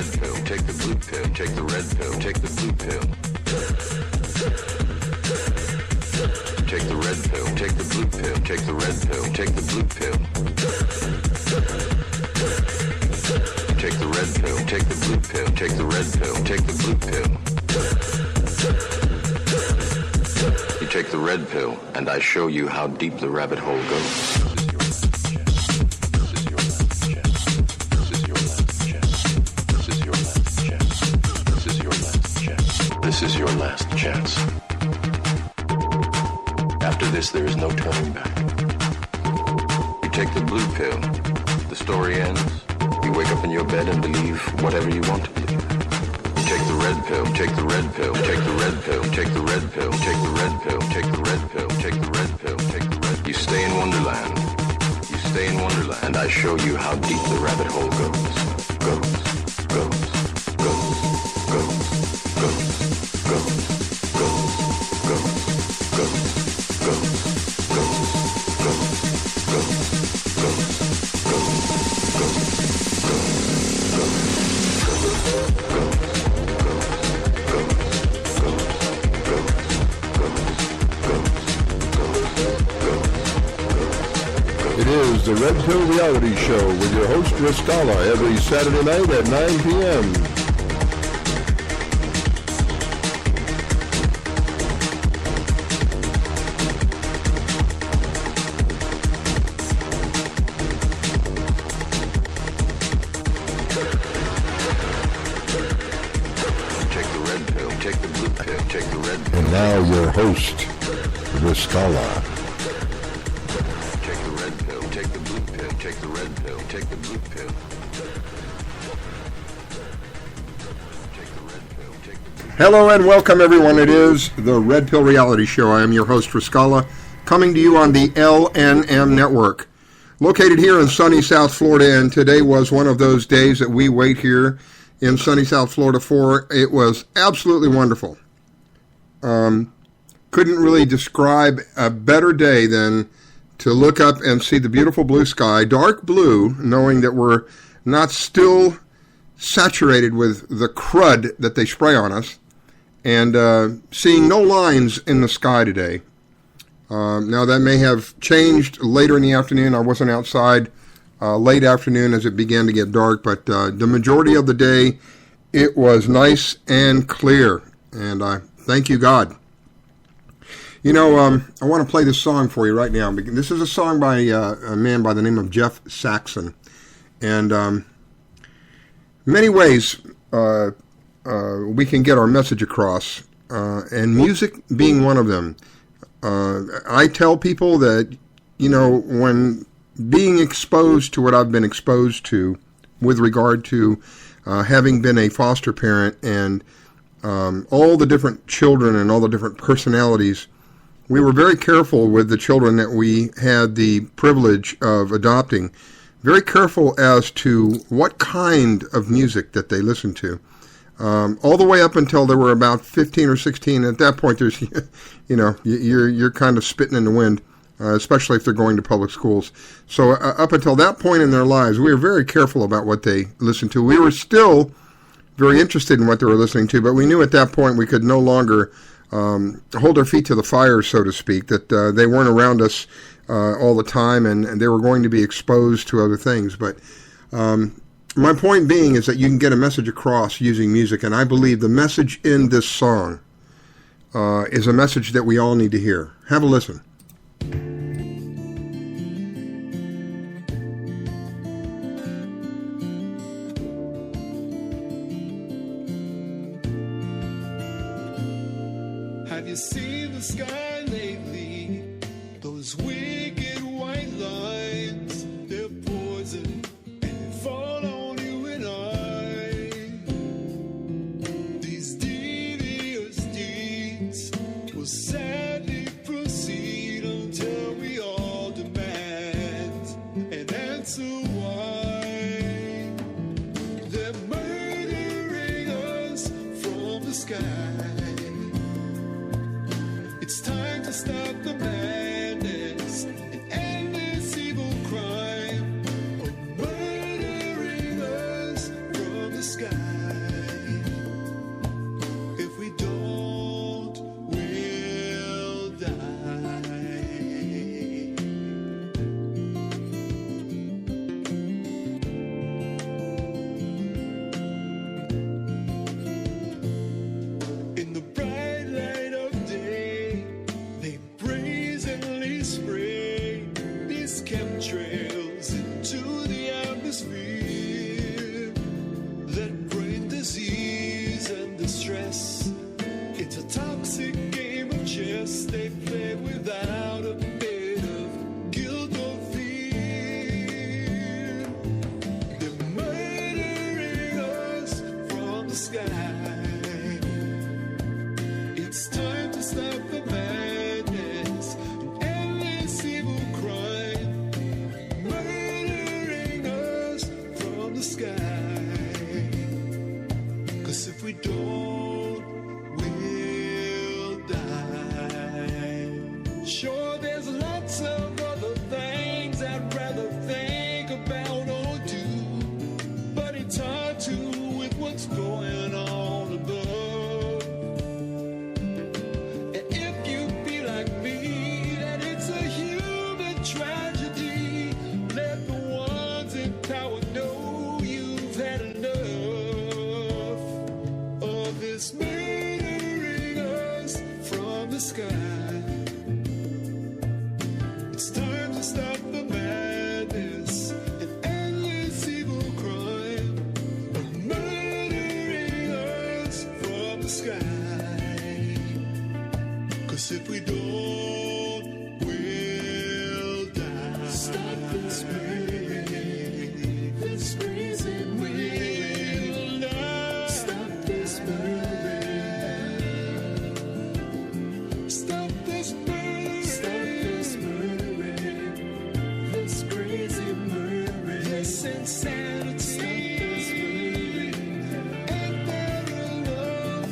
red pill, take the blue pill, take the red pill, take the blue pill. Take the red pill, take the blue pill, take the red pill, take the blue pill. Take the red pill, take the blue pill, take the red pill, take the blue pill. You take the red pill, and I show you how deep the rabbit hole goes. This is your last chance. After this, there is no turning back. You take the blue pill, the story ends. You wake up in your bed and believe whatever you want to believe. You take the red pill, take the red pill, take the red pill, take the red pill, take the red pill, take the red pill, take the red pill, take the red. You stay in Wonderland. You stay in Wonderland, and I show you how deep the rabbit hole goes. Goes, goes, goes, goes, goes, goes, goes, goes, goes, goes, goes, goes, goes, goes, It is the Red Pill Reality Show with your host, Riscala, every Saturday night at 9 p.m. And now your host, Riscala. Take the red pill, take the blue pill, take the red pill, take the blue pill. Take the red pill, take the blue pill. Hello and welcome everyone. It is the Red Pill Reality Show. I am your host, Riscala, coming to you on the LNM Network. Located here in sunny South Florida, and today was one of those days that we wait here in sunny South Florida for. It was absolutely wonderful. Couldn't really describe a better day than to look up and see the beautiful blue sky, dark blue, knowing that we're not still saturated with the crud that they spray on us, and seeing no lines in the sky today. Now that may have changed later in the afternoon. I wasn't outside late afternoon as it began to get dark, but the majority of the day it was nice and clear, and I thank you, God. You know, I want to play this song for you right now. This is a song by a man by the name of Jeff Saxon. And many ways we can get our message across, and music being one of them. I tell people that, you know, when being exposed to what I've been exposed to with regard to having been a foster parent and all the different children and all the different personalities, we were very careful with the children that we had the privilege of adopting, very careful as to what kind of music that they listened to. All the way up until they were about 15 or 16. At that point, there's, you know, you're kind of spitting in the wind, especially if they're going to public schools. So up until that point in their lives, we were very careful about what they listened to. We were still very interested in what they were listening to, but we knew at that point we could no longer hold our feet to the fire, so to speak, that they weren't around us all the time, and they were going to be exposed to other things. But my point being is that you can get a message across using music, and I believe the message in this song is a message that we all need to hear. Have a listen. Have you seen the sky lately? Those wicked white lines, they're poison and they fall on you and I. These devious deeds will sadly proceed until we all demand an answer why. They're murdering us from the sky. It's time to stop the madness and end this evil crime of murdering us from the sky. stress. It's a toxic game of chess they play without a bit of guilt or fear. They're murdering us from the sky. It's time to stop the madness and endless evil crime, murdering us from the sky. 'Cause if we don't, we'll die. Sure, there's lots of other things I'd rather think about or do, but it's hard to with what's going on above. And if you feel like me, that it's a human tragedy, let the ones in power know you've had enough of this murdering us from the sky. It's time to stop the madness and endless evil crime, murdering us from the sky. 'Cause if we don't, we'll die. Stop this murdering, this reason we'll die. Stop this murdering. Stop this murdering. Stop this murdering. This crazy murdering. This insanity. Stop this murdering. Ain't there enough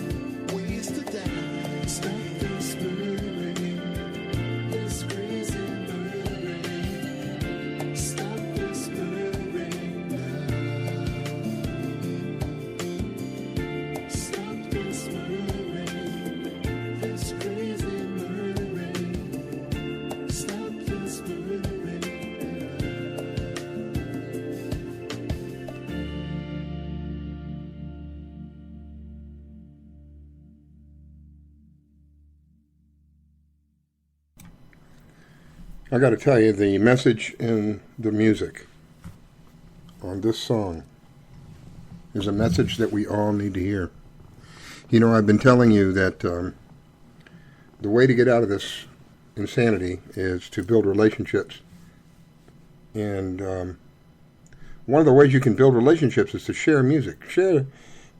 ways to die? Stop this murdering. This crazy murdering. Stop this murdering now. Stop this murdering. This crazy murdering. Stop this murdering I got to tell you, the message in the music on this song is a message that we all need to hear. You know, I've been telling you that the way to get out of this insanity is to build relationships. And one of the ways you can build relationships is to share music. Share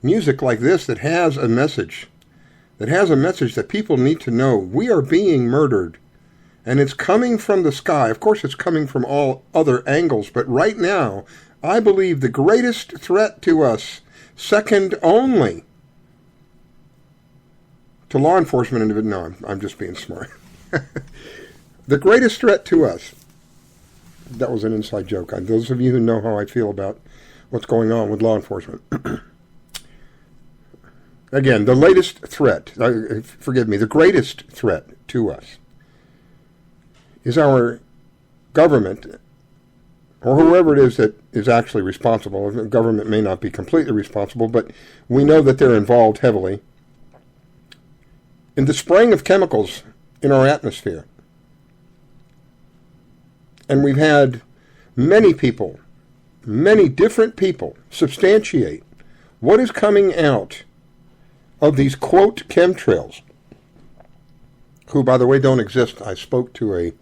music like this that has a message. That has a message that people need to know. We are being murdered. And it's coming from the sky. Of course, it's coming from all other angles. But right now, I believe the greatest threat to us, second only to law enforcement individuals. No, I'm just being smart. The greatest threat to us. That was an inside joke. Those of you who know how I feel about what's going on with law enforcement. Again, the latest threat, forgive me, the greatest threat to us is our government, or whoever it is that is actually responsible. The government may not be completely responsible, but we know that they're involved heavily in the spraying of chemicals in our atmosphere. And we've had many people, many different people, substantiate what is coming out of these, quote, chemtrails, who, by the way, don't exist. I spoke to a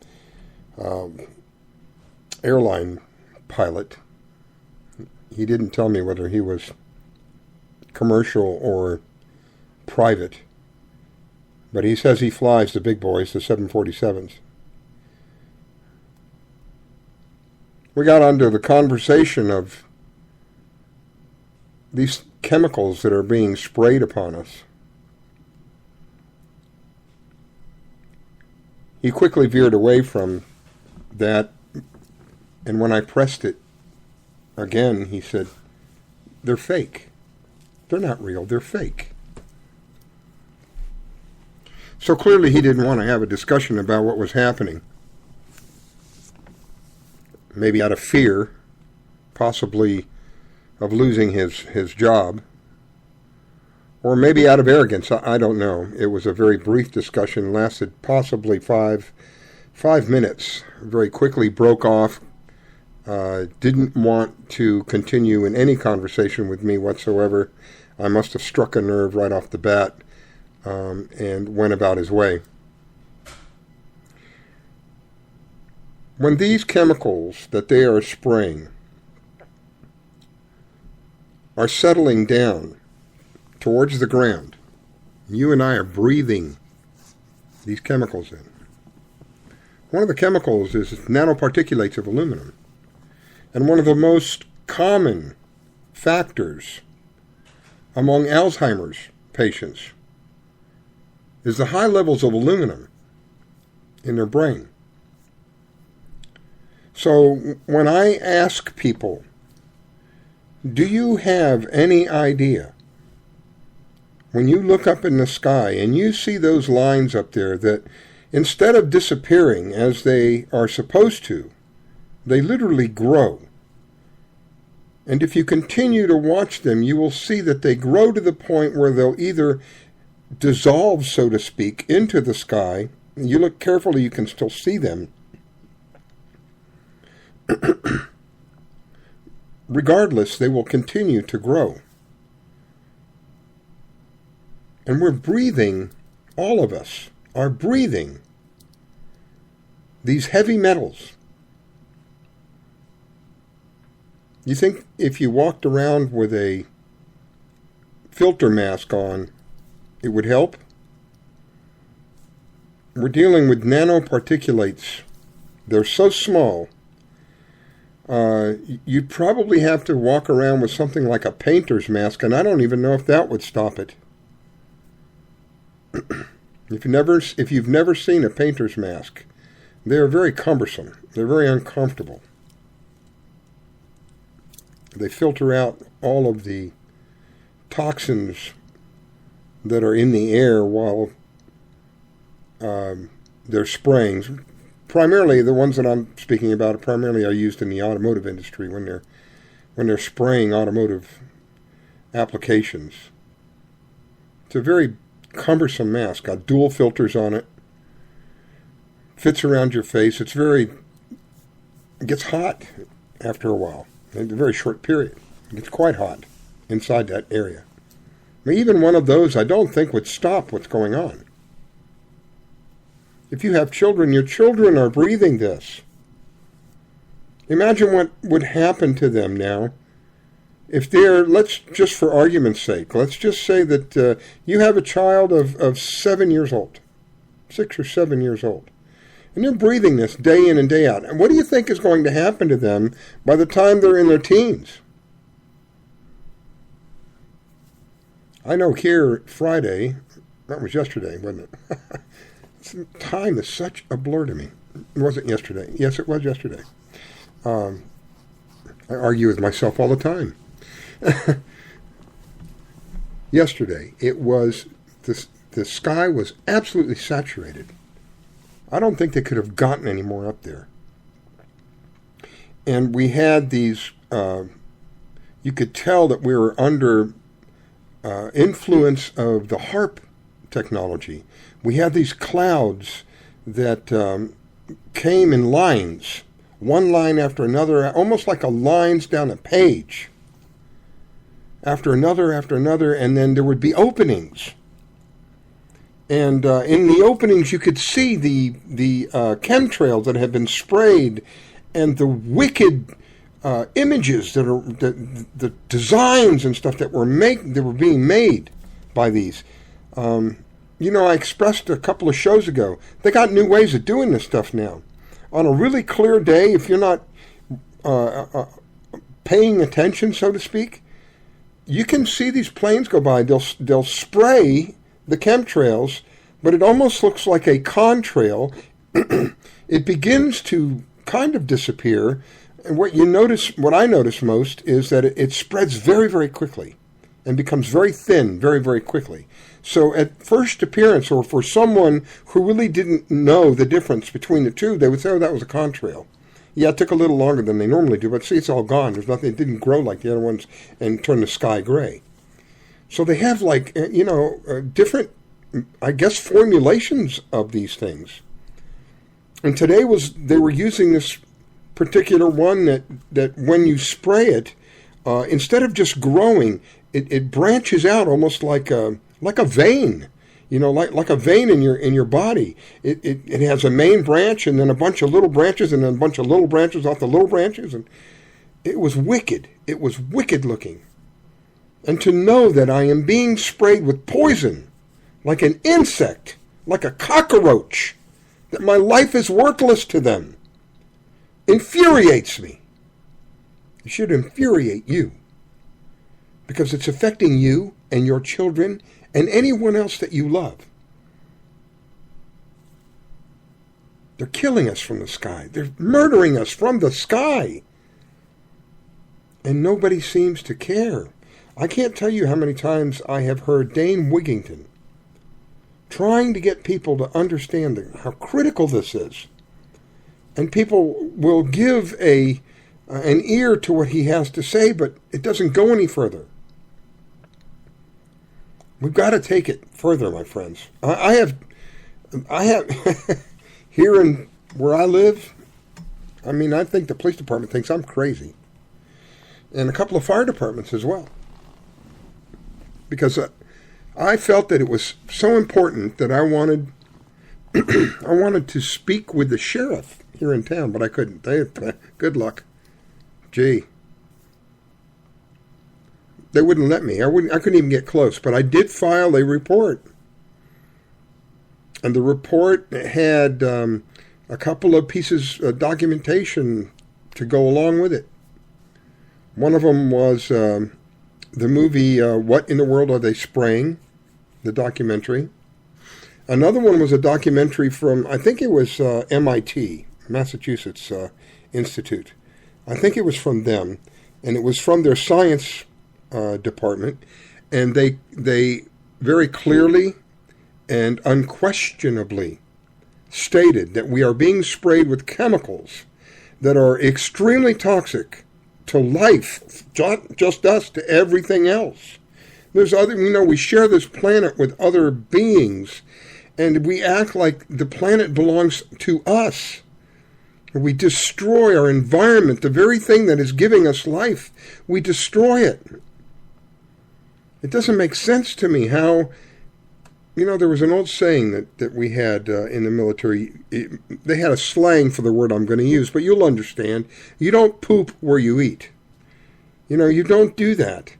airline pilot. He didn't tell me whether he was commercial or private, but he says he flies the big boys, the 747s. We got onto the conversation of these chemicals that are being sprayed upon us. He quickly veered away from that, and when I pressed it again, he said, they're fake. They're not real, they're fake. So clearly he didn't want to have a discussion about what was happening. Maybe out of fear, possibly of losing his job, or maybe out of arrogance. I don't know. It was a very brief discussion, lasted possibly five minutes, very quickly broke off, didn't want to continue in any conversation with me whatsoever. I must have struck a nerve right off the bat and went about his way. When these chemicals that they are spraying are settling down towards the ground, you and I are breathing these chemicals in. One of the chemicals is nanoparticulates of aluminum. And one of the most common factors among Alzheimer's patients is the high levels of aluminum in their brain. So when I ask people, do you have any idea, when you look up in the sky and you see those lines up there, that instead of disappearing as they are supposed to, they literally grow. And if you continue to watch them, you will see that they grow to the point where they'll either dissolve, so to speak, into the sky. You look carefully, you can still see them. Regardless, they will continue to grow. And we're breathing, all of us are breathing these heavy metals. You think if you walked around with a filter mask on, it would help? We're dealing with nanoparticulates. They're so small. You'd probably have to walk around with something like a painter's mask, and I don't even know if that would stop it. If you've never seen a painter's mask, they're very cumbersome. They're very uncomfortable. They filter out all of the toxins that are in the air while they're spraying. Primarily, the ones that I'm speaking about primarily are used in the automotive industry when they're spraying automotive applications. It's a very cumbersome mask. Got dual filters on it. Fits around your face. It gets hot after a while. In a very short period. It gets quite hot inside that area. I mean, even one of those I don't think would stop what's going on. If you have children, your children are breathing this. Imagine what would happen to them now if they're, let's just for argument's sake, let's just say that you have a child of 7 years old, 6 or 7 years old, and they're breathing this day in and day out. And what do you think is going to happen to them by the time they're in their teens? I know here Friday, that was yesterday, wasn't it? Time is such a blur to me. It wasn't yesterday. Yes, it was yesterday. I argue with myself all the time. Yesterday, it was, the sky was absolutely saturated. I don't think they could have gotten any more up there. And we had these, you could tell that we were under influence of the HAARP technology. We had these clouds that came in lines, one line after another, almost like a lines down a page, after another, and then there would be openings. And in the openings, you could see the chemtrails that had been sprayed, and the wicked images that are the designs and stuff that were being made by these. I expressed a couple of shows ago, they got new ways of doing this stuff now. On a really clear day, if you're not paying attention, so to speak, you can see these planes go by. They'll spray the chemtrails, but it almost looks like a contrail. It begins to kind of disappear. And what I notice most is that it spreads very, very quickly and becomes very thin very, very quickly. So at first appearance, or for someone who really didn't know the difference between the two, they would say, oh, that was a contrail. Yeah, it took a little longer than they normally do, but see, it's all gone. There's nothing, it didn't grow like the other ones and turn the sky gray. So they have different, I guess, formulations of these things. And today they were using this particular one that when you spray it, instead of just growing, it branches out almost like a vein, like a vein in your body. It has a main branch and then a bunch of little branches and then a bunch of little branches off the little branches, and it was wicked. It was wicked looking. And to know that I am being sprayed with poison, like an insect, like a cockroach, that my life is worthless to them, infuriates me. It should infuriate you, because it's affecting you and your children and anyone else that you love. They're killing us from the sky. They're murdering us from the sky. And nobody seems to care. I can't tell you how many times I have heard Dane Wigington trying to get people to understand how critical this is. And people will give an ear to what he has to say, but it doesn't go any further. We've got to take it further, my friends. I have here in where I live, I think the police department thinks I'm crazy. And a couple of fire departments as well. Because I felt that it was so important that I wanted to speak with the sheriff here in town, but I couldn't. Good luck. Gee. They wouldn't let me. I couldn't even get close, but I did file a report. And the report had a couple of pieces of documentation to go along with it. One of them was the movie What in the World Are They Spraying? The documentary. Another one was a documentary from, I think it was MIT, Massachusetts Institute. I think it was from them, and it was from their science department, and they very clearly and unquestionably stated that we are being sprayed with chemicals that are extremely toxic to life, just us, to everything else. There's other, we share this planet with other beings, and we act like the planet belongs to us. We destroy our environment, the very thing that is giving us life. We destroy it. It doesn't make sense to me how, there was an old saying that we had in the military. They had a slang for the word I'm going to use, but you'll understand. You don't poop where you eat. You don't do that.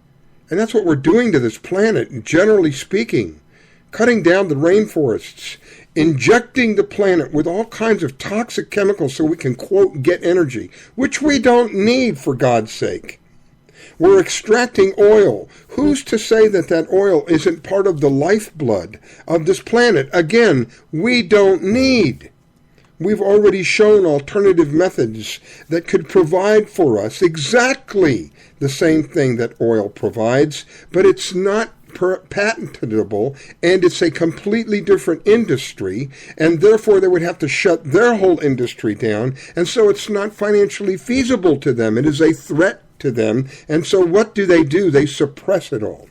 And that's what we're doing to this planet, generally speaking. Cutting down the rainforests, injecting the planet with all kinds of toxic chemicals so we can, quote, get energy, which we don't need, for God's sake. We're extracting oil. Who's to say that oil isn't part of the lifeblood of this planet? Again, we don't need. We've already shown alternative methods that could provide for us exactly the same thing that oil provides, but it's not patentable, and it's a completely different industry, and therefore they would have to shut their whole industry down, and so it's not financially feasible to them. It is a threat to them, and so what do? They suppress it all.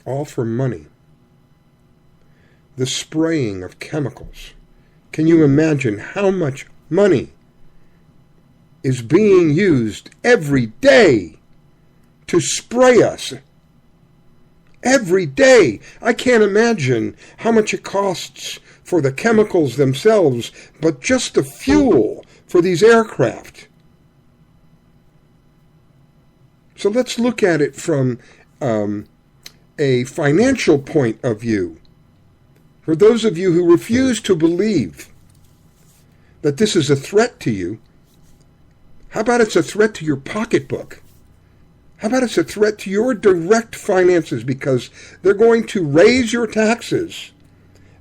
All for money. The spraying of chemicals. Can you imagine how much money is being used every day to spray us? Every day. I can't imagine how much it costs for the chemicals themselves, but just the fuel for these aircraft. So let's look at it from a financial point of view. For those of you who refuse to believe that this is a threat to you, how about it's a threat to your pocketbook? How about it's a threat to your direct finances, because they're going to raise your taxes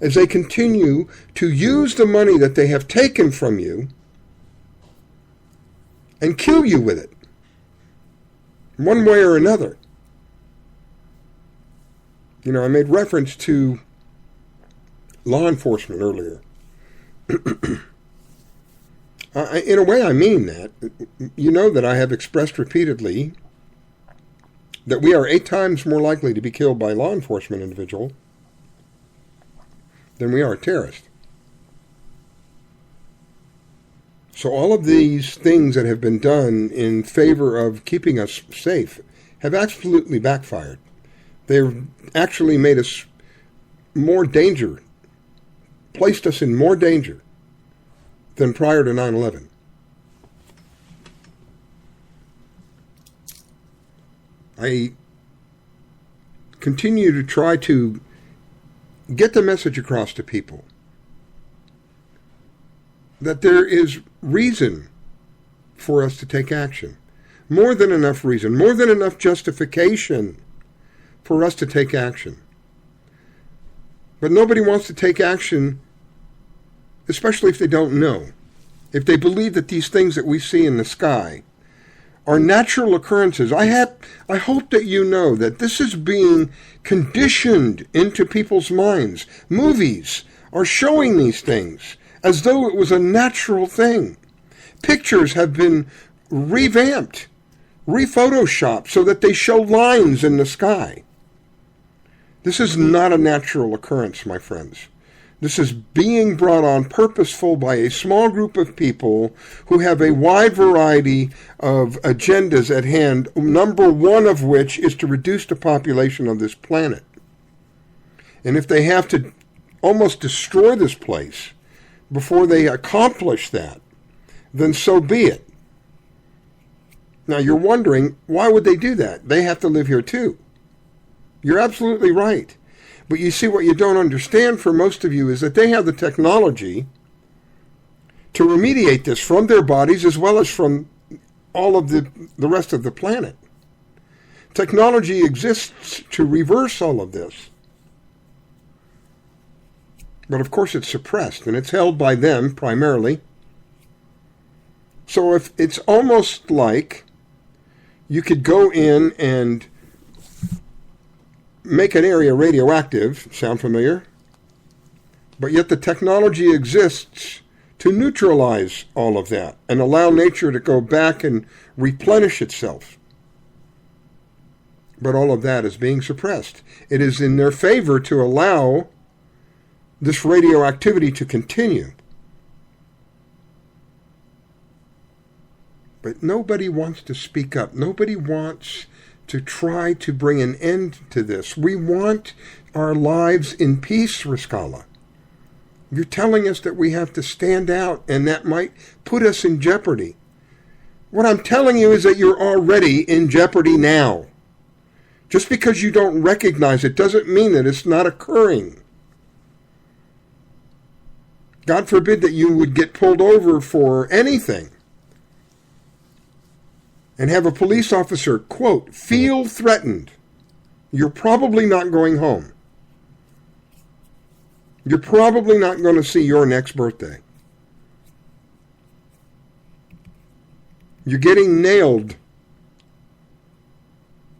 as they continue to use the money that they have taken from you and kill you with it, one way or another. I made reference to law enforcement earlier. In a way, I mean that. You know that I have expressed repeatedly that we are 8 times more likely to be killed by a law enforcement individual than we are a terrorist. So all of these things that have been done in favor of keeping us safe have absolutely backfired. They've actually made us more danger, placed us in more danger than prior to 9/11. I continue to try to get the message across to people that there is reason for us to take action. More than enough reason, more than enough justification for us to take action. But nobody wants to take action, especially if they don't know. If they believe that these things that we see in the sky are natural occurrences. I hope that you know that this is being conditioned into people's minds. Movies are showing these things as though it was a natural thing. Pictures have been revamped, rephotoshopped so that they show lines in the sky. This is not a natural occurrence, my friends. This is being brought on purposeful by a small group of people who have a wide variety of agendas at hand, number one of which is to reduce the population of this planet. And if they have to almost destroy this place before they accomplish that, then so be it. Now you're wondering, why would they do that? They have to live here too. You're absolutely right. But you see, what you don't understand for most of you is that they have the technology to remediate this from their bodies as well as from all of the rest of the planet. Technology exists to reverse all of this. But of course it's suppressed, and it's held by them primarily. So if it's almost like you could go in and make an area radioactive, sound familiar? But yet the technology exists to neutralize all of that and allow nature to go back and replenish itself. But all of that is being suppressed. It is in their favor to allow this radioactivity to continue. But nobody wants to speak up. Nobody wants to try to bring an end to this. We want our lives in peace, Riskala. You're telling us that we have to stand out, and that might put us in jeopardy. What I'm telling you is that you're already in jeopardy now. Just because you don't recognize it doesn't mean that it's not occurring. God forbid that you would get pulled over for anything and have a police officer, quote, feel threatened. You're probably not going home. You're probably not going to see your next birthday. You're getting nailed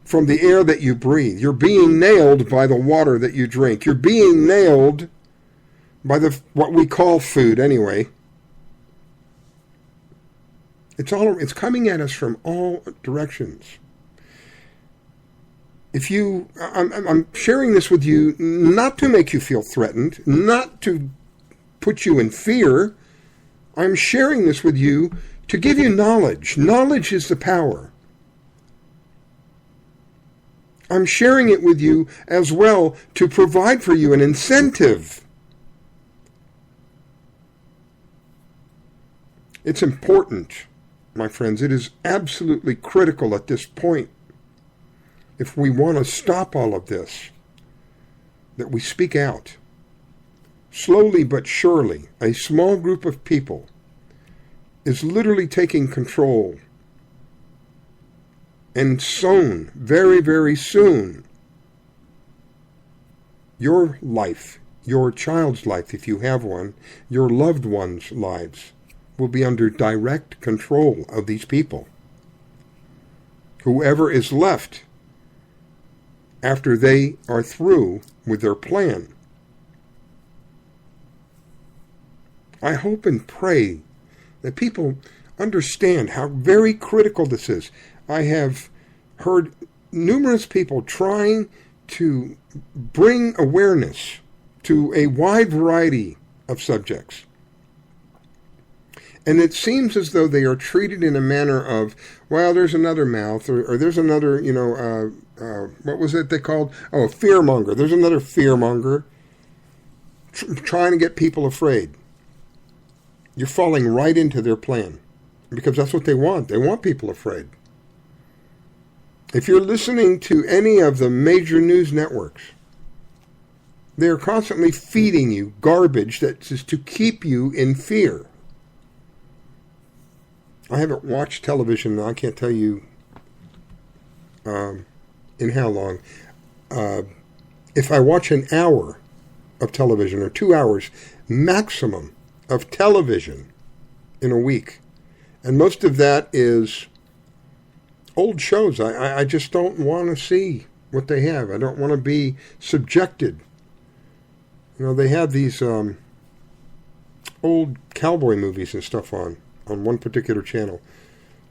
from the air that you breathe. You're being nailed by the water that you drink. You're being nailed by what we call food anyway. It's coming at us from all directions. I'm sharing this with you not to make you feel threatened, not to put you in fear. I'm sharing this with you to give you knowledge. Knowledge is the power. I'm sharing it with you as well to provide for you an incentive. It's important, my friends. It is absolutely critical at this point, if we want to stop all of this, that we speak out. Slowly but surely, a small group of people is literally taking control. And soon, very, very soon, your life, your child's life, if you have one, your loved ones' lives, will be under direct control of these people. Whoever is left after they are through with their plan. I hope and pray that people understand how very critical this is. I have heard numerous people trying to bring awareness to a wide variety of subjects. And it seems as though they are treated in a manner of, well, there's another mouth, or there's another, what was it they called? Oh, a fearmonger. There's another fearmonger trying to get people afraid. You're falling right into their plan because that's what they want. They want people afraid. If you're listening to any of the major news networks, they're constantly feeding you garbage that is to keep you in fear. I haven't watched television, I can't tell you in how long. If I watch an hour of television or 2 hours maximum of television in a week, and most of that is old shows. I just don't want to see what they have. I don't want to be subjected. They have these old cowboy movies and stuff on one particular channel.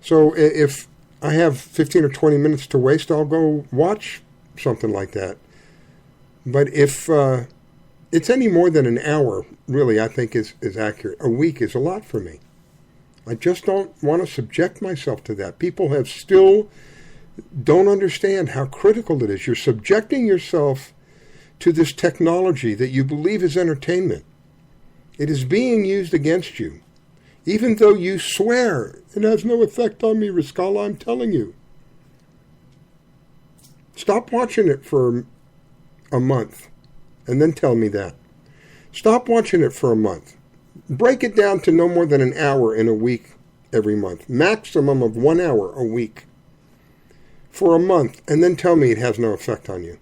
So if I have 15 or 20 minutes to waste, I'll go watch something like that. But if it's any more than an hour, really, I think is accurate. A week is a lot for me. I just don't want to subject myself to that. People still don't understand how critical it is. You're subjecting yourself to this technology that you believe is entertainment. It is being used against you. Even though you swear it has no effect on me, Riscala, I'm telling you. Stop watching it for a month and then tell me that. Stop watching it for a month. Break it down to no more than an hour in a week every month. Maximum of 1 hour a week for a month, and then tell me it has no effect on you.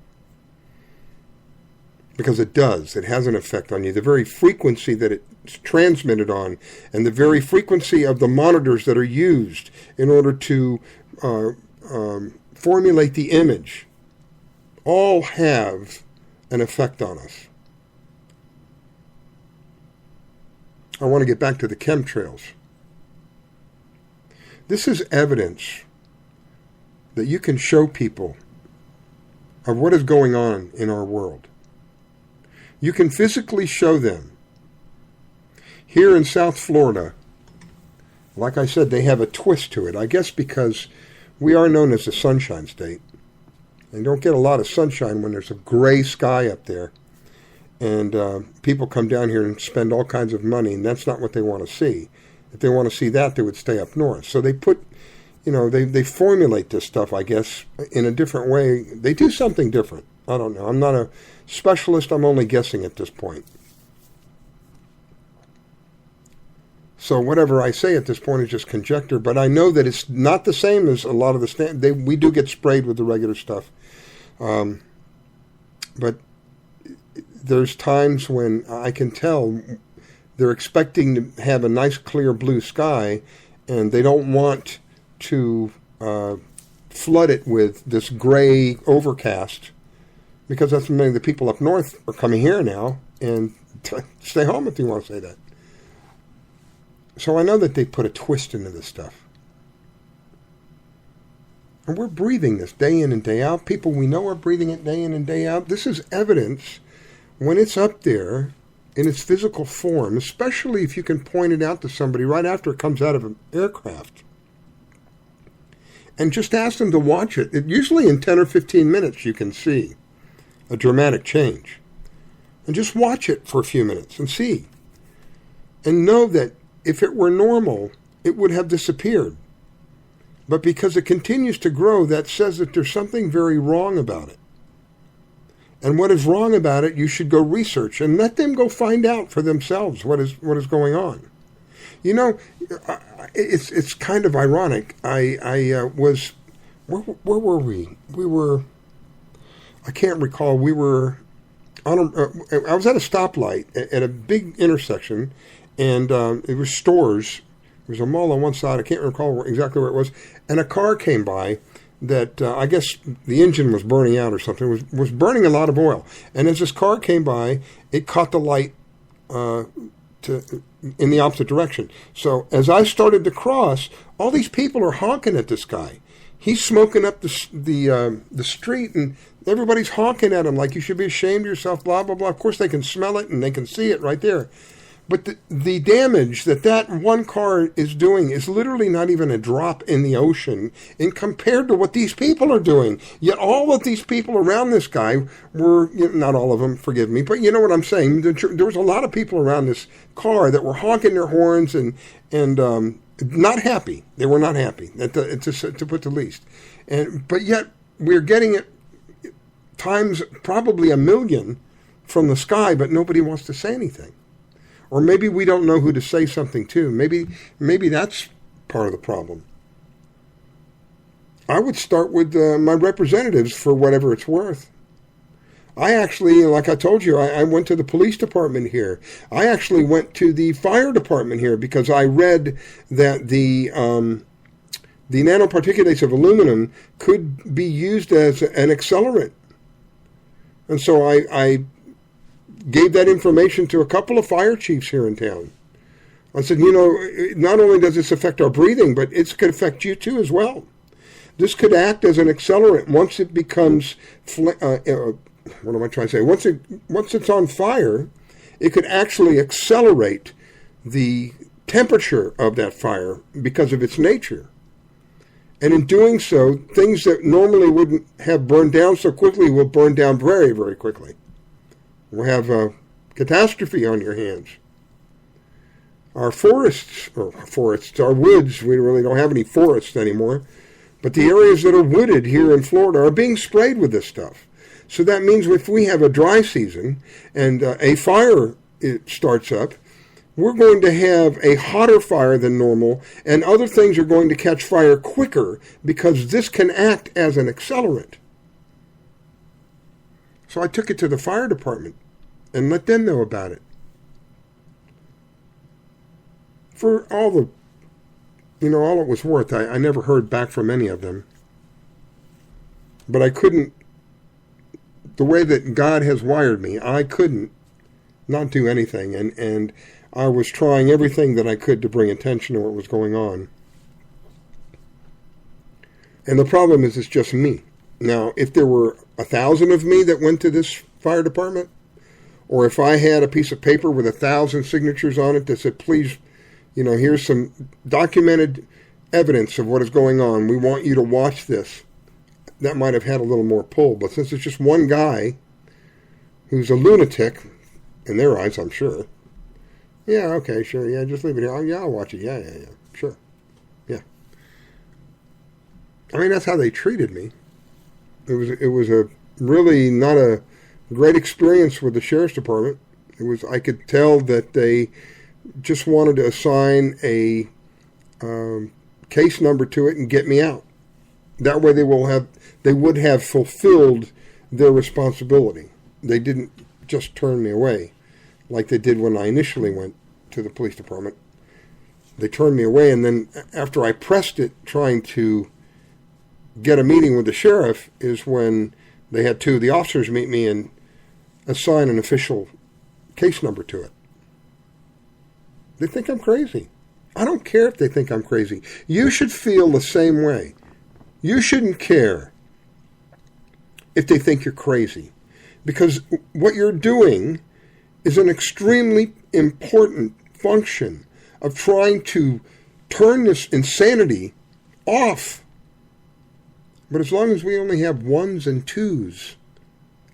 Because it does. It has an effect on you. The very frequency that it's transmitted on and the very frequency of the monitors that are used in order to formulate the image all have an effect on us. I want to get back to the chemtrails. This is evidence that you can show people of what is going on in our world. You can physically show them. Here in South Florida, like I said, they have a twist to it. I guess because we are known as the Sunshine State. And don't get a lot of sunshine when there's a gray sky up there. And people come down here and spend all kinds of money, and that's not what they want to see. If they want to see that, they would stay up north. So they put, they formulate this stuff, I guess, in a different way. They do something different. I don't know. I'm not a specialist. I'm only guessing at this point. So whatever I say at this point is just conjecture, but I know that it's not the same as a lot of the we do get sprayed with the regular stuff. But there's times when I can tell they're expecting to have a nice clear blue sky, and they don't want to flood it with this gray overcast, because that's many of the people up north are coming here now, and stay home if you want to say that. So I know that they put a twist into this stuff. And we're breathing this day in and day out. People we know are breathing it day in and day out. This is evidence when it's up there in its physical form, especially if you can point it out to somebody right after it comes out of an aircraft. And just ask them to watch it. Usually in 10 or 15 minutes you can see a dramatic change. And just watch it for a few minutes and see. And know that if it were normal, it would have disappeared. But because it continues to grow, that says that there's something very wrong about it. And what is wrong about it, you should go research and let them go find out for themselves what is going on. It's kind of ironic. I was, where were we? I can't recall. We were on I was at a stoplight at a big intersection, and it was stores. There was a mall on one side. I can't recall exactly where it was. And a car came by that I guess the engine was burning out or something. It was burning a lot of oil. And as this car came by, it caught the light in the opposite direction. So as I started to cross, all these people are honking at this guy. He's smoking up the street, and everybody's honking at him like you should be ashamed of yourself, blah, blah, blah. Of course, they can smell it and they can see it right there. But the damage that one car is doing is literally not even a drop in the ocean in compared to what these people are doing. Yet all of these people around this guy were, not all of them, forgive me, but you know what I'm saying. There was a lot of people around this car that were honking their horns and not happy. They were not happy, to put the least. But yet we're getting it times probably 1 million from the sky, but nobody wants to say anything. Or maybe we don't know who to say something to. Maybe that's part of the problem. I would start with my representatives for whatever it's worth. I actually, like I told you, I went to the police department here. I actually went to the fire department here because I read that the nanoparticulates of aluminum could be used as an accelerant. And so I gave that information to a couple of fire chiefs here in town. I said, not only does this affect our breathing, but it could affect you too as well. This could act as an accelerant once it becomes, what am I trying to say? Once it's on fire, it could actually accelerate the temperature of that fire because of its nature. And in doing so, things that normally wouldn't have burned down so quickly will burn down very, very quickly. We'll have a catastrophe on your hands. Our our woods, we really don't have any forests anymore, but the areas that are wooded here in Florida are being sprayed with this stuff. So that means if we have a dry season and a fire starts up, we're going to have a hotter fire than normal, and other things are going to catch fire quicker because this can act as an accelerant. So I took it to the fire department and let them know about it. For all it was worth, I never heard back from any of them. But I couldn't, the way that God has wired me, I couldn't not do anything. And I was trying everything that I could to bring attention to what was going on. And the problem is it's just me. Now, if there were 1,000 of me that went to this fire department, or if I had a piece of paper with 1,000 signatures on it that said, please, here's some documented evidence of what is going on. We want you to watch this. That might have had a little more pull. But since it's just one guy who's a lunatic, in their eyes, I'm sure. Yeah, okay, sure. Yeah, just leave it here. Oh, yeah, I'll watch it. Yeah, sure. Yeah. I mean, that's how they treated me. It was a really not a great experience with the sheriff's department. I could tell that they just wanted to assign a case number to it and get me out. That way they would have fulfilled their responsibility. They didn't just turn me away like they did when I initially went to the police department. They turned me away, and then after I pressed it trying to get a meeting with the sheriff is when they had two of the officers meet me and assign an official case number to it. They think I'm crazy. I don't care if they think I'm crazy. You should feel the same way. You shouldn't care if they think you're crazy, because what you're doing is an extremely important function of trying to turn this insanity off. But as long as we only have ones and twos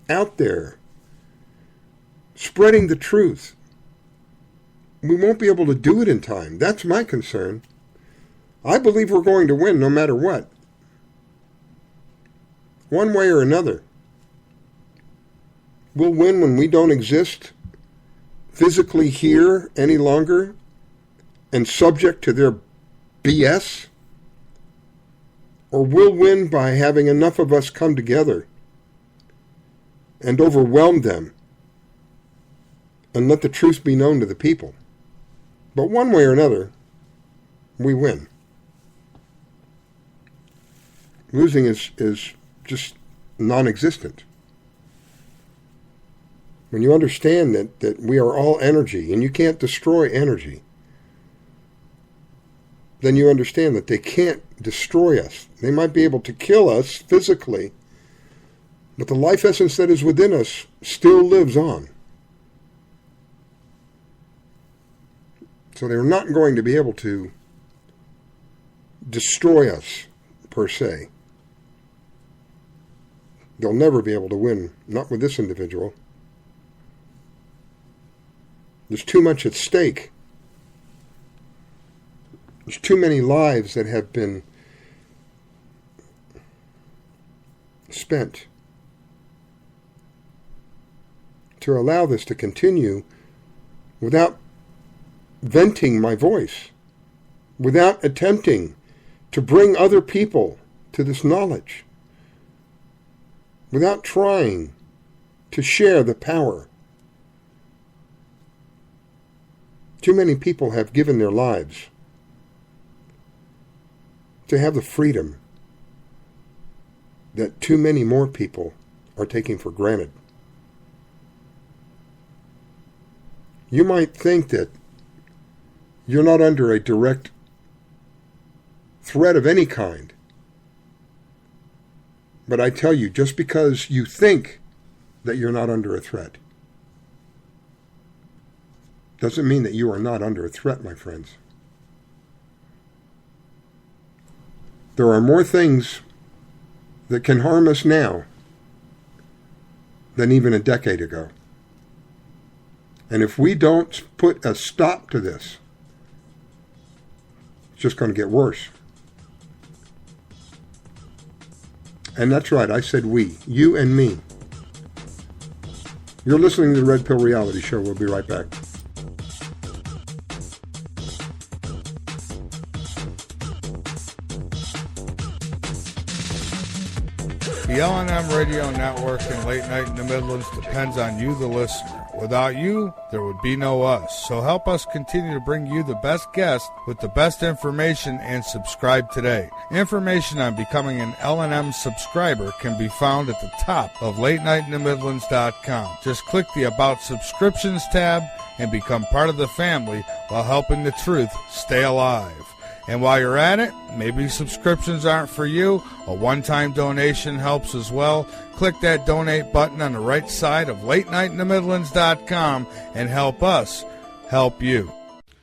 out there spreading the truth, we won't be able to do it in time. That's my concern. I believe we're going to win no matter what. One way or another. We'll win when we don't exist physically here any longer and subject to their BS. Or we'll win by having enough of us come together and overwhelm them and let the truth be known to the people. But one way or another, we win. Losing is just non-existent. When you understand that we are all energy and you can't destroy energy, then you understand that they can't destroy us. They might be able to kill us physically, but the life essence that is within us still lives on. So they're not going to be able to destroy us, per se. They'll never be able to win, not with this individual. There's too much at stake. There's too many lives that have been spent to allow this to continue without venting my voice, without attempting to bring other people to this knowledge, without trying to share the power. Too many people have given their lives to have the freedom that too many more people are taking for granted. You might think that you're not under a direct threat of any kind. But I tell you, just because you think that you're not under a threat doesn't mean that you are not under a threat, my friends. There are more things that can harm us now than even a decade ago. And if we don't put a stop to this, it's just going to get worse. And that's right, I said we, you and me. You're listening to the Red Pill Reality Show. We'll be right back. The L&M Radio Network and Late Night in the Midlands depends on you, the listener. Without you, there would be no us. So help us continue to bring you the best guests with the best information and subscribe today. Information on becoming an L&M subscriber can be found at the top of LateNightInTheMidlands.com. Just click the About Subscriptions tab and become part of the family while helping the truth stay alive. And while you're at it, maybe subscriptions aren't for you. A one-time donation helps as well. Click that donate button on the right side of LateNightInTheMidlands.com and help us help you.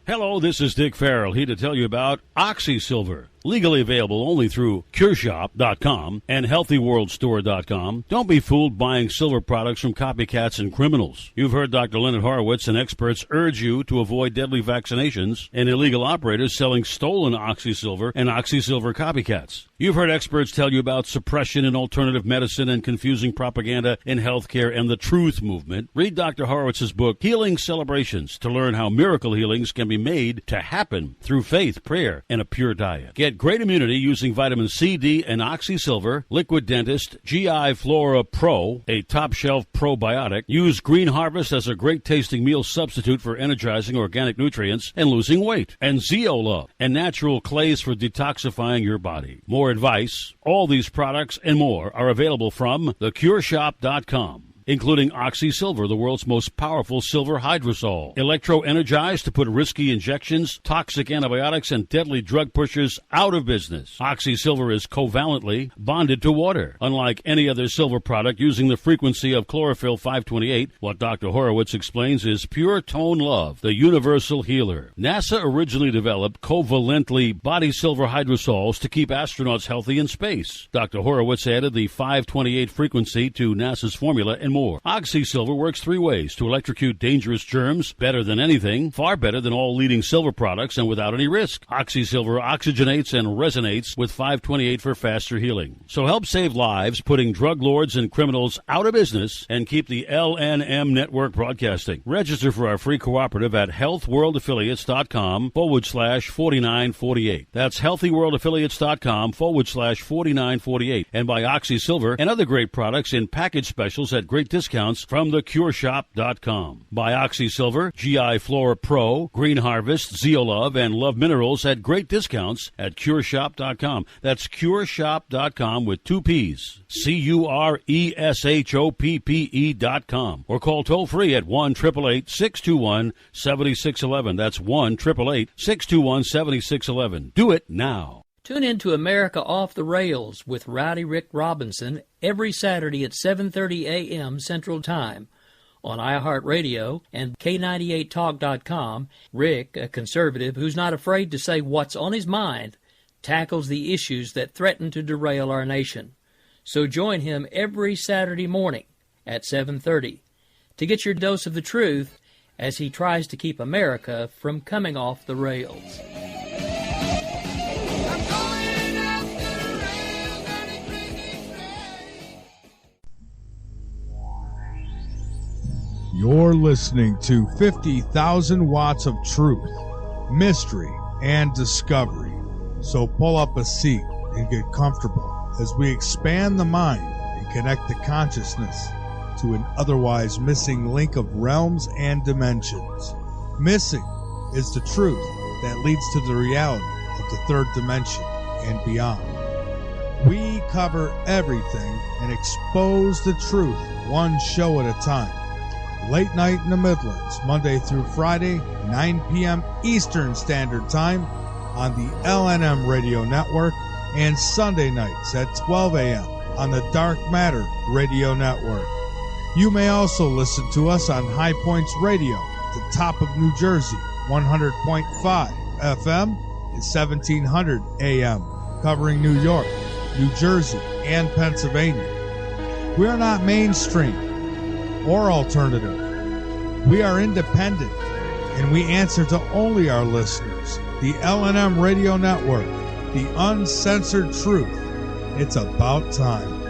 Hello, this is Dick Farrell, here to tell you about OxySilver. Legally available only through CureShop.com and HealthyWorldStore.com. Don't be fooled buying silver products from copycats and criminals. You've heard Dr. Leonard Horowitz and experts urge you to avoid deadly vaccinations and illegal operators selling stolen OxySilver and OxySilver copycats. You've heard experts tell you about suppression in alternative medicine and confusing propaganda in healthcare and the truth movement. Read Dr. Horowitz's book, Healing Celebrations, to learn how miracle healings can be made to happen through faith, prayer, and a pure diet. Get great immunity using vitamin C, D, and OxySilver, Liquid Dentist, GI Flora Pro, a top-shelf probiotic. Use Green Harvest as a great-tasting meal substitute for energizing organic nutrients and losing weight. And Zeolove, and natural clays for detoxifying your body. More advice, all these products and more are available from theCureShop.com. Including OxySilver, the world's most powerful silver hydrosol. Electro-energized to put risky injections, toxic antibiotics, and deadly drug pushers out of business. OxySilver is covalently bonded to water. Unlike any other silver product using the frequency of chlorophyll 528, what Dr. Horowitz explains is pure tone love, the universal healer. NASA originally developed covalently body silver hydrosols to keep astronauts healthy in space. Dr. Horowitz added the 528 frequency to NASA's formula and more. OxySilver works three ways to electrocute dangerous germs better than anything, far better than all leading silver products, and without any risk. OxySilver oxygenates and resonates with 528 for faster healing. So help save lives, putting drug lords and criminals out of business, and keep the LNM network broadcasting. Register for our free cooperative at healthworldaffiliates.com/4948. That's healthworldaffiliates.com/4948. And buy OxySilver and other great products in package specials at great discounts from theCureShop.com. Buy OxySilver, GI Flora Pro, Green Harvest, Zeolove, and Love Minerals at great discounts at CureShop.com. That's CureShop.com with two P's. CureShoppe.com. Or call toll-free at 1-888-621-7611. That's 1-888-621-7611. Do it now. Tune in to America Off the Rails with Rowdy Rick Robinson every Saturday at 7:30 a.m. Central Time on iHeartRadio and K98Talk.com. Rick, a conservative who's not afraid to say what's on his mind, tackles the issues that threaten to derail our nation. So join him every Saturday morning at 7:30 to get your dose of the truth as he tries to keep America from coming off the rails. You're listening to 50,000 watts of truth, mystery, and discovery. So pull up a seat and get comfortable as we expand the mind and connect the consciousness to an otherwise missing link of realms and dimensions. Missing is the truth that leads to the reality of the third dimension and beyond. We cover everything and expose the truth one show at a time. Late Night in the Midlands, Monday through Friday, 9 p.m. Eastern Standard Time on the LNM Radio Network, and Sunday nights at 12 a.m. on the Dark Matter Radio Network. You may also listen to us on High Points Radio, the top of New Jersey, 100.5 FM and 1700 AM, covering New York, New Jersey, and Pennsylvania. We are not mainstream or alternative. We are independent, and we answer to only our listeners. The LNM Radio Network, the uncensored truth. It's about time.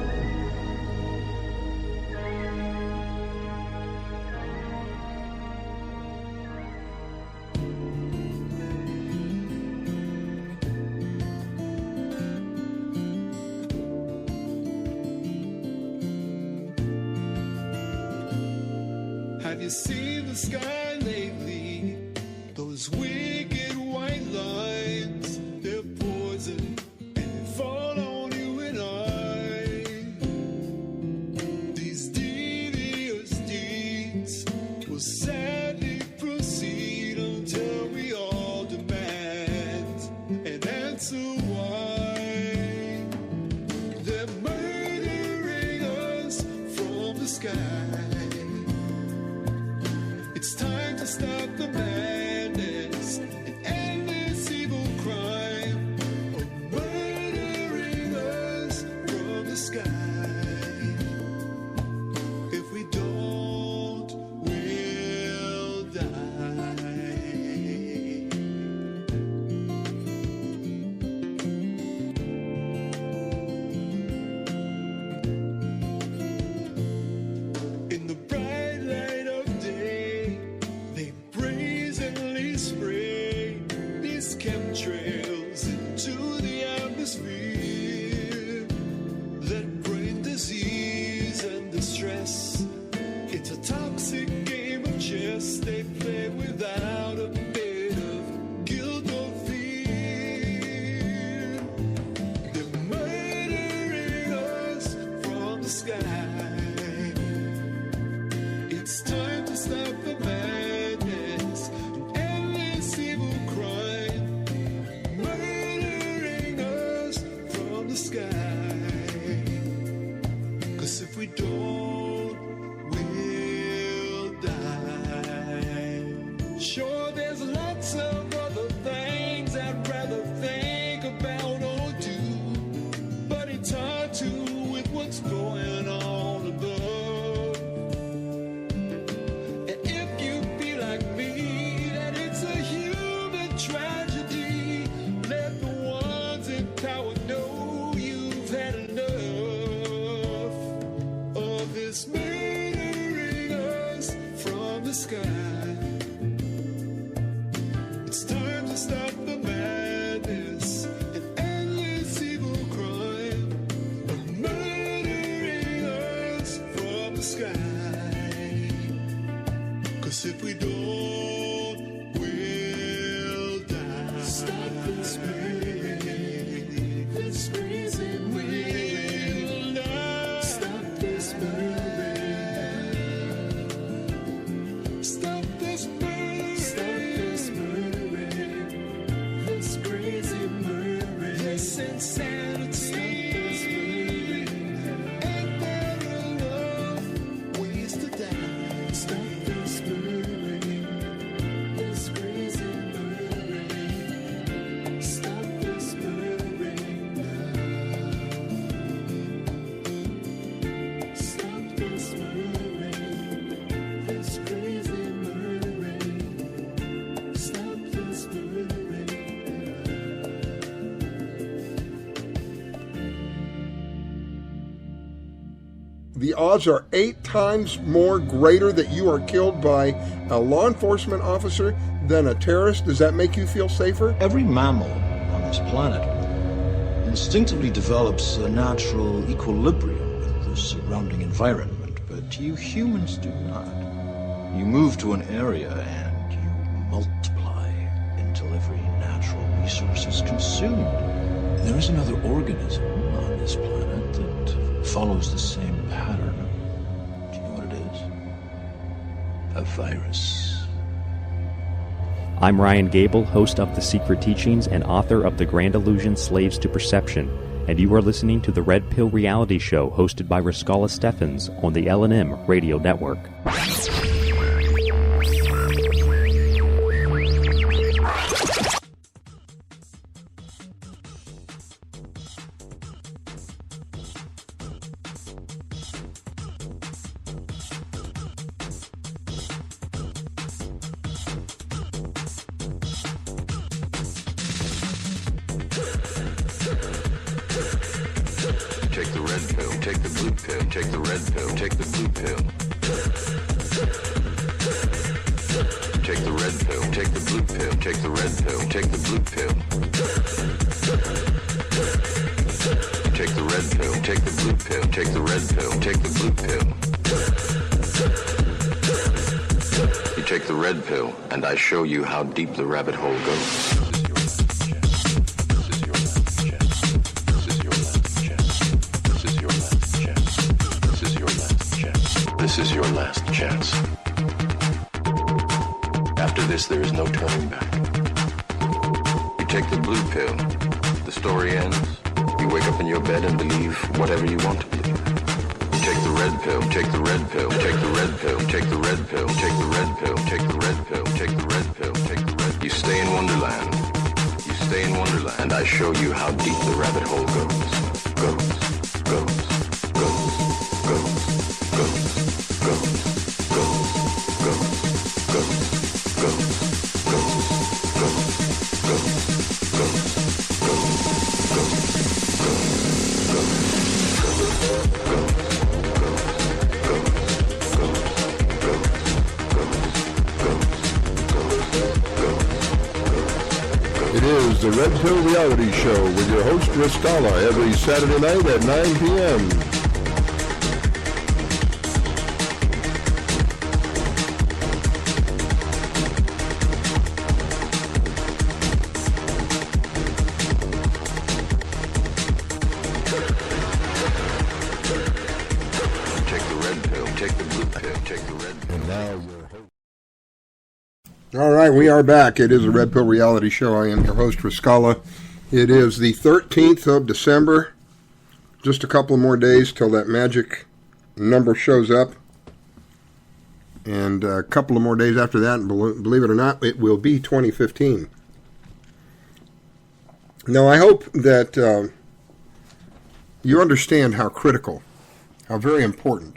Have you seen the sky lately? Those wicked white lines, they're poison and they fall on you and I. These devious deeds will sadly proceed until we all demand an answer why. They're murdering us from the sky. It's time to stop the madness and end this evil crime of murdering us from the sky. If we don't, we'll die. In the bright light of day, they brazenly spray these chemtrails into the atmosphere that bring disease and distress. It's a toxic game of chess they play without a bit of guilt or fear. They're murdering us from the sky. It's time to stop the madness and end this evil crime, murdering us from the sky. 'Cause if we don't, we'll die. Sure, there's lots of other things I'd rather think about or do, but it's hard to with what's going on above. And if you feel like me, that it's a human tragedy, let the ones in power know you've had enough of this murdering us from the sky. It's time to stop the madness and end this evil crime of murdering us from the sky. 'Cause if we don't, we'll die. Stop this murdering, this reason we'll die. Stop this murdering. Stop this murdering. Stop this murdering. This crazy murdering. This insanity. Stop this murdering. Ain't there enough ways to die? Stop the odds are 8 times more greater that you are killed by a law enforcement officer than a terrorist. Does that make you feel safer? Every mammal on this planet instinctively develops a natural equilibrium with the surrounding environment, but you humans do not. You move to an area and you multiply until every natural resource is consumed. There is another organism on this planet that follows the same pattern. Do you know what it is? A virus. I'm Ryan Gable, host of The Secret Teachings and author of The Grand Illusion Slaves to Perception, and you are listening to the Red Pill Reality Show hosted by Riskala Steffens on the L&M Radio Network. Take the red pill, take the blue pill, take the red pill, take the blue pill. Take the red pill, take the blue pill, take the red pill, take the blue pill. Take the red pill, take the blue pill, take the red pill, take the blue pill. You take the red pill, and I show you how deep the rabbit hole goes. This is your last chance. After this, there is no turning back. You take the blue pill, the story ends. You wake up in your bed and believe whatever you want to believe. You take the red pill, take the red pill, take the red pill, take the red pill, take the red pill, take the red pill, take the red pill, take the red. You stay in Wonderland. You stay in Wonderland, and I show you how deep the rabbit hole goes. It is the Red Pill Reality Show with your host, Riskala, every Saturday night at 9 p.m. Take the red pill, take the blue pill, take the red pill. And now your host. All right, we are back. It is a Red Pill Reality Show. I am your host, Riskala. It is the 13th of December. Just a couple more days till that magic number shows up. And a couple of more days after that, and believe it or not, it will be 2015. Now, I hope that you understand how critical, how very important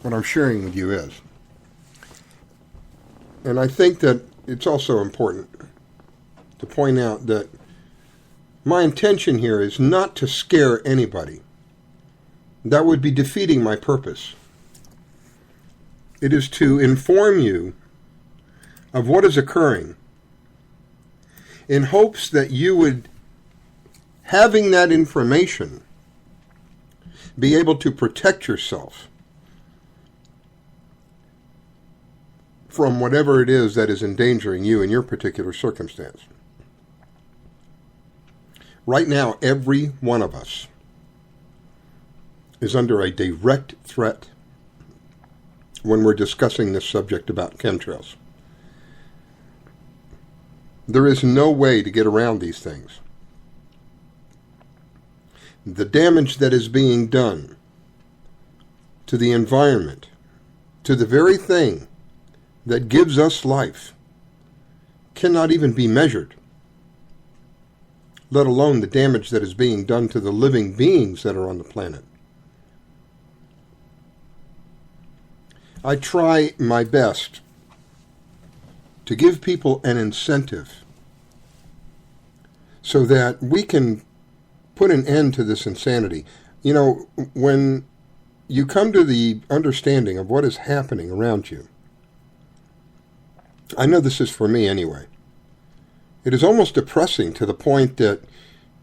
what I'm sharing with you is. And I think that it's also important to point out that my intention here is not to scare anybody. That would be defeating my purpose. It is to inform you of what is occurring in hopes that you would, having that information, be able to protect yourself from whatever it is that is endangering you in your particular circumstance. Right now, every one of us is under a direct threat when we're discussing this subject about chemtrails. There is no way to get around these things. The damage that is being done to the environment, to the very thing that gives us life, cannot even be measured, let alone the damage that is being done to the living beings that are on the planet. I try my best to give people an incentive so that we can put an end to this insanity. You know, when you come to the understanding of what is happening around you, I know this is for me anyway, it is almost depressing to the point that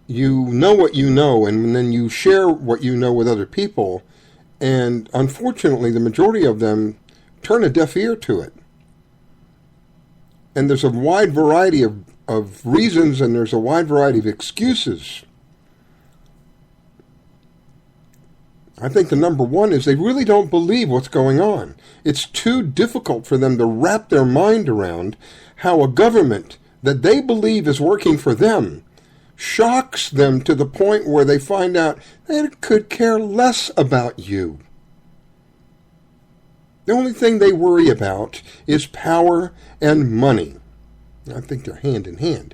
you know what you know, and then you share what you know with other people, and unfortunately the majority of them turn a deaf ear to it. And there's a wide variety of reasons, and there's a wide variety of excuses. I think the number one is they really don't believe what's going on. It's too difficult for them to wrap their mind around how a government that they believe is working for them shocks them to the point where they find out they could care less about you. The only thing they worry about is power and money. I think they're hand in hand.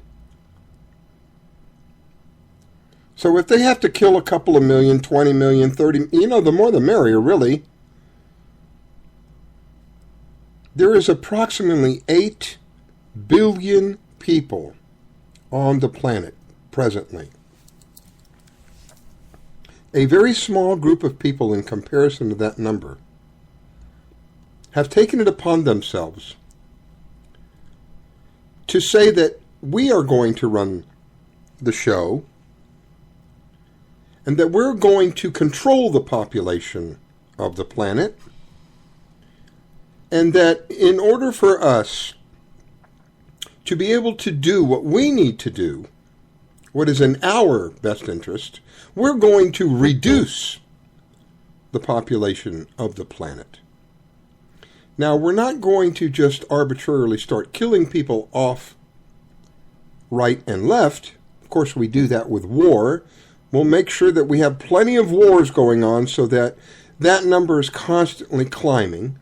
So if they have to kill a couple of million, 20 million, 30, the more the merrier, really. There is approximately 8 billion people on the planet presently. A very small group of people in comparison to that number have taken it upon themselves to say that we are going to run the show and that we're going to control the population of the planet, and that in order for us to be able to do what we need to do, what is in our best interest, we're going to reduce the population of the planet. Now, we're not going to just arbitrarily start killing people off right and left. Of course, we do that with war. We'll make sure that we have plenty of wars going on so that that number is constantly climbing.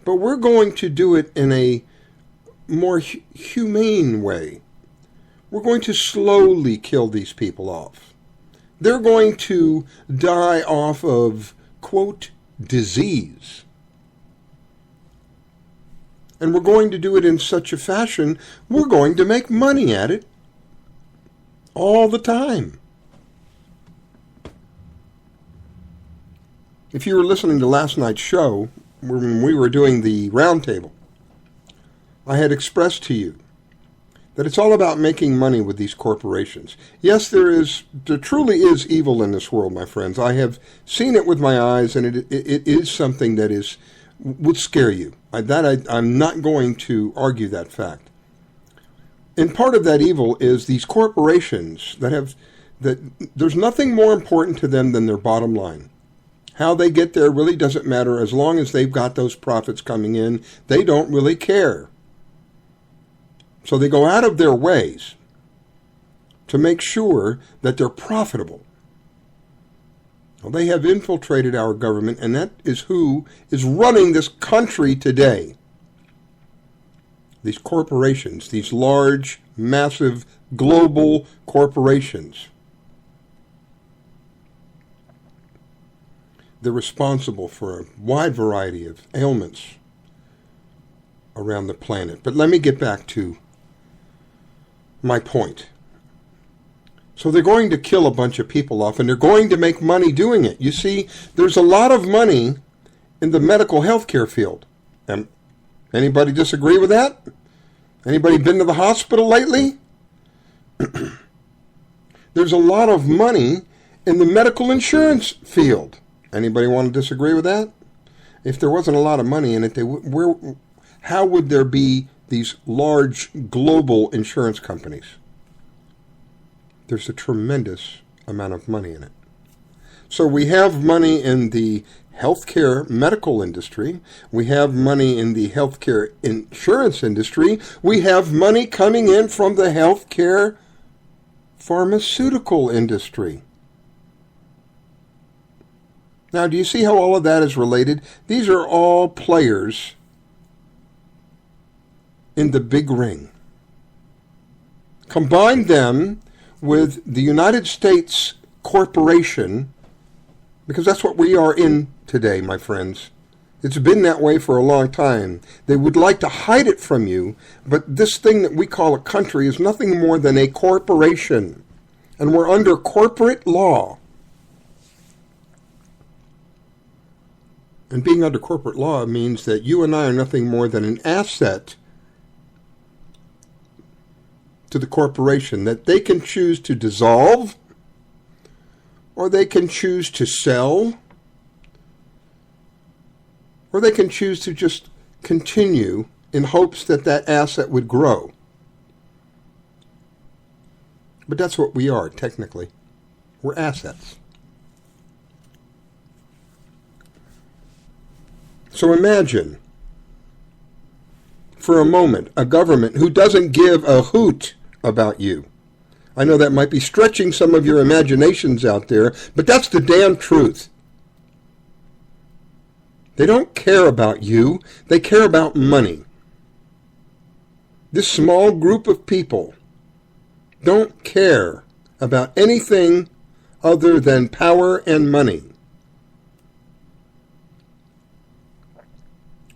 But we're going to do it in a more humane way. We're going to slowly kill these people off. They're going to die off of, quote, disease. And we're going to do it in such a fashion, we're going to make money at it all the time. If you were listening to last night's show, when we were doing the roundtable, I had expressed to you that it's all about making money with these corporations. Yes, there truly is evil in this world, my friends. I have seen it with my eyes, and it is something that would scare you. I'm not going to argue that fact. And part of that evil is these corporations that there's nothing more important to them than their bottom line. How they get there really doesn't matter. As long as they've got those profits coming in, they don't really care. So they go out of their ways to make sure that they're profitable. Well, they have infiltrated our government, and that is who is running this country today. These corporations, these large, massive, global corporations. They're responsible for a wide variety of ailments around the planet. But let me get back to my point. So they're going to kill a bunch of people off, and they're going to make money doing it. You see, there's a lot of money in the medical healthcare field. Anybody disagree with that? Anybody been to the hospital lately? There's a lot of money in the medical insurance field. Anybody want to disagree with that? If there wasn't a lot of money in it, how would there be these large global insurance companies? There's a tremendous amount of money in it. So we have money in the healthcare medical industry. We have money in the healthcare insurance industry. We have money coming in from the healthcare pharmaceutical industry. Now, do you see how all of that is related? These are all players in the big ring. Combine them with the United States corporation, because that's what we are in today, my friends. It's been that way for a long time. They would like to hide it from you, but this thing that we call a country is nothing more than a corporation, and we're under corporate law. And being under corporate law means that you and I are nothing more than an asset to the corporation that they can choose to dissolve, or they can choose to sell, or they can choose to just continue in hopes that that asset would grow. But that's what we are, technically. We're assets. So imagine, for a moment, a government who doesn't give a hoot about you. I know that might be stretching some of your imaginations out there, but that's the damn truth. They don't care about you. They care about money. This small group of people don't care about anything other than power and money.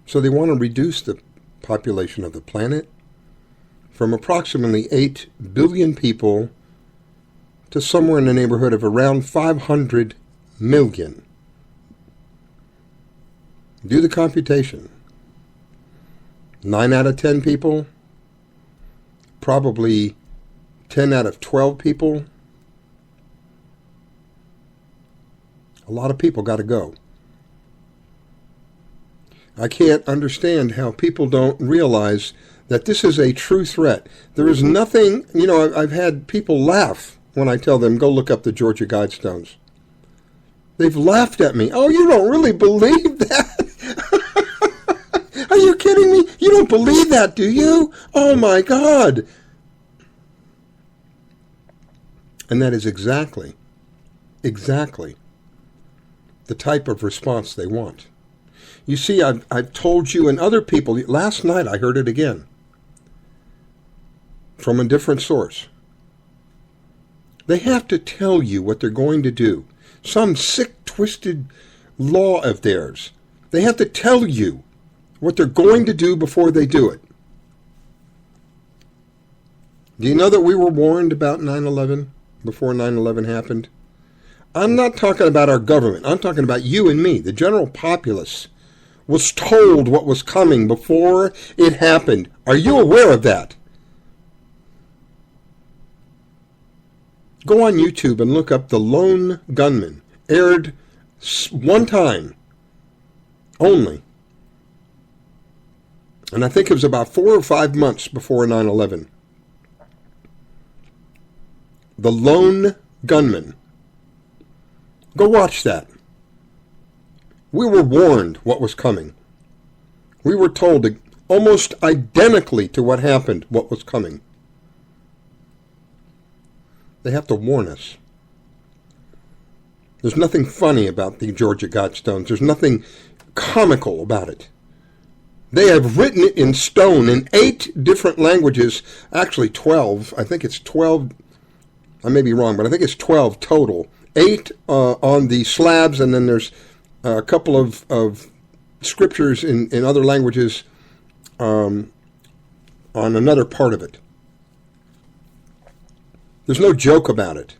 So they want to reduce the population of the planet from approximately 8 billion people to somewhere in the neighborhood of around 500 million. Do the computation. 9 out of 10 people, probably 10 out of 12 people. A lot of people got to go. I can't understand how people don't realize that this is a true threat. There is nothing, I've had people laugh when I tell them, go look up the Georgia Guidestones. They've laughed at me. Oh, you don't really believe that? Are you kidding me? You don't believe that, do you? Oh my God. And that is exactly the type of response they want. You see, I've told you and other people, last night I heard it again, from a different source. They have to tell you what they're going to do. Some sick, twisted law of theirs. They have to tell you what they're going to do before they do it. Do you know that we were warned about 9/11 before 9/11 happened? I'm not talking about our government. I'm talking about you and me. The general populace was told what was coming before it happened. Are you aware of that? Go on YouTube and look up The Lone Gunman. Aired one time only. And I think it was about 4 or 5 months before 9/11. The Lone Gunman. Go watch that. We were warned what was coming. We were told almost identically to what happened what was coming. They have to warn us. There's nothing funny about the Georgia Guidestones. There's nothing comical about it. They have written it in stone in 8 different languages, actually 12. I think it's 12. I may be wrong, but I think it's 12 total. 8 on the slabs, and then there's a couple of scriptures in other languages on another part of it. There's no joke about it.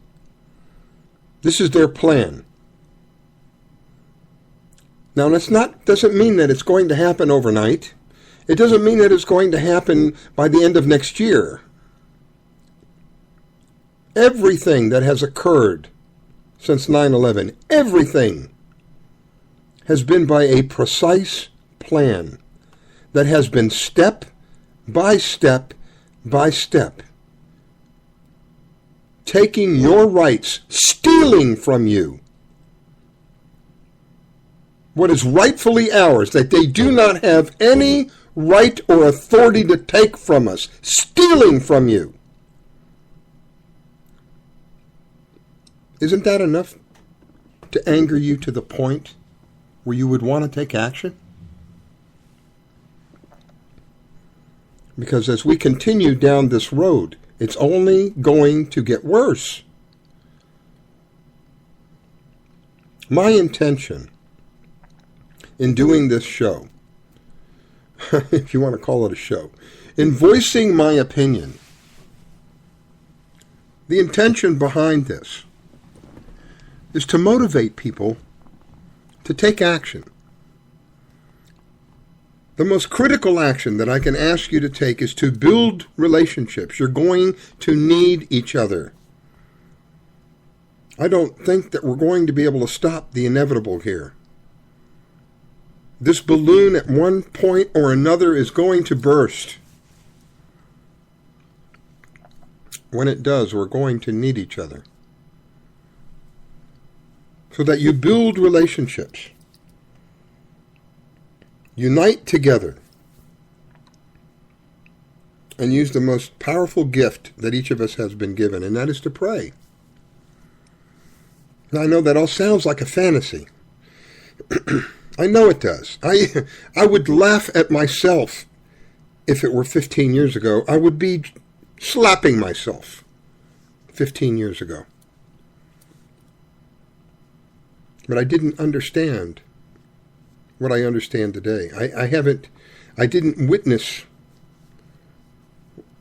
This is their plan. Now, doesn't mean that it's going to happen overnight. It doesn't mean that it's going to happen by the end of next year. Everything that has occurred since 9/11, everything has been by a precise plan that has been step by step by step, taking your rights, stealing from you what is rightfully ours, that they do not have any right or authority to take from us, stealing from you. Isn't that enough to anger you to the point where you would want to take action? Because as we continue down this road, it's only going to get worse. My intention in doing this show, if you want to call it a show, in voicing my opinion, the intention behind this is to motivate people to take action, The most critical action that I can ask you to take is to build relationships. You're going to need each other. I don't think that we're going to be able to stop the inevitable here. This balloon at one point or another is going to burst. When it does, we're going to need each other. So that you build relationships. Unite together. And use the most powerful gift that each of us has been given, and that is to pray. Now, I know that all sounds like a fantasy. I know it does. I would laugh at myself if it were 15 years ago. I would be slapping myself 15 years ago. But I didn't understand what I understand today. I didn't witness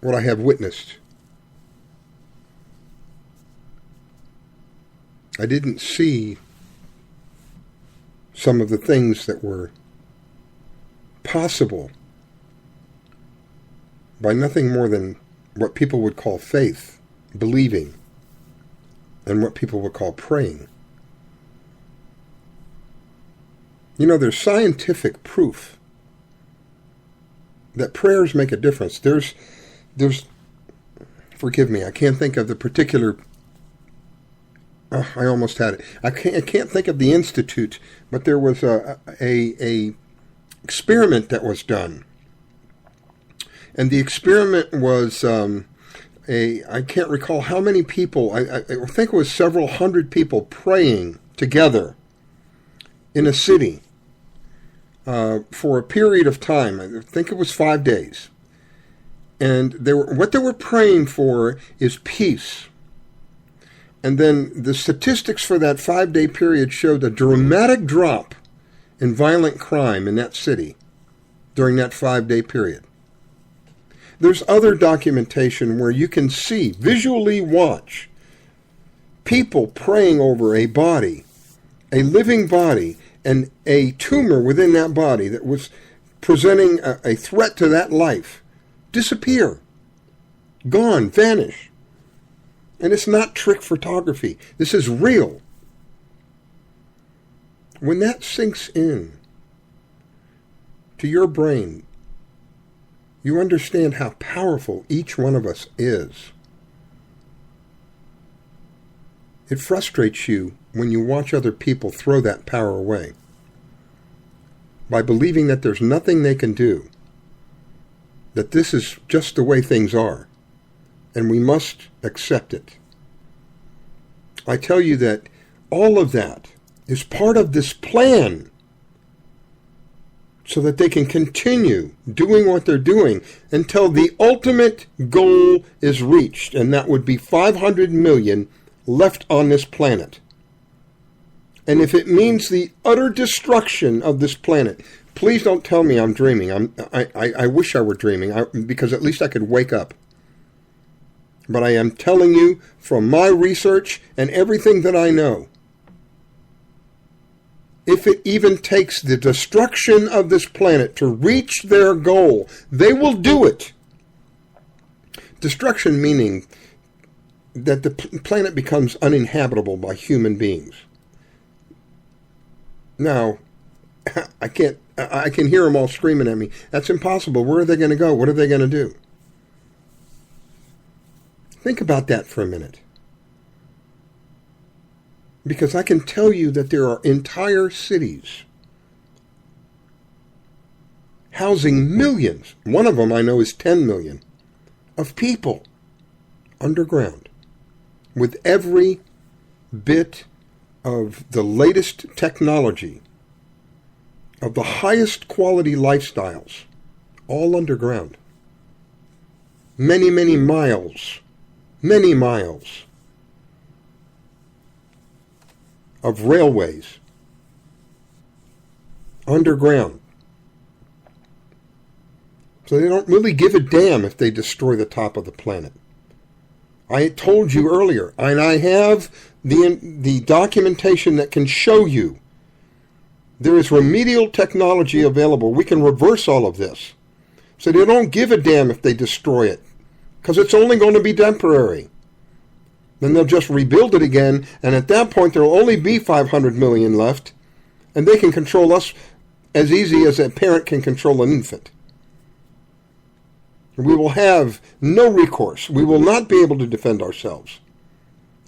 what I have witnessed. I didn't see some of the things that were possible by nothing more than what people would call faith, believing, and what people would call praying. You know, there's scientific proof that prayers make a difference. There's, forgive me, I can't think of the particular, I almost had it. I can't think of the institute, but there was a experiment that was done. And the experiment was, I can't recall how many people, I think it was several hundred people praying together in a city. For a period of time. I think it was 5 days. And what they were praying for is peace. And then the statistics for that 5-day period showed a dramatic drop in violent crime in that city during that 5-day period. There's other documentation where you can see, visually watch, people praying over a body, a living body, and a tumor within that body that was presenting a threat to that life disappear, gone, vanish. And it's not trick photography. This is real. When that sinks in to your brain, you understand how powerful each one of us is. It frustrates you when you watch other people throw that power away by believing that there's nothing they can do, that this is just the way things are, and we must accept it. I tell you that all of that is part of this plan so that they can continue doing what they're doing until the ultimate goal is reached, and that would be 500 million left on this planet. And if it means the utter destruction of this planet, please don't tell me I'm dreaming. I wish I were dreaming, because at least I could wake up. But I am telling you from my research and everything that I know, if it even takes the destruction of this planet to reach their goal, they will do it. Destruction meaning that the planet becomes uninhabitable by human beings. Now, I can hear them all screaming at me. That's impossible. Where are they going to go? What are they going to do? Think about that for a minute. Because I can tell you that there are entire cities housing millions. One of them I know is 10 million of people underground with every bit of the latest technology, of the highest quality lifestyles, all underground. Many, many miles of railways underground. So they don't really give a damn if they destroy the top of the planet. I told you earlier, and I have the documentation that can show you There is remedial technology available. We can reverse all of this. So they don't give a damn if they destroy it, because it's only going to be temporary. Then they'll just rebuild it again, and at that point there will only be 500 million left, and they can control us as easy as a parent can control an infant. We will have no recourse. We will not be able to defend ourselves.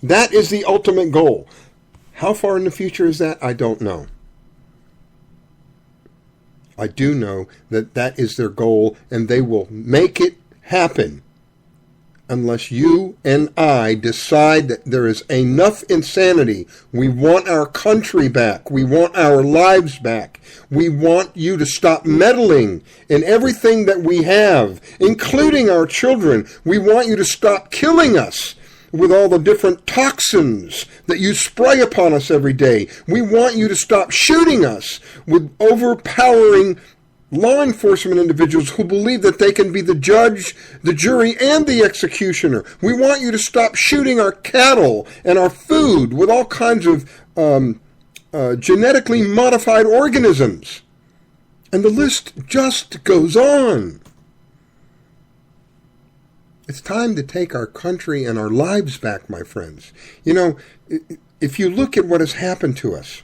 That is the ultimate goal. How far in the future is that? I don't know. I do know that that is their goal, and they will make it happen unless you and I decide that there is enough insanity. We want our country back. We want our lives back. We want you to stop meddling in everything that we have, including our children. We want you to stop killing us with all the different toxins that you spray upon us every day. We want you to stop shooting us with overpowering law enforcement individuals who believe that they can be the judge, the jury, and the executioner. We want you to stop shooting our cattle and our food with all kinds of genetically modified organisms. And the list just goes on. It's time to take our country and our lives back, my friends. You know, if you look at what has happened to us,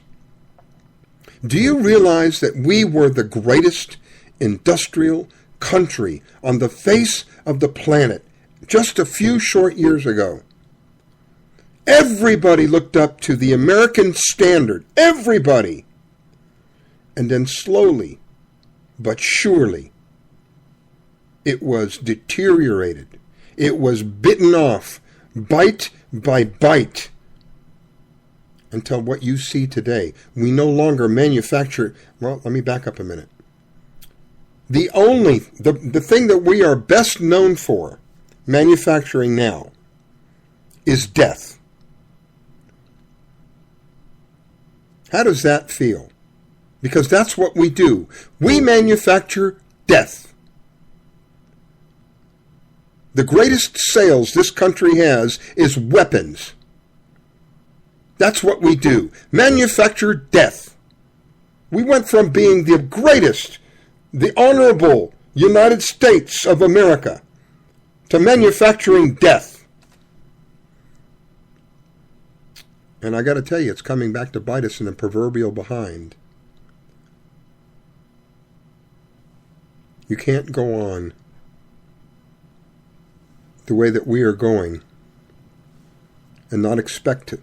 do you realize that we were the greatest industrial country on the face of the planet just a few short years ago? Everybody looked up to the American standard. Everybody. And then slowly, but surely, it was deteriorated. It was bitten off, bite by bite, until what you see today. We no longer manufacture. Well, let me back up a minute. The thing that we are best known for manufacturing now is death. How does that feel? Because that's what we do. We manufacture death. The greatest sales this country has is weapons. That's what we do. Manufacture death. We went from being the greatest, the honorable United States of America, to manufacturing death. And I got to tell you, it's coming back to bite us in the proverbial behind. You can't go on the way that we are going and not expect to,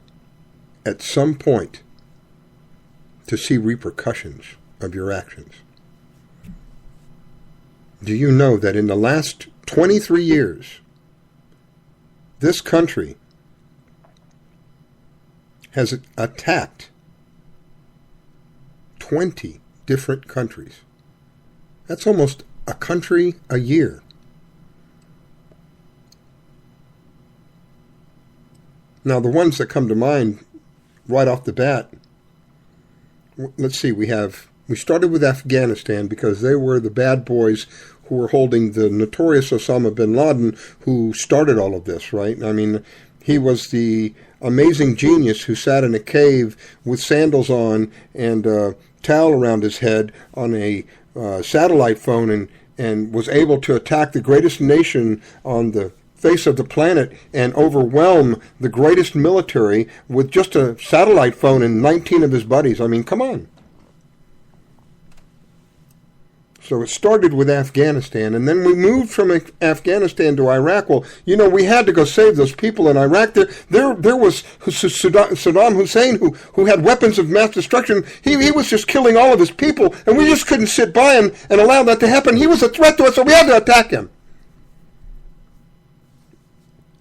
at some point, to see repercussions of your actions. Do you know that in the last 23 years, this country has attacked 20 different countries? That's almost a country a year. Now, the ones that come to mind right off the bat, let's see, we started with Afghanistan because they were the bad boys who were holding the notorious Osama bin Laden, who started all of this, right? I mean, he was the amazing genius who sat in a cave with sandals on and a towel around his head on a satellite phone and was able to attack the greatest nation on the face of the planet and overwhelm the greatest military with just a satellite phone and 19 of his buddies. I mean, come on. So it started with Afghanistan, and then we moved from Afghanistan to Iraq. Well, you know, we had to go save those people in Iraq. There was Saddam Hussein who had weapons of mass destruction. He was just killing all of his people, and we just couldn't sit by and allow that to happen. He was a threat to us, so we had to attack him.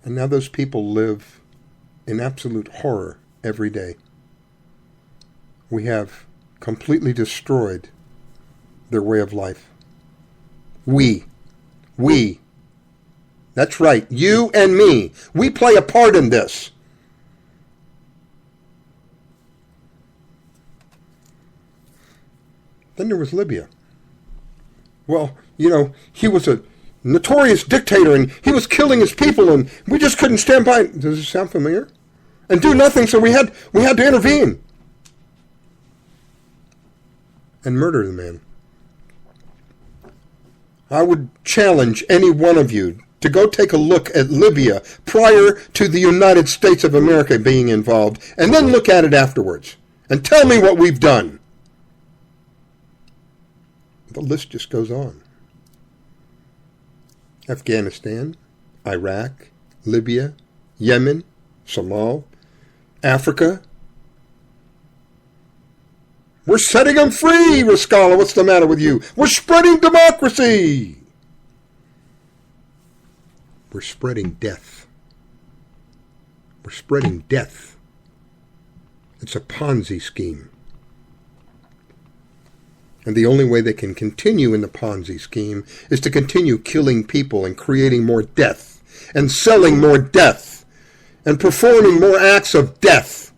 And now those people live in absolute horror every day. We have completely destroyed their way of life. We. That's right, you and me. We play a part in this. Then there was Libya. Well, you know, he was a notorious dictator and he was killing his people and we just couldn't stand by. Does it sound familiar? And do nothing, so we had to intervene. and murder the man. I would challenge any one of you to go take a look at Libya prior to the United States of America being involved, and then look at it afterwards, and tell me what we've done. The list just goes on. Afghanistan, Iraq, Libya, Yemen, Somalia, Africa. We're setting them free, Rascala. What's the matter with you? We're spreading democracy. We're spreading death. We're spreading death. It's a Ponzi scheme. And the only way they can continue in the Ponzi scheme is to continue killing people and creating more death and selling more death and performing more acts of death.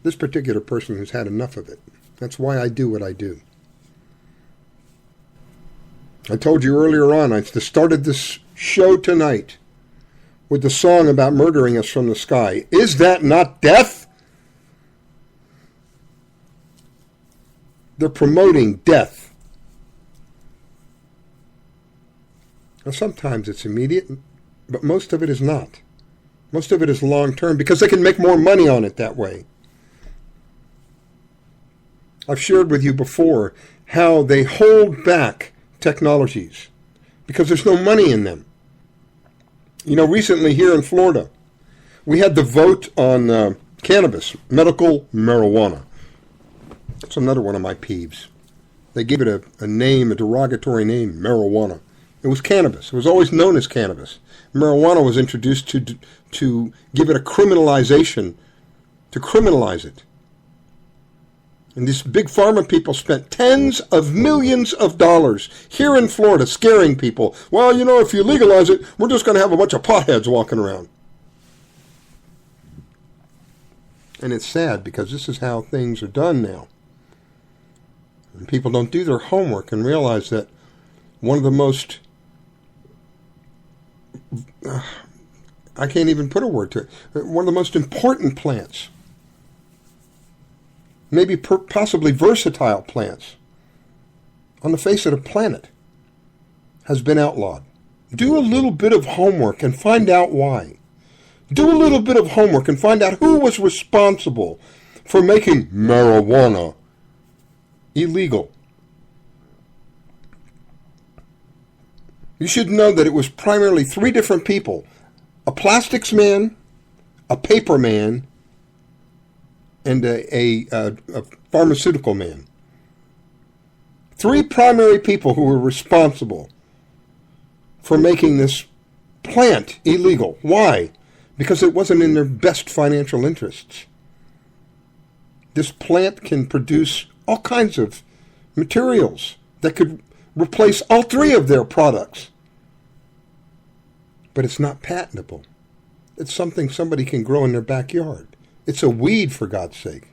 This particular person has had enough of it. That's why I do what I do. I told you earlier on, I started this show tonight with the song about murdering us from the sky. Is that not death? They're promoting death. Now, sometimes it's immediate, but most of it is not. Most of it is long-term because they can make more money on it that way. I've shared with you before how they hold back technologies because there's no money in them. You know, recently here in Florida, we had the vote on cannabis, medical marijuana. That's another one of my peeves. They gave it a name, a derogatory name, marijuana. It was cannabis. It was always known as cannabis. Marijuana was introduced to give it a criminalization, to criminalize it. And these big pharma people spent tens of millions of dollars here in Florida scaring people. Well, you know, if you legalize it, we're just going to have a bunch of potheads walking around. And it's sad because this is how things are done now. And people don't do their homework and realize that one of the most, I can't even put a word to it, one of the most important plants, maybe possibly versatile plants on the face of the planet, has been outlawed. Do a little bit of homework and find out why. Do a little bit of homework and find out who was responsible for making marijuana illegal. You should know that it was primarily three different people: a plastics man, a paper man, and a pharmaceutical man. Three primary people who were responsible for making this plant illegal. Why? Because it wasn't in their best financial interests. This plant can produce all kinds of materials that could replace all three of their products. But it's not patentable. It's something somebody can grow in their backyard. It's a weed, for God's sake.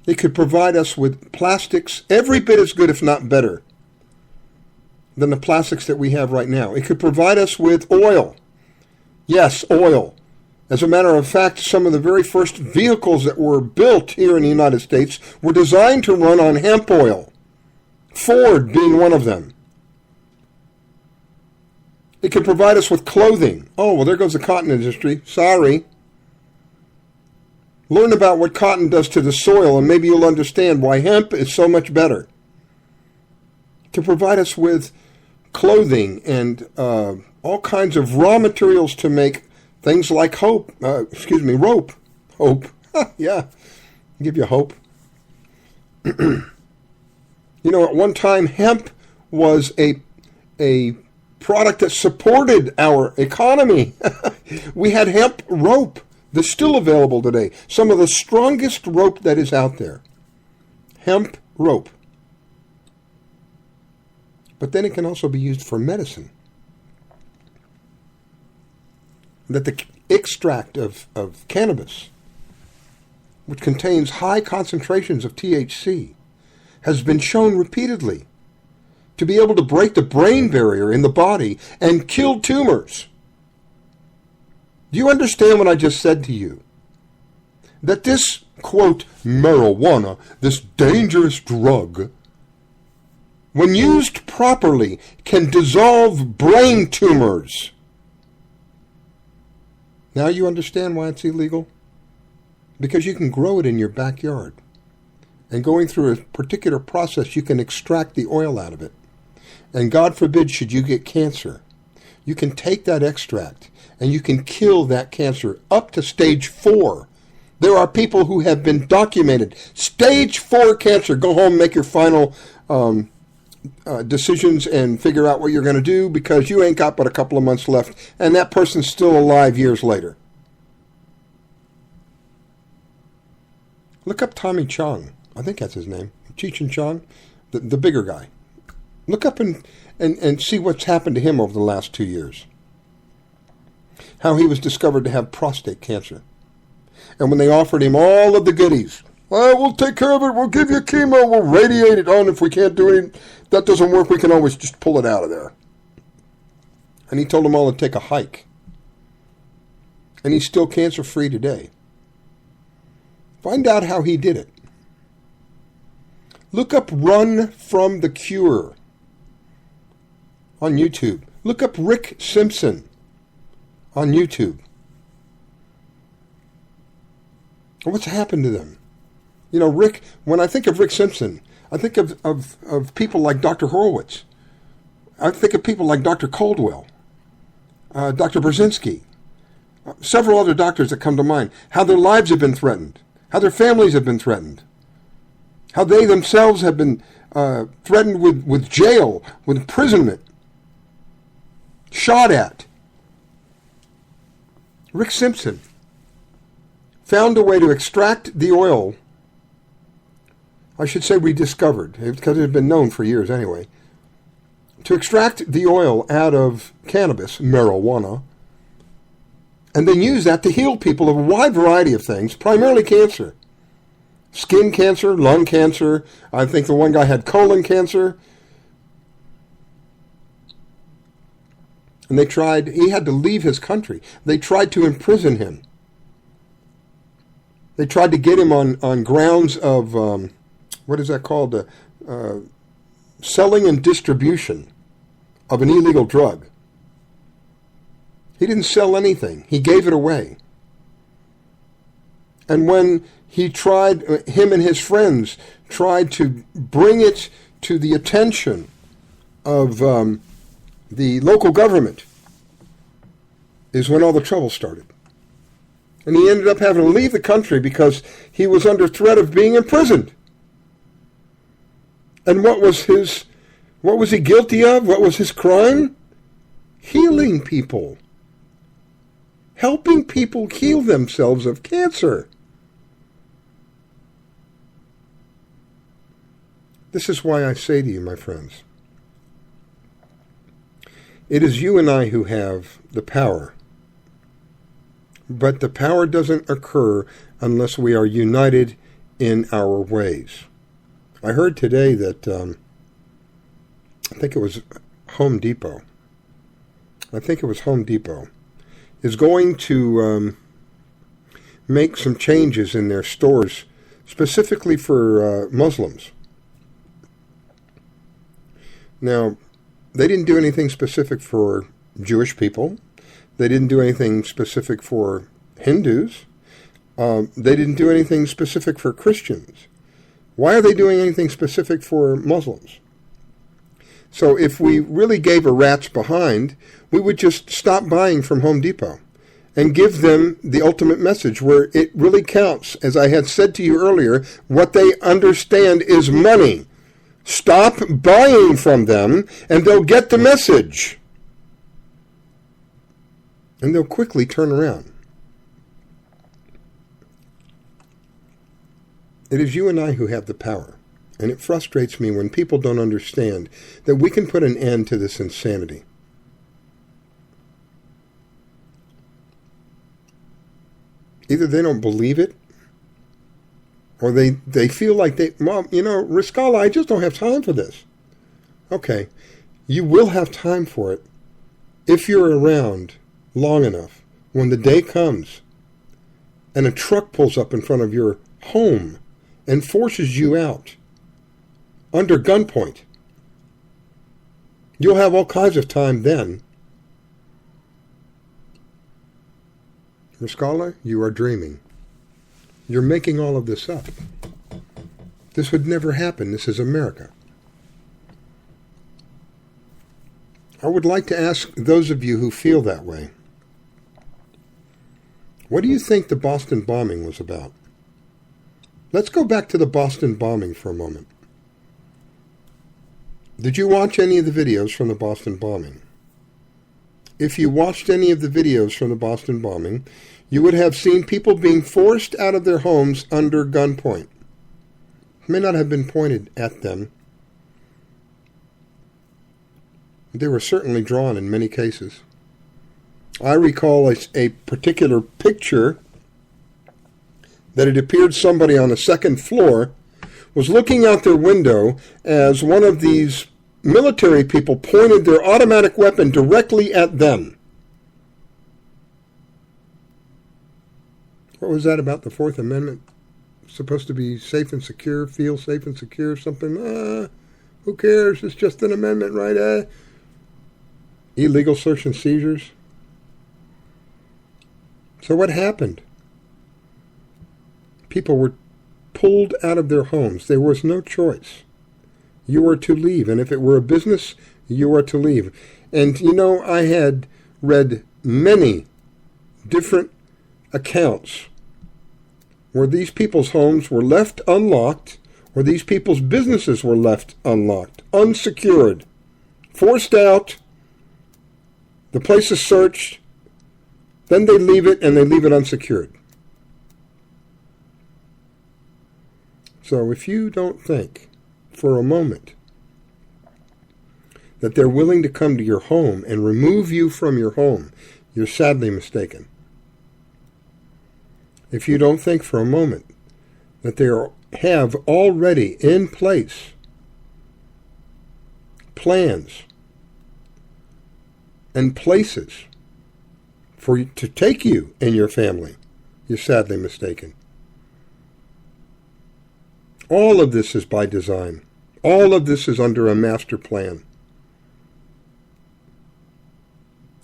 It could provide us with plastics every bit as good, if not better, than the plastics that we have right now. It could provide us with oil. Yes, oil. As a matter of fact, some of the very first vehicles that were built here in the United States were designed to run on hemp oil. Ford being one of them. It could provide us with clothing. Oh, well, there goes the cotton industry. Sorry. Learn about what cotton does to the soil, and maybe you'll understand why hemp is so much better. To provide us with clothing and all kinds of raw materials to make things like rope. Hope. Yeah, I'll give you hope. You know, at one time, hemp was a product that supported our economy. We had hemp rope that's still available today. Some of the strongest rope that is out there. Hemp rope. But then it can also be used for medicine. That the extract of cannabis, which contains high concentrations of THC, has been shown repeatedly to be able to break the brain barrier in the body and kill tumors. Do you understand what I just said to you? that this, quote, marijuana, this dangerous drug, when used properly, can dissolve brain tumors. Now you understand why it's illegal? Because you can grow it in your backyard. And going through a particular process, you can extract the oil out of it. And God forbid, should you get cancer, you can take that extract and you can kill that cancer up to stage 4. There are people who have been documented. Stage 4 cancer. Go home, make your final decisions and figure out what you're going to do, because you ain't got but a couple of months left, and that person's still alive years later. Look up Tommy Chong. I think that's his name. Cheech and Chong, the bigger guy. Look up and see what's happened to him over the last 2 years. How he was discovered to have prostate cancer. And when they offered him all of the goodies, well, we'll take care of it, we'll give you chemo, we'll radiate it on. If we can't do it, that doesn't work, we can always just pull it out of there. And he told them all to take a hike. And he's still cancer-free today. Find out how he did it. Look up Run from the Cure on YouTube. Look up Rick Simpson on YouTube. What's happened to them? You know, Rick, when I think of Rick Simpson, I think of people like Dr. Horowitz. I think of people like Dr. Caldwell, Dr. Brzezinski, several other doctors that come to mind. How their lives have been threatened. How their families have been threatened. How they themselves have been threatened with jail, with imprisonment, shot at. Rick Simpson found a way to extract the oil. I should say rediscovered, because it had been known for years anyway. To extract the oil out of cannabis, marijuana, and then use that to heal people of a wide variety of things, primarily cancer. Skin cancer, lung cancer. I think the one guy had colon cancer. And he had to leave his country. They tried to imprison him. They tried to get him on grounds of, what is that called? Selling and distribution of an illegal drug. He didn't sell anything. He gave it away. And when him and his friends tried to bring it to the attention of the local government, is when all the trouble started. And he ended up having to leave the country because he was under threat of being imprisoned. And what was he guilty of? What was his crime? Healing people. Helping people heal themselves of cancer. This is why I say to you, my friends, it is you and I who have the power. But the power doesn't occur unless we are united in our ways. I heard today that, I think it was Home Depot. Is going to make some changes in their stores, specifically for Muslims. Now, they didn't do anything specific for Jewish people. They didn't do anything specific for Hindus. They didn't do anything specific for Christians. Why are they doing anything specific for Muslims? So if we really gave a rat's behind, we would just stop buying from Home Depot and give them the ultimate message where it really counts. As I had said to you earlier, what they understand is money. Stop buying from them and they'll get the message. And they'll quickly turn around. It is you and I who have the power. And it frustrates me when people don't understand that we can put an end to this insanity. Either they don't believe it, or they feel like Mom, Riscala, I just don't have time for this. Okay, you will have time for it if you're around long enough when the day comes and a truck pulls up in front of your home and forces you out under gunpoint, you'll have all kinds of time then. Riscala, you are dreaming. You're making all of this up. This would never happen. This is America. I would like to ask those of you who feel that way, what do you think the Boston bombing was about? Let's go back to the Boston bombing for a moment. Did you watch any of the videos from the Boston bombing? If you watched any of the videos from the Boston bombing, you would have seen people being forced out of their homes under gunpoint. It may not have been pointed at them. They were certainly drawn in many cases. I recall a particular picture that it appeared somebody on the second floor was looking out their window as one of these military people pointed their automatic weapon directly at them. What was that about the Fourth Amendment? Supposed to be safe and secure, feel safe and secure, something. Who cares? It's just an amendment, right? Illegal search and seizures. So what happened? People were pulled out of their homes. There was no choice. You were to leave. And if it were a business, you were to leave. And you know, I had read many different accounts where these people's homes were left unlocked, where these people's businesses were left unlocked, unsecured, forced out, the place is searched, then they leave it, and they leave it unsecured. So if you don't think for a moment that they're willing to come to your home and remove you from your home, you're sadly mistaken. If you don't think for a moment that they have already in place plans and places to take you and your family, you're sadly mistaken. All of this is by design. All of this is under a master plan.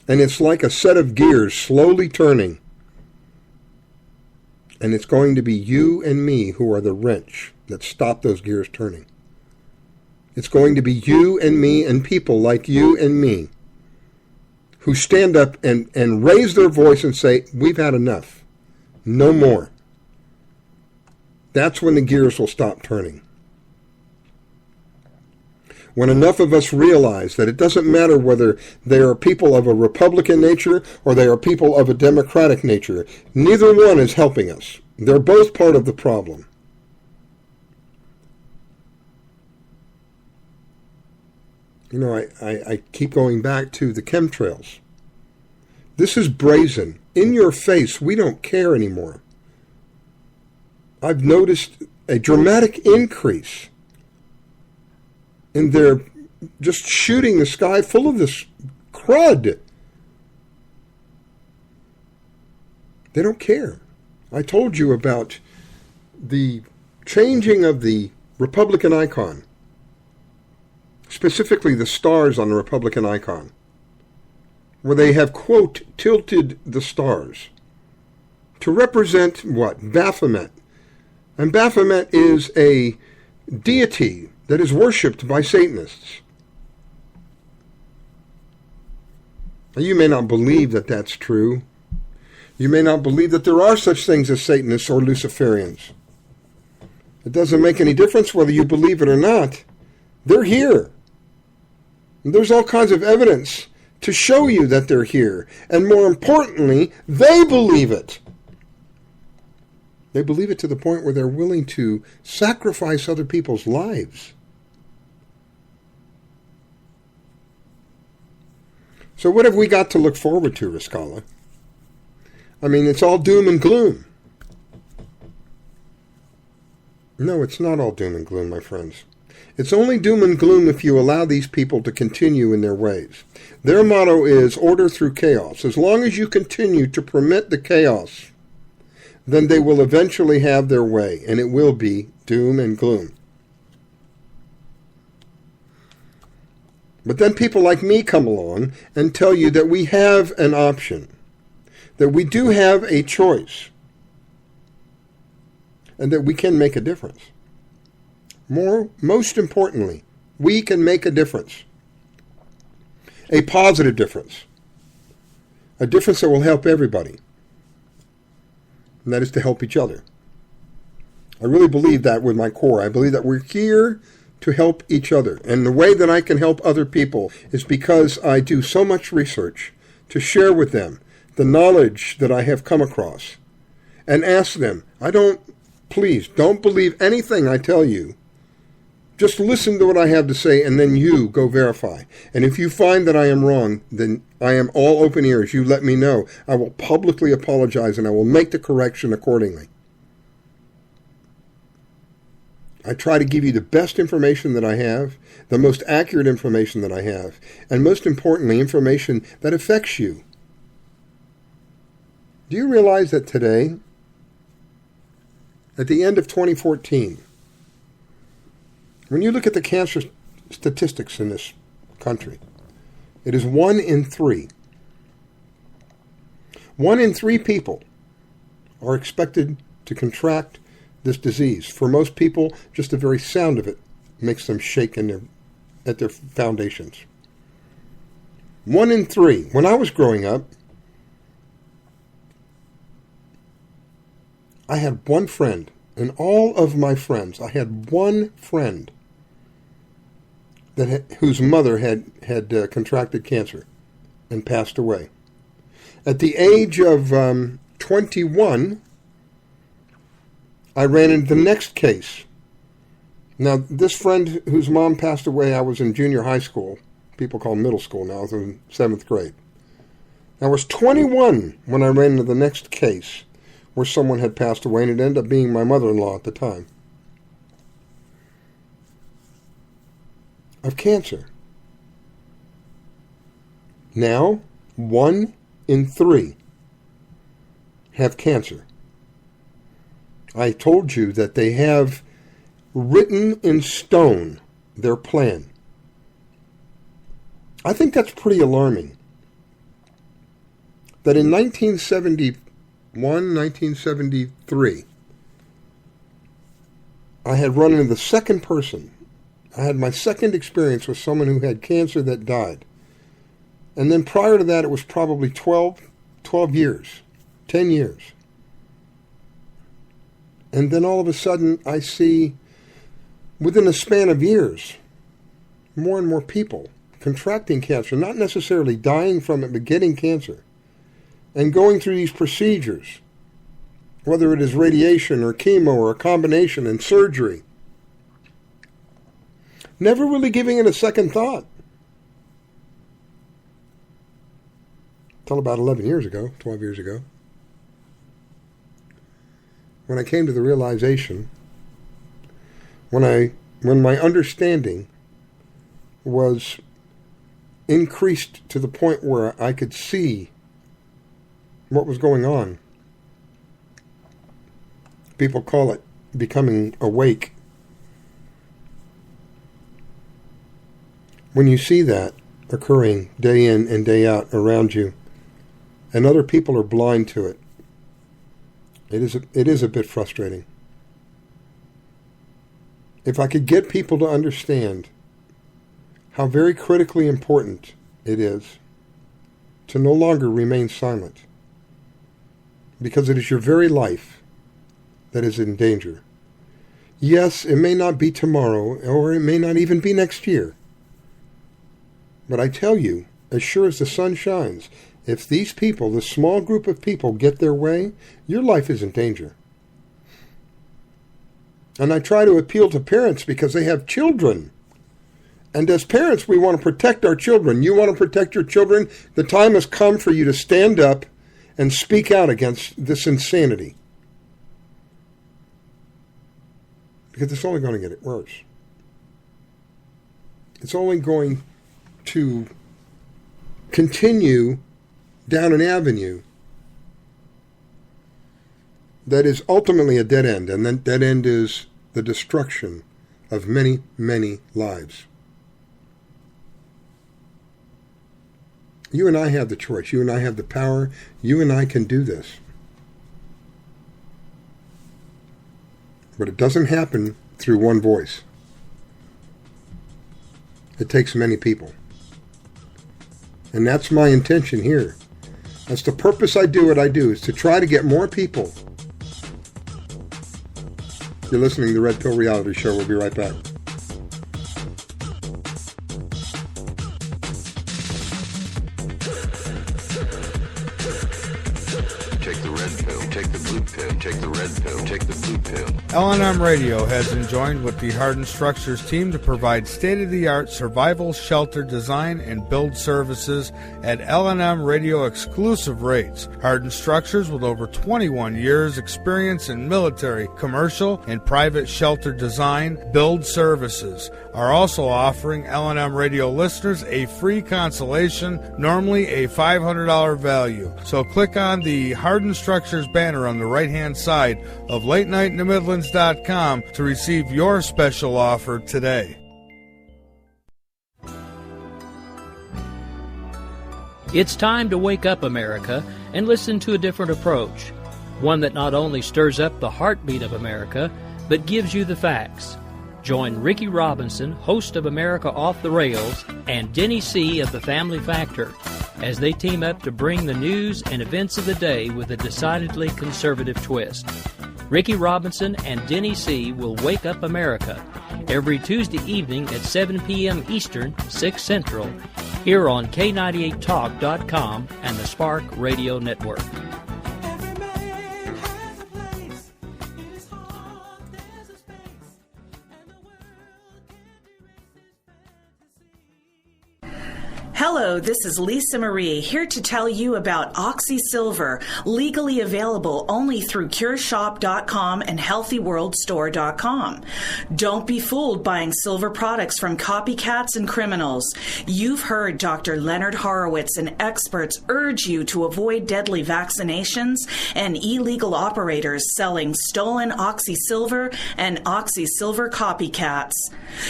And it's like a set of gears slowly turning. And it's going to be you and me who are the wrench that stop those gears turning. It's going to be you and me and people like you and me who stand up and raise their voice and say, we've had enough. No more. That's when the gears will stop turning. When enough of us realize that it doesn't matter whether they are people of a Republican nature or they are people of a Democratic nature, neither one is helping us. They're both part of the problem. You know, I keep going back to the chemtrails. This is brazen. In your face, we don't care anymore. I've noticed a dramatic increase in their just shooting the sky full of this crud. They don't care. I told you about the changing of the Republican icon, specifically the stars on the Republican icon, where they have, quote, tilted the stars to represent what? Baphomet. And Baphomet is a deity that is worshipped by Satanists. Now, you may not believe that that's true. You may not believe that there are such things as Satanists or Luciferians. It doesn't make any difference whether you believe it or not. They're here. And there's all kinds of evidence to show you that they're here. And more importantly, they believe it. They believe it to the point where they're willing to sacrifice other people's lives. So what have we got to look forward to, Riscala? I mean, it's all doom and gloom. No, it's not all doom and gloom, my friends. It's only doom and gloom if you allow these people to continue in their ways. Their motto is order through chaos. As long as you continue to permit the chaos, then they will eventually have their way, and it will be doom and gloom. But then people like me come along and tell you that we have an option, that we do have a choice, and that we can make a difference. Most importantly, we can make a difference, a positive difference, a difference that will help everybody, and that is to help each other. I really believe that with my core. I believe that we're here to help each other. And the way that I can help other people is because I do so much research to share with them the knowledge that I have come across and ask them, please don't believe anything I tell you. Just listen to what I have to say, and then you go verify. And if you find that I am wrong, then I am all open ears. You let me know. I will publicly apologize, and I will make the correction accordingly. I try to give you the best information that I have, the most accurate information that I have, and most importantly, information that affects you. Do you realize that today, at the end of 2014, when you look at the cancer statistics in this country, it is 1 in 3. 1 in 3 people are expected to contract this disease. For most people, just the very sound of it makes them shake at their foundations. 1 in 3. When I was growing up, I had one friend. In all of my friends, I had one friend whose mother had contracted cancer and passed away. At the age of 21, I ran into the next case. Now, this friend whose mom passed away, I was in junior high school. People call middle school now. I was in 7th grade. I was 21 when I ran into the next case where someone had passed away, and it ended up being my mother-in-law at the time, of cancer. Now, 1 in 3 have cancer. I told you that they have written in stone their plan. I think that's pretty alarming. That in 1971, 1973, I had run into the second person. I had my second experience with someone who had cancer that died. And then prior to that, it was probably 12 years, 10 years. And then all of a sudden, I see, within a span of years, more and more people contracting cancer, not necessarily dying from it, but getting cancer, and going through these procedures, whether it is radiation or chemo or a combination and surgery, never really giving it a second thought. Until about 11 years ago, 12 years ago, when I came to the realization, when my understanding was increased to the point where I could see what was going on. People call it becoming awake. When you see that occurring day in and day out around you, and other people are blind to it, it is a bit frustrating. If I could get people to understand how very critically important it is to no longer remain silent, because it is your very life that is in danger. Yes, it may not be tomorrow, or it may not even be next year. But I tell you, as sure as the sun shines, if these people, this small group of people, get their way, your life is in danger. And I try to appeal to parents because they have children. And as parents, we want to protect our children. You want to protect your children? The time has come for you to stand up and speak out against this insanity. Because it's only going to get it worse. It's only going to continue down an avenue that is ultimately a dead end, and that dead end is the destruction of many, many lives. You and I have the choice. You and I have the power. You and I can do this. But it doesn't happen through one voice. It takes many people. And that's my intention here. That's the purpose I do what I do, is to try to get more people. You're listening to the Red Pill Reality Show. We'll be right back. Take the red pill, take the blue pill, take the red pill, take the blue pill. L&M Radio has joined with the Hardened Structures team to provide state-of-the-art survival shelter design and build services at L&M Radio exclusive rates. Hardened Structures, with over 21 years experience in military, commercial, and private shelter design, build services, are also offering L&M Radio listeners a free consolation, normally a $500 value. So click on the Hardened Structures banner on the right-hand side of LateNightInTheMidlands.com to receive your special offer today. It's time to wake up, America, and listen to a different approach. One that not only stirs up the heartbeat of America, but gives you the facts. Join Ricky Robinson, host of America Off the Rails, and Denny C. of The Family Factor, as they team up to bring the news and events of the day with a decidedly conservative twist. Ricky Robinson and Denny C. will wake up America every Tuesday evening at 7 p.m. Eastern, 6 Central, here on K98Talk.com and the Spark Radio Network. Hello, this is Lisa Marie, here to tell you about Oxy Silver, legally available only through CureShop.com and HealthyWorldStore.com. Don't be fooled buying silver products from copycats and criminals. You've heard Dr. Leonard Horowitz and experts urge you to avoid deadly vaccinations and illegal operators selling stolen Oxy Silver and Oxy Silver copycats.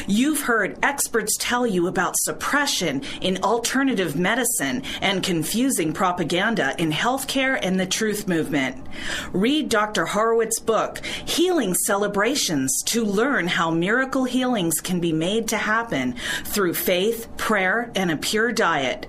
You've heard experts tell you about suppression in alternative medicine and confusing propaganda in healthcare and the truth movement. Read Dr. Horowitz's book, Healing Celebrations, to learn how miracle healings can be made to happen through faith, prayer, and a pure diet.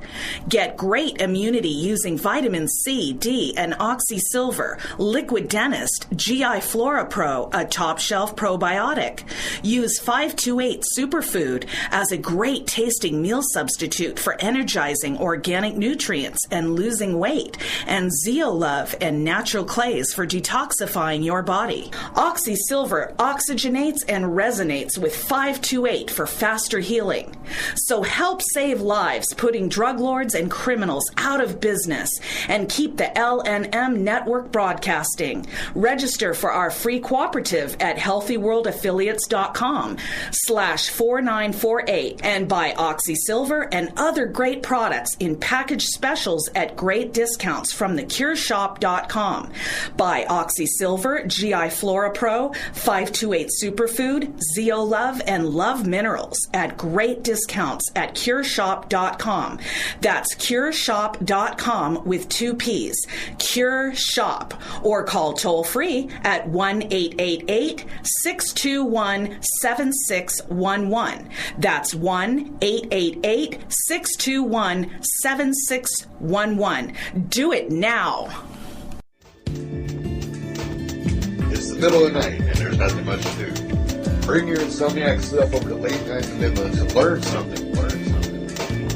Get great immunity using vitamin C, D, and Oxy Silver, Liquid Dentist, GI Flora Pro, a top shelf probiotic. Use 528 Superfood as a great tasting meal substitute for energizing organic nutrients and losing weight, and Zeolove and natural clays for detoxifying your body. Oxy Silver oxygenates and resonates with 528 for faster healing. So help save lives, putting drug lords and criminals out of business, and keep the LNM network broadcasting. Register for our free cooperative at healthyworldafffiliates.com/4948 and buy Oxy Silver and other great products in package specials at great discounts from theCureShop.com. Buy Oxy Silver, GI Flora Pro, 528 Superfood, Zeolove, and Love Minerals at great discounts at CureShop.com. That's CureShop.com with 2 P's. Cure Shop. Or call toll free at 1-888-621-7611. That's 1-888-621-7611. Do it now. It's the middle of the night and there's nothing much to do. Bring your insomniac self over to Late Night in the Midlands and learn something.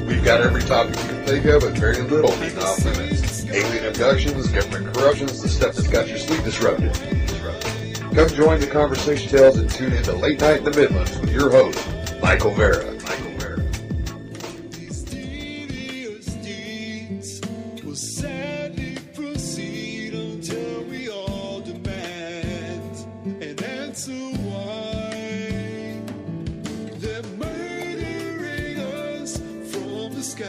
We've got every topic you can think of and very little being off limits. Alien abductions, government corruptions, the stuff that's got your sleep disrupted. Come join the conversation tales and tune into Late Night in the Midlands with your host, Michael Vera. These tedious deeds will sadly proceed until we all demand an answer why they're murdering us from the sky.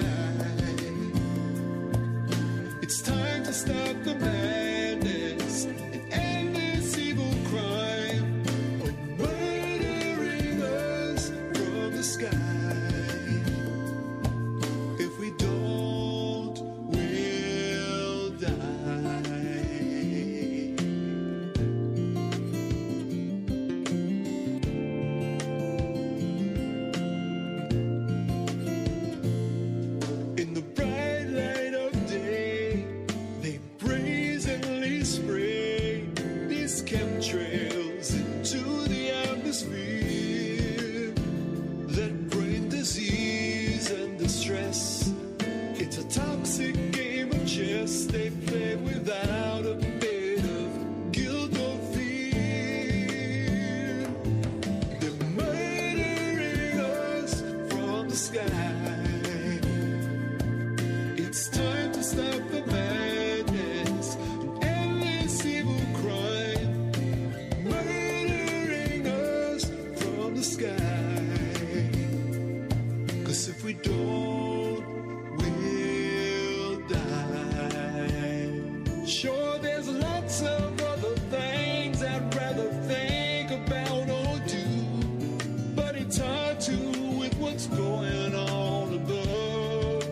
It's time to stop the madness and end atmosphere that bring disease and distress. It's a toxic game of chess they play without a bit of guilt or fear. They're murdering us from the sky. It's time to stop the madness and endless evil crime. Murdering us from the sky. 'Cause if we don't, we'll die. Sure, there's lots of other things I'd rather think about or do, but it's hard to with what's going on above.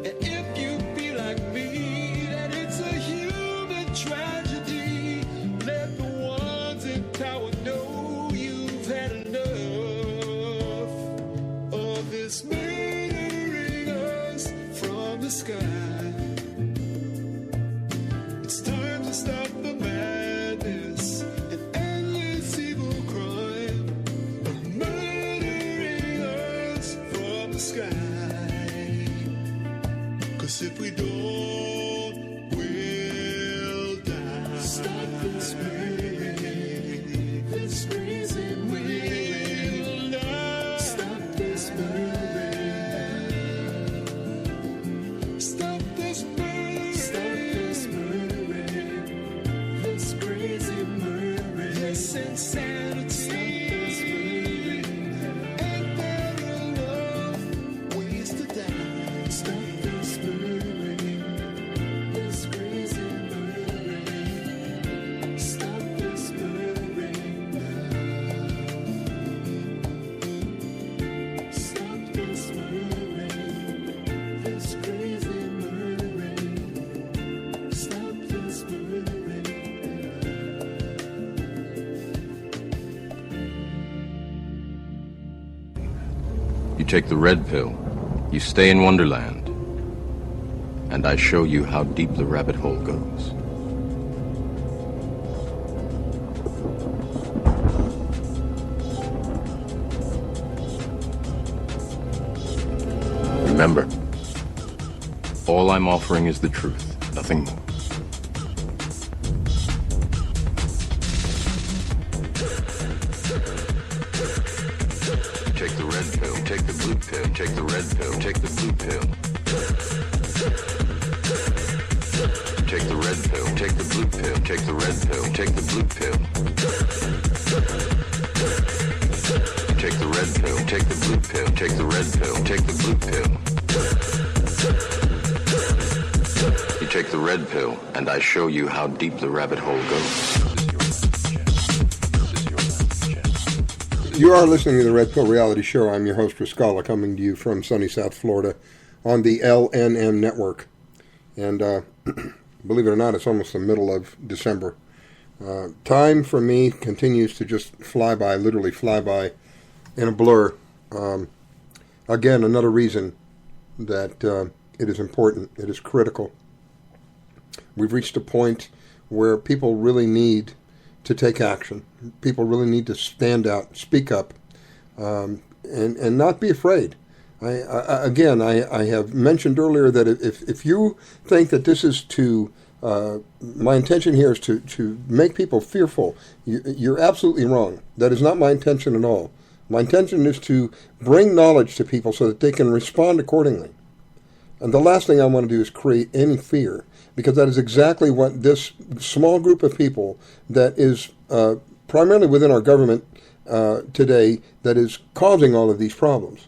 And if you feel like me, that it's a human tragedy, let the ones in power know you've had enough of this murdering us from the sky. It's time to stop the madness and endless evil crime of murdering us from the sky. 'Cause if we don't, we'll die. Stop this murdering, this crazy murdering. We'll die. Stop this murdering. Stop this murdering. Stop this murdering. This crazy murdering. This insanity. Stop this murdering. Ain't there enough ways to die? Stop this murdering. This crazy murdering. Stop this murdering now. Stop this murdering. This crazy murdering. Stop this murdering. You take the red pill, you stay in Wonderland, and I show you how deep the rabbit hole goes. Remember, all I'm offering is the truth, nothing more. Take the red pill, take the blue pill, take the red pill, take the blue pill. Take the red pill, take the blue pill, take the red pill, take the blue pill. Take the red pill, take the blue pill, take the red pill, take the blue pill. You take the red pill, and I show you how deep the rabbit hole goes. You are listening to the Red Pill Reality Show. I'm your host, Riscala, coming to you from sunny South Florida on the LNM network. And believe it or not, it's almost the middle of December. Time for me continues to just fly by, literally fly by in a blur. Again, another reason that it is important, it is critical. We've reached a point where people really need to take action. People really need to stand out, speak up, and not be afraid. I have mentioned earlier that if you think that this is to, my intention here is to make people fearful, you're absolutely wrong. That is not my intention at all. My intention is to bring knowledge to people so that they can respond accordingly. And the last thing I want to do is create any fear, because that is exactly what this small group of people that is primarily within our government today that is causing all of these problems.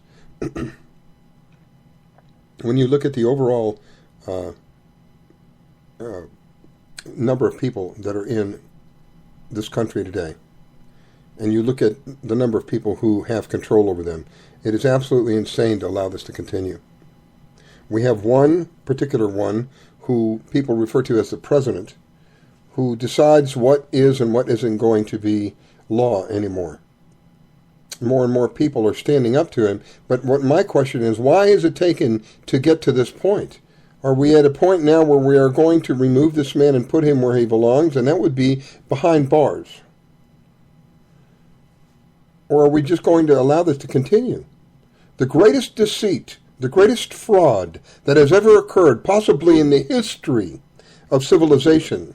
When you look at the overall number of people that are in this country today, and you look at the number of people who have control over them, it is absolutely insane to allow this to continue. We have one particular one who people refer to as the president, who decides what is and what isn't going to be law anymore. More and more people are standing up to him. But what my question is, why is it taken to get to this point? Are we at a point now where we are going to remove this man and put him where he belongs? And that would be behind bars. Or are we just going to allow this to continue? The greatest deceit, the greatest fraud that has ever occurred, possibly in the history of civilization,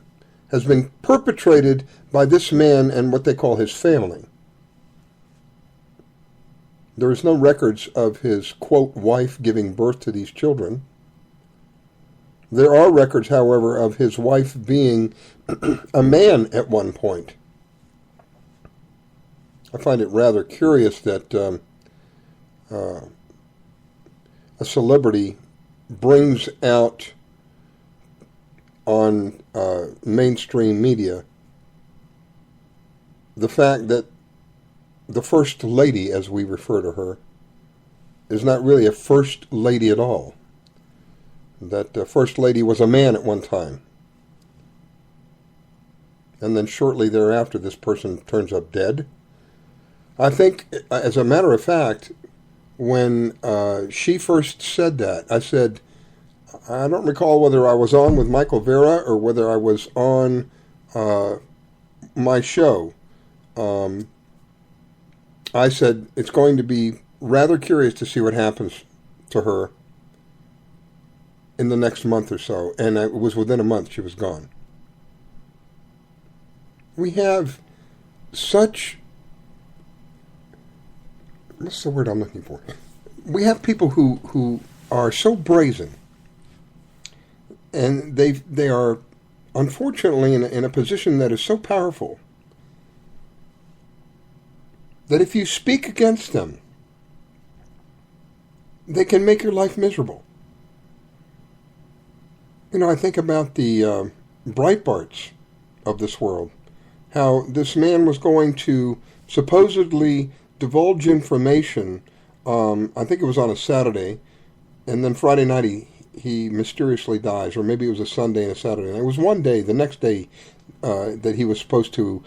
has been perpetrated by this man and what they call his family. There is no records of his, quote, wife giving birth to these children. There are records, however, of his wife being a man at one point. I find it rather curious that a celebrity brings out on mainstream media the fact that the First Lady, as we refer to her, is not really a First Lady at all. That the First Lady was a man at one time. And then shortly thereafter, this person turns up dead. I think, as a matter of fact, when she first said that, I said, I don't recall whether I was on with Michael Vera or whether I was on my show. I said, it's going to be rather curious to see what happens to her in the next month or so. And it was within a month she was gone. We have such... what's the word I'm looking for? We have people who are so brazen, and they are unfortunately in a position that is so powerful that if you speak against them, they can make your life miserable. You know, I think about the Breitbarts of this world, how this man was going to supposedly divulge information, I think it was on a Saturday, and then Friday night he mysteriously dies, or maybe it was a Sunday and a Saturday. And it was one day, the next day, that he was supposed to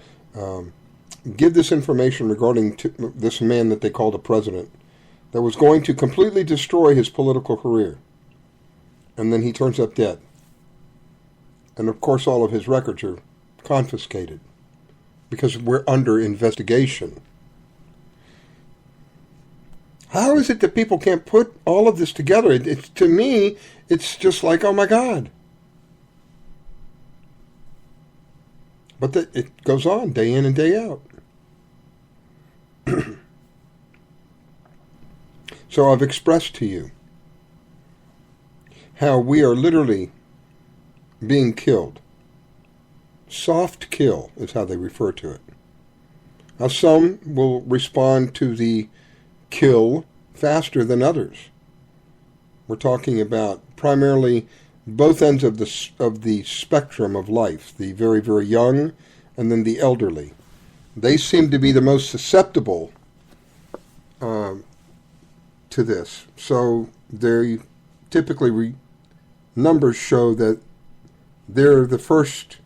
give this information regarding this man that they called a president, that was going to completely destroy his political career. And then he turns up dead. And of course all of his records are confiscated, because we're under investigation. How is it that people can't put all of this together? To me, it's just like, oh my God. But it goes on day in and day out. So I've expressed to you how we are literally being killed. Soft kill is how they refer to it. Now some will respond to the kill faster than others. We're talking about primarily both ends of the spectrum of life, the very, very young and then the elderly. They seem to be the most susceptible to this. So they typically numbers show that they're the first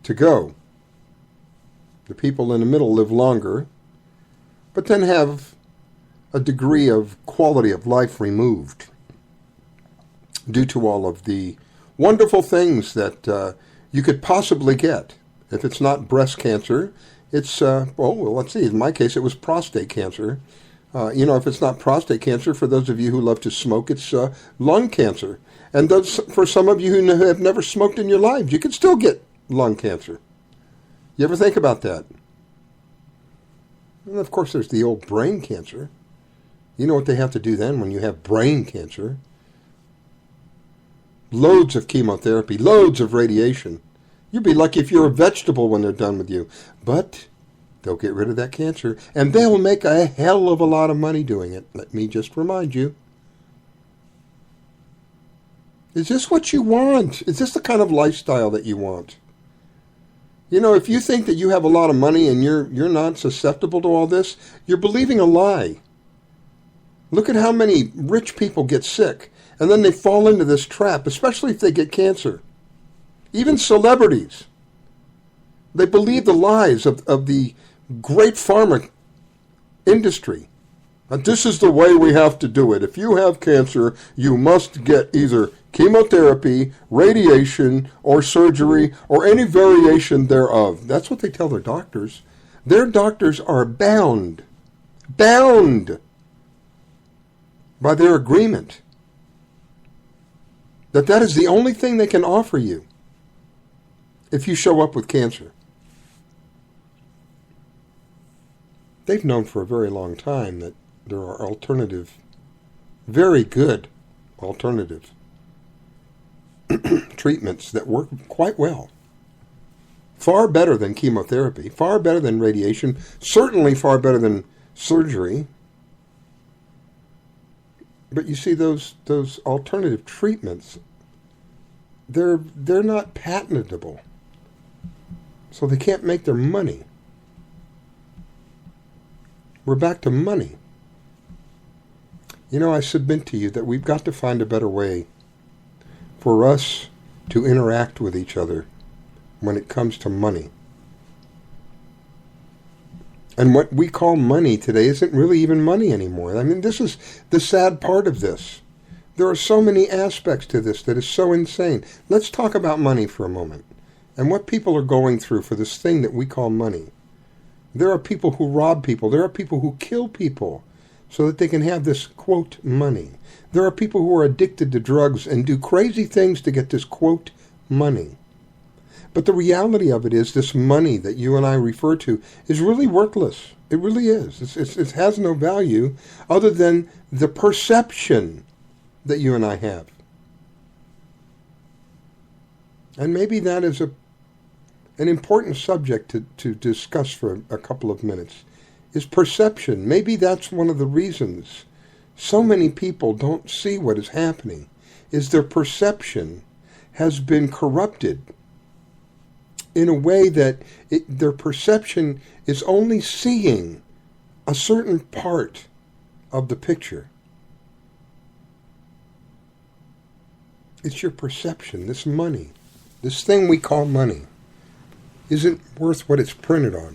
to go. The people in the middle live longer, but then have a degree of quality of life removed due to all of the wonderful things that you could possibly get. If it's not breast cancer, it's, well, let's see, in my case it was prostate cancer. If it's not prostate cancer, for those of you who love to smoke, it's lung cancer. And for some of you who have never smoked in your lives, you can still get lung cancer. You ever think about that? And of course, there's the old brain cancer. You know what they have to do then when you have brain cancer? Loads of chemotherapy, loads of radiation. You'd be lucky if you're a vegetable when they're done with you. But they'll get rid of that cancer, and they'll make a hell of a lot of money doing it. Let me just remind you. Is this what you want? Is this the kind of lifestyle that you want? You know, if you think that you have a lot of money and you're not susceptible to all this, you're believing a lie. Look at how many rich people get sick, and then they fall into this trap, especially if they get cancer. Even celebrities. They believe the lies of the great pharma industry. And this is the way we have to do it. If you have cancer, you must get either chemotherapy, radiation, or surgery, or any variation thereof. That's what they tell their doctors. Their doctors are bound by their agreement that is the only thing they can offer you if you show up with cancer. They've known for a very long time that there are alternative, very good alternative treatments that work quite well. Far better than chemotherapy, far better than radiation, certainly far better than surgery. But you see, those alternative treatments, they're not patentable. So they can't make their money. We're back to money. You know, I submit to you that we've got to find a better way for us to interact with each other when it comes to money. And what we call money today isn't really even money anymore. I mean, this is the sad part of this. There are so many aspects to this that is so insane. Let's talk about money for a moment and what people are going through for this thing that we call money. There are people who rob people. There are people who kill people so that they can have this, quote, money. There are people who are addicted to drugs and do crazy things to get this, quote, money. But the reality of it is this money that you and I refer to is really worthless. It really is. It has no value other than the perception that you and I have. And maybe that is an important subject to discuss for a couple of minutes, is perception. Maybe that's one of the reasons so many people don't see what is happening, is their perception has been corrupted in a way that their perception is only seeing a certain part of the picture. It's your perception. This money, this thing we call money, isn't worth what it's printed on.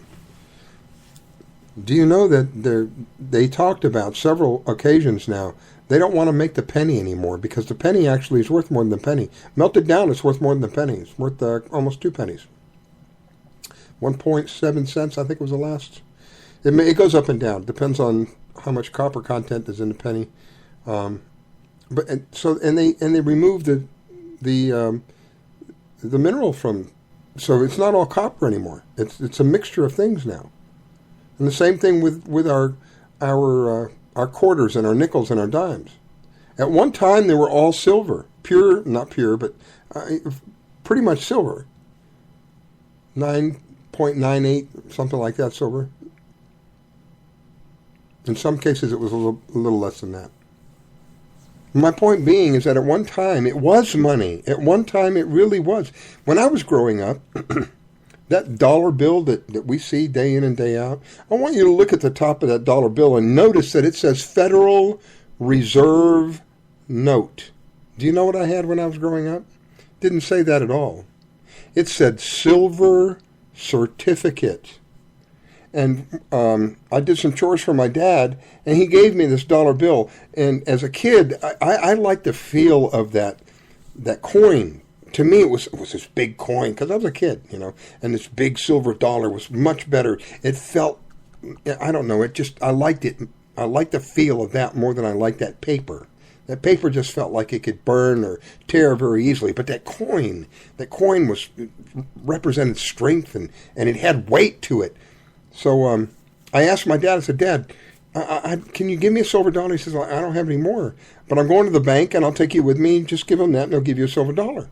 Do you know that they talked about several occasions now, they don't want to make the penny anymore because the penny actually is worth more than the penny. Melted down, it's worth more than the penny. It's worth almost 2 pennies. 1.7 cents, I think was the last. It goes up and down. Depends on how much copper content is in the penny. They remove the mineral from, so it's not all copper anymore. It's a mixture of things now. And the same thing with our quarters and our nickels and our dimes. At one time they were all silver, not pure, but pretty much silver. 9.98, something like that, silver. In some cases it was a little less than that. My point being is that at one time it was money. At one time it really was. When I was growing up, that dollar bill that we see day in and day out, I want you to look at the top of that dollar bill and notice that it says Federal Reserve Note. Do you know what I had when I was growing up? Didn't say that at all. It said Silver Certificate. And I did some chores for my dad, and he gave me this dollar bill. And as a kid, I liked the feel of that coin. To me, it was this big coin, because I was a kid, and this big silver dollar was much better. It felt, I don't know, I liked it. I liked the feel of that more than I liked that paper. That paper just felt like it could burn or tear very easily. But that coin represented strength, and it had weight to it. So I asked my dad, I said, Dad, can you give me a silver dollar? He says, well, I don't have any more, but I'm going to the bank and I'll take you with me. Just give them that and they'll give you a silver dollar.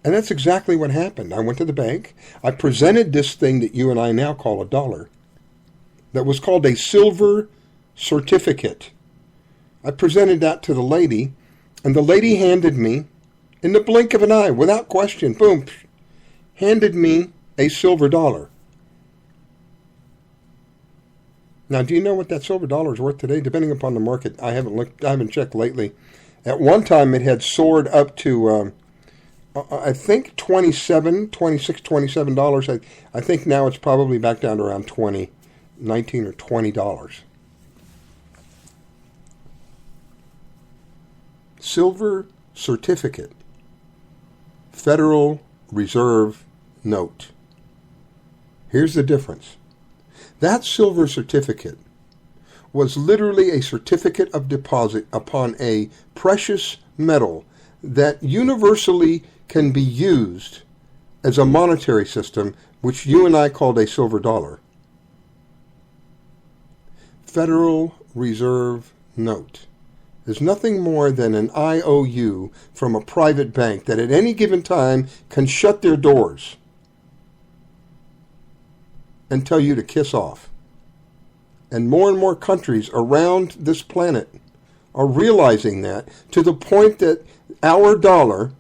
And that's exactly what happened. I went to the bank. I presented this thing that you and I now call a dollar that was called a silver certificate. I presented that to the lady, and the lady handed me, in the blink of an eye, without question, boom, handed me a silver dollar. Now, do you know what that silver dollar is worth today? Depending upon the market, I haven't checked lately. At one time, it had soared up to, I think $27, $27. I think now it's probably back down to around $19 or $20. Silver certificate, Federal Reserve Note. Here's the difference. That silver certificate was literally a certificate of deposit upon a precious metal that universally can be used as a monetary system, which you and I called a silver dollar. Federal Reserve note is nothing more than an IOU from a private bank that at any given time can shut their doors and tell you to kiss off. And more countries around this planet are realizing that, to the point that our dollar,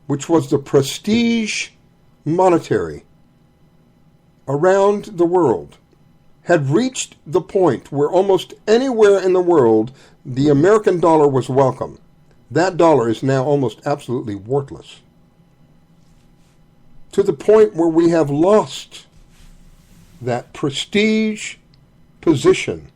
which was the prestige monetary around the world, had reached the point where almost anywhere in the world the American dollar was welcome. That dollar is now almost absolutely worthless. To the point where we have lost that prestige position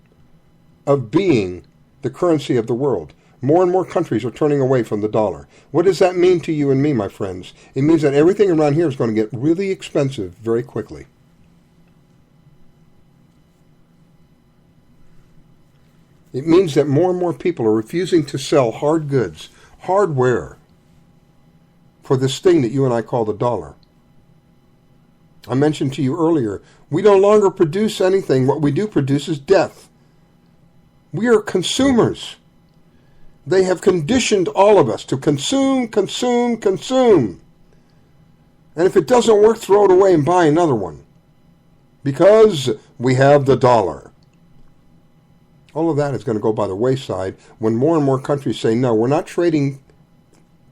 of being the currency of the world. More and more countries are turning away from the dollar. What does that mean to you and me, my friends? It means that everything around here is going to get really expensive very quickly. It means that more and more people are refusing to sell hard goods, hardware, for this thing that you and I call the dollar. I mentioned to you earlier, we no longer produce anything. What we do produce is death. We are consumers. They have conditioned all of us to consume. And if it doesn't work, throw it away and buy another one. Because we have the dollar. All of that is going to go by the wayside when more and more countries say, no, we're not trading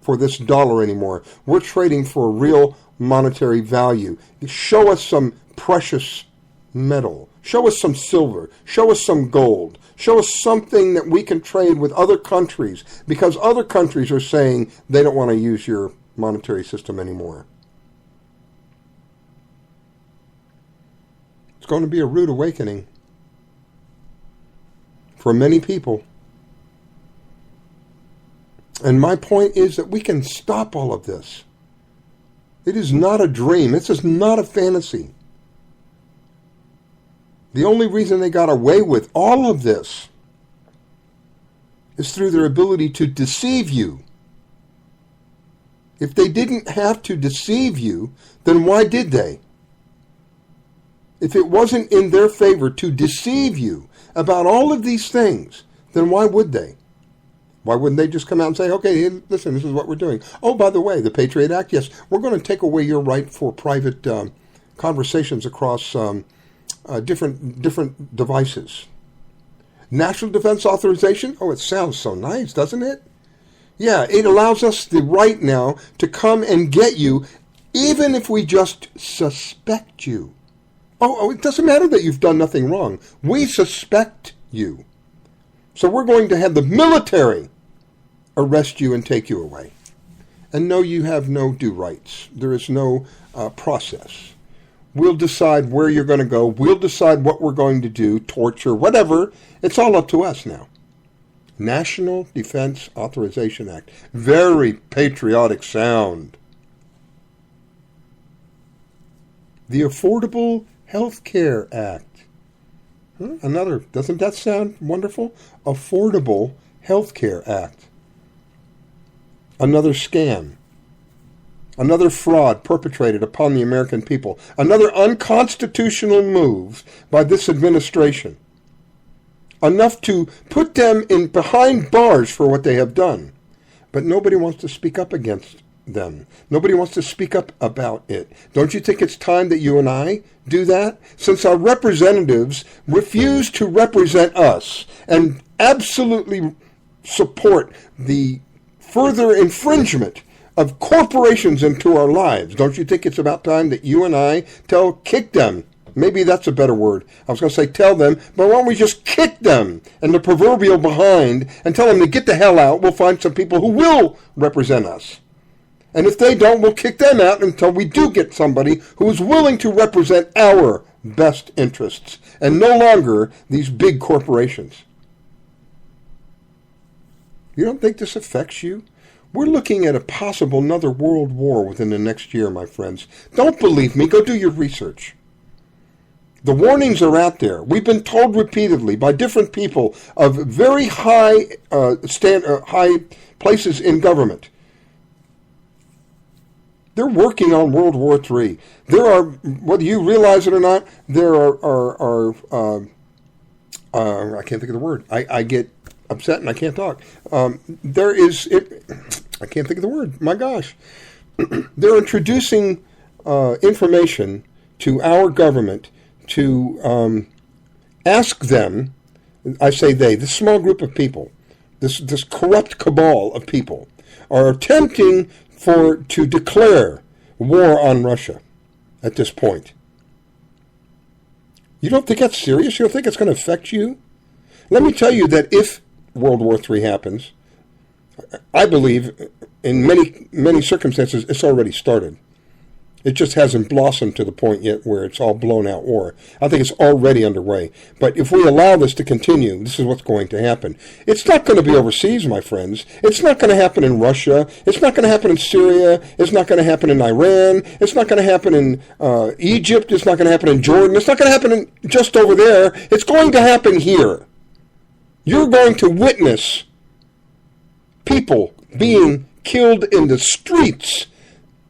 for this dollar anymore. We're trading for real monetary value. Show us some precious metal. Show us some silver. Show us some gold. Show us something that we can trade with other countries, because other countries are saying they don't want to use your monetary system anymore. It's going to be a rude awakening for many people. And my point is that we can stop all of this. It is not a dream. This is not a fantasy. The only reason they got away with all of this is through their ability to deceive you. If they didn't have to deceive you, then why did they? If it wasn't in their favor to deceive you about all of these things, then why would they? Why wouldn't they just come out and say, okay, listen, this is what we're doing. Oh, by the way, the Patriot Act, yes, we're going to take away your right for private conversations across different devices. National Defense Authorization, oh, it sounds so nice, doesn't it? Yeah, it allows us the right now to come and get you, even if we just suspect you. Oh, it doesn't matter that you've done nothing wrong. We suspect you. So we're going to have the military arrest you and take you away. And no, you have no due rights. There is no process. We'll decide where you're going to go. We'll decide what we're going to do, torture, whatever. It's all up to us now. National Defense Authorization Act. Very patriotic sound. The Affordable Health Care Act. Another, doesn't that sound wonderful? Affordable Health Care Act. Another scam. Another fraud perpetrated upon the American people. Another unconstitutional move by this administration. Enough to put them in behind bars for what they have done. But nobody wants to speak up against them. Nobody wants to speak up about it. Don't you think it's time that you and I do that? Since our representatives refuse to represent us and absolutely support the further infringement of corporations into our lives, don't you think it's about time that you and I kick them? Maybe that's a better word. I was going to say tell them, but why don't we just kick them in the proverbial behind and tell them to get the hell out? We'll find some people who will represent us. And if they don't, we'll kick them out until we do get somebody who is willing to represent our best interests and no longer these big corporations. You don't think this affects you? We're looking at a possible another world war within the next year, my friends. Don't believe me. Go do your research. The warnings are out there. We've been told repeatedly by different people of very high high places in government. They're working on World War III. There are, whether you realize it or not, there are I can't think of the word. I get upset and I can't talk. I can't think of the word. My gosh. They're introducing information to our government to ask them, I say they, this small group of people, this corrupt cabal of people, are attempting to declare war on Russia at this point. You don't think that's serious? You don't think it's going to affect you? Let me tell you that if World War III happens, I believe in many circumstances it's already started. It just hasn't blossomed to the point yet where it's all blown out war. I think it's already underway. But if we allow this to continue, this is what's going to happen. It's not going to be overseas, my friends. It's not going to happen in Russia. It's not going to happen in Syria. It's not going to happen in Iran. It's not going to happen in Egypt. It's not going to happen in Jordan. It's not going to happen just over there. It's going to happen here. You're going to witness people being killed in the streets,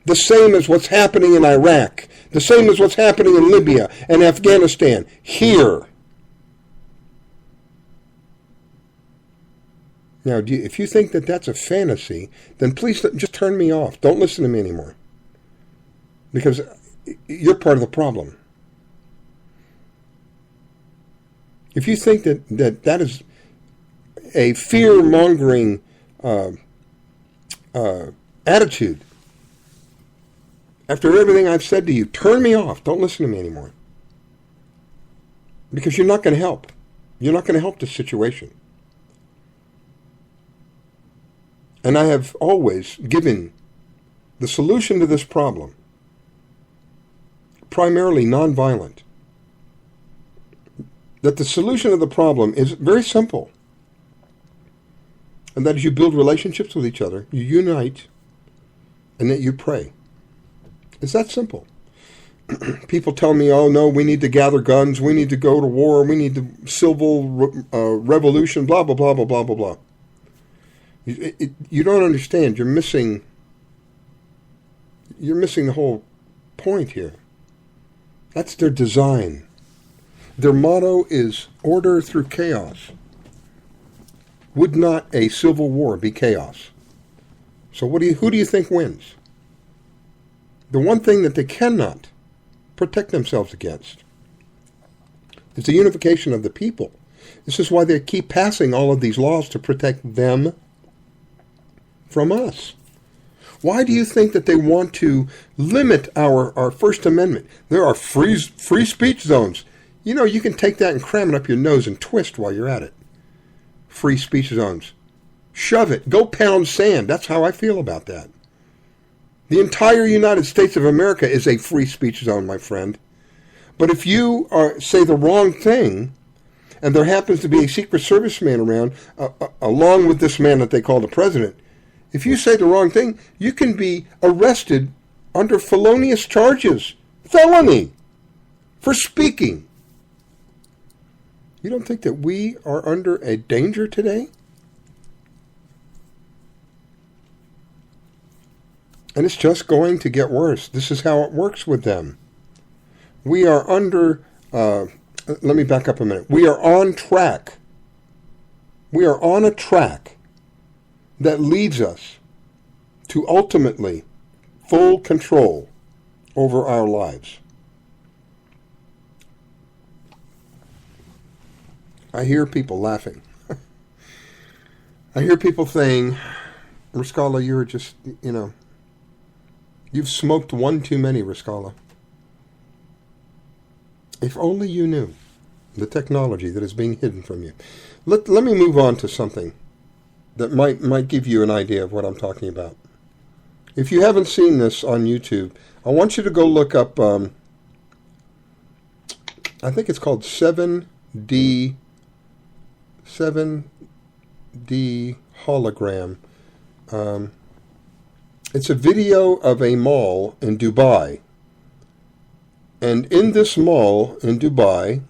the same as what's happening in Iraq, the same as what's happening in Libya and Afghanistan, here. Now, if you think that that's a fantasy, then please just turn me off. Don't listen to me anymore. Because you're part of the problem. If you think that is a fear-mongering attitude, after everything I've said to you, turn me off. Don't listen to me anymore. Because you're not going to help. You're not going to help this situation. And I have always given the solution to this problem primarily nonviolent. That the solution of the problem is very simple. And that is you build relationships with each other, you unite, and that you pray. It's that simple. People tell me, oh no, we need to gather guns, we need to go to war, we need the civil revolution, blah, blah, blah, blah, blah, blah, blah. You don't understand. You're missing the whole point here. That's their design. Their motto is order through chaos. Would not a civil war be chaos? So who do you think wins? The one thing that they cannot protect themselves against is the unification of the people. This is why they keep passing all of these laws to protect them from us. Why do you think that they want to limit our First Amendment? There are free speech zones. You know, you can take that and cram it up your nose and twist while you're at it. Free speech zones. Shove it. Go pound sand. That's how I feel about that. The entire United States of America is a free speech zone, my friend. But if you say the wrong thing, and there happens to be a Secret Service man around, along with this man that they call the president, if you say the wrong thing, you can be arrested under felonious charges. Felony. For speaking. You don't think that we are under a danger today? And it's just going to get worse. This is how it works with them. We are under, let me back up a minute. We are on track. We are on a track that leads us to ultimately full control over our lives. I hear people laughing. I hear people saying, Riscala, you're just, you've smoked one too many, Riscala. If only you knew the technology that is being hidden from you. Let me move on to something that might give you an idea of what I'm talking about. If you haven't seen this on YouTube, I want you to go look up, I think it's called 7D hologram. It's a video of a mall in Dubai. And in this mall in Dubai,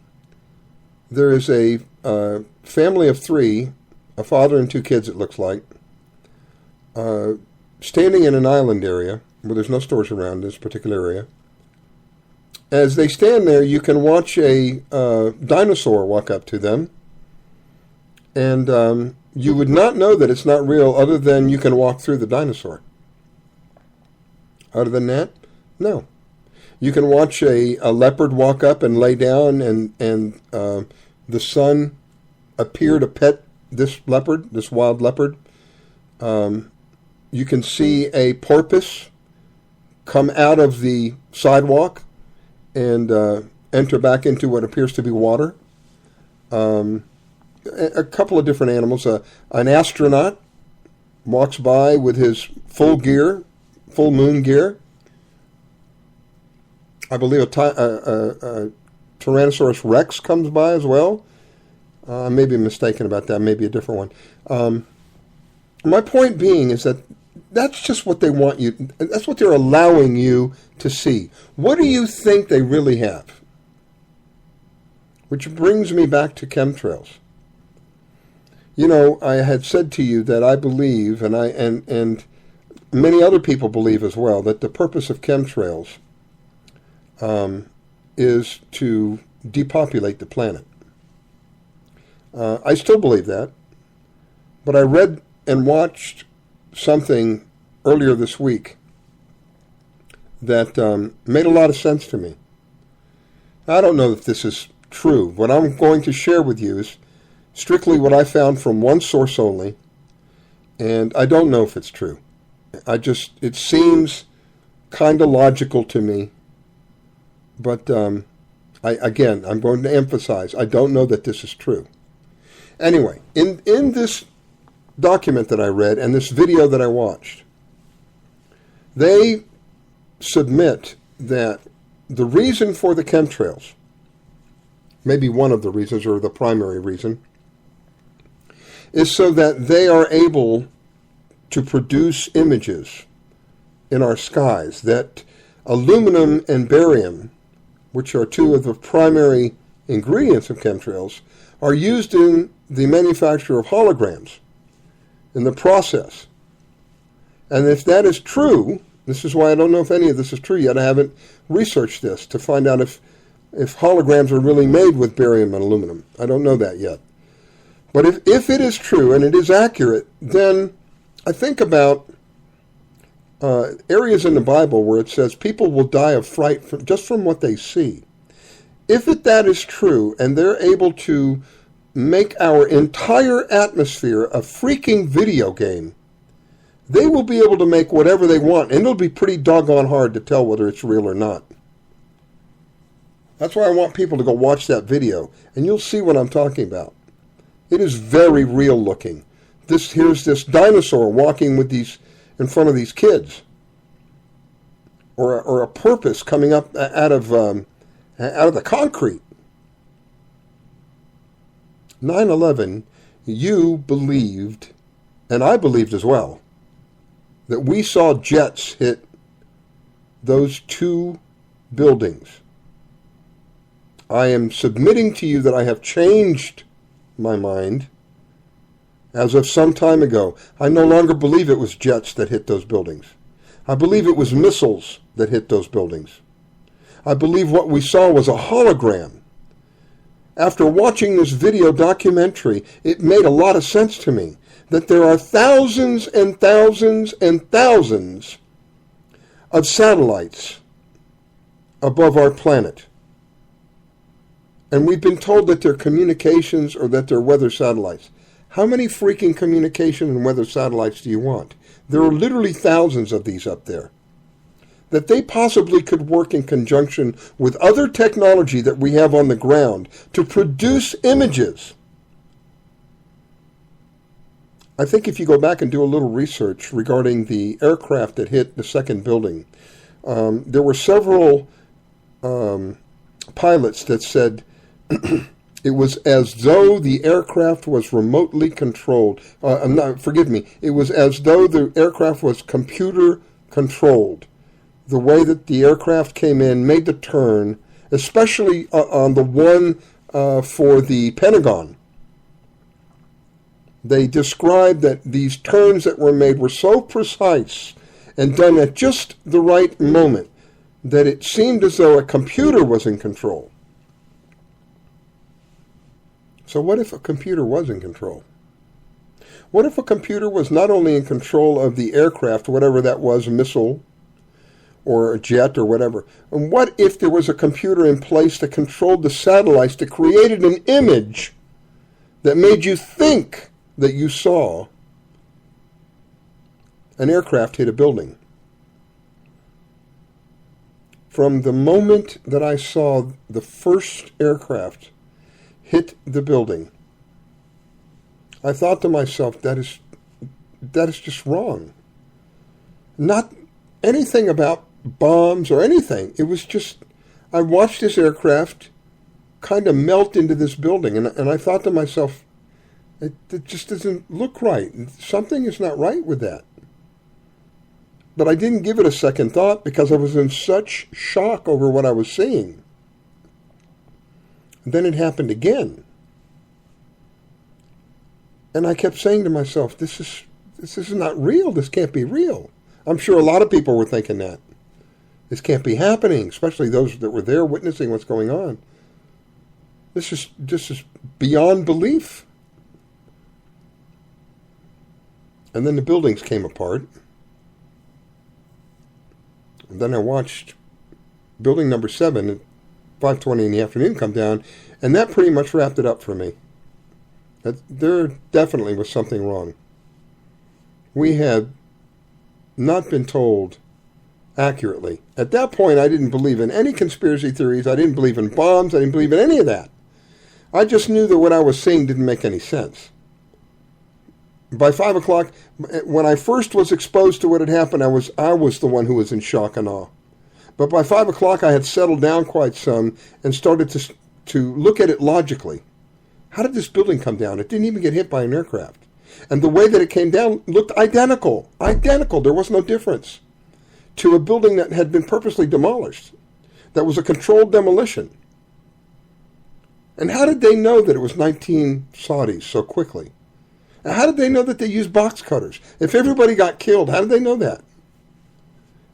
there is a family of 3, a father and 2 kids, it looks like, standing in an island area where there's no stores around this particular area. As they stand there, you can watch a dinosaur walk up to them. And you would not know that it's not real other than you can walk through the dinosaur. Other than that, no. You can watch a leopard walk up and lay down, and the sun appear to pet this leopard, this wild leopard. You can see a porpoise come out of the sidewalk and enter back into what appears to be water. A couple of different animals. An astronaut walks by with his full moon gear. I believe a Tyrannosaurus Rex comes by as well. I may be mistaken about that, maybe a different one. My point being is that that's just what they want you, that's what they're allowing you to see. What do you think they really have? Which brings me back to chemtrails. You know, I had said to you that I believe, and many other people believe as well, that the purpose of chemtrails is to depopulate the planet. I still believe that, but I read and watched something earlier this week that made a lot of sense to me. I don't know if this is true. What I'm going to share with you is strictly what I found from one source only, and I don't know if it's true. It seems kind of logical to me, but I'm going to emphasize, I don't know that this is true. Anyway, in this document that I read and this video that I watched, they submit that the reason for the chemtrails, maybe one of the reasons or the primary reason, is so that they are able to produce images in our skies, that aluminum and barium, which are 2 of the primary ingredients of chemtrails, are used in the manufacture of holograms in the process. And if that is true, this is why I don't know if any of this is true yet. I haven't researched this to find out if holograms are really made with barium and aluminum. I don't know that yet. But if it is true and it is accurate, then I think about areas in the Bible where it says people will die of fright just from what they see. If that is true and they're able to make our entire atmosphere a freaking video game, they will be able to make whatever they want, and it'll be pretty doggone hard to tell whether it's real or not. That's why I want people to go watch that video, and you'll see what I'm talking about. It is very real looking. Here's this dinosaur walking with these in front of these kids, or a porpoise coming up out of the concrete. 9/11, you believed, and I believed as well, that we saw jets hit those 2 buildings. I am submitting to you that I have changed my mind as of some time ago. I no longer believe it was jets that hit those buildings. I believe it was missiles that hit those buildings. I believe what we saw was a hologram. After watching this video documentary, it made a lot of sense to me that there are thousands and thousands and thousands of satellites above our planet. And we've been told that they're communications or that they're weather satellites. How many freaking communication and weather satellites do you want? There are literally thousands of these up there. That they possibly could work in conjunction with other technology that we have on the ground to produce images. I think if you go back and do a little research regarding the aircraft that hit the second building, there were several pilots that said it was as though the aircraft was remotely controlled. It was as though the aircraft was computer controlled. The way that the aircraft came in, made the turn, especially on the one for the Pentagon. They described that these turns that were made were so precise and done at just the right moment that it seemed as though a computer was in control. So what if a computer was in control? What if a computer was not only in control of the aircraft, whatever that was, a missile or a jet or whatever, and what if there was a computer in place that controlled the satellites, that created an image that made you think that you saw an aircraft hit a building? From the moment that I saw the first aircraft hit the building, I thought to myself, that is just wrong. Not anything about bombs or anything. It was just, I watched this aircraft kind of melt into this building, and I thought to myself, it just doesn't look right. Something is not right with that. But I didn't give it a second thought because I was in such shock over what I was seeing. And then it happened again. And I kept saying to myself, this is not real. This can't be real. I'm sure a lot of people were thinking that. This can't be happening, especially those that were there witnessing what's going on. This is beyond belief. And then the buildings came apart. And then I watched building number 7 at 5:20 in the afternoon come down, and that pretty much wrapped it up for me. There definitely was something wrong. We had not been told accurately. At that point, I didn't believe in any conspiracy theories. I didn't believe in bombs. I didn't believe in any of that. I just knew that what I was seeing didn't make any sense. By 5 o'clock, when I first was exposed to what had happened, I was the one who was in shock and awe. But by 5 o'clock, I had settled down quite some and started to look at it logically. How did this building come down? It didn't even get hit by an aircraft. And the way that it came down looked identical. Identical. There was no difference to a building that had been purposely demolished. That was a controlled demolition. And how did they know that it was 19 Saudis so quickly? How did they know that they used box cutters? If everybody got killed, how did they know that?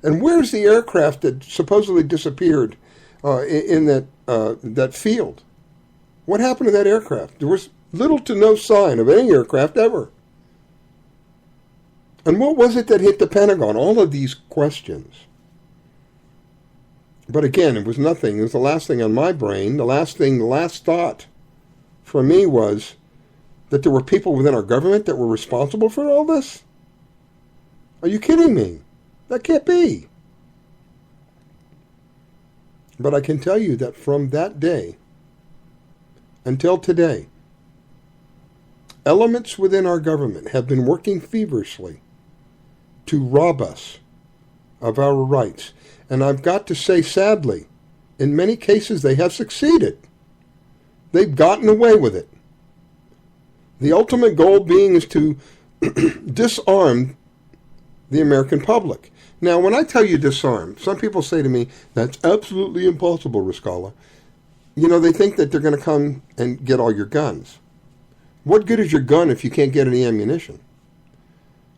And where's the aircraft that supposedly disappeared in that field? What happened to that aircraft? There was little to no sign of any aircraft ever. And what was it that hit the Pentagon? All of these questions. But again, it was nothing. It was the last thing on my brain. The last thought for me was that there were people within our government that were responsible for all this? Are you kidding me? That can't be. But I can tell you that from that day until today, elements within our government have been working feverishly to rob us of our rights. And I've got to say, sadly, in many cases they have succeeded. They've gotten away with it. The ultimate goal being is to disarm the American public. Now, when I tell you disarm, some people say to me, that's absolutely impossible, Riscala. You know, they think that they're going to come and get all your guns. What good is your gun if you can't get any ammunition?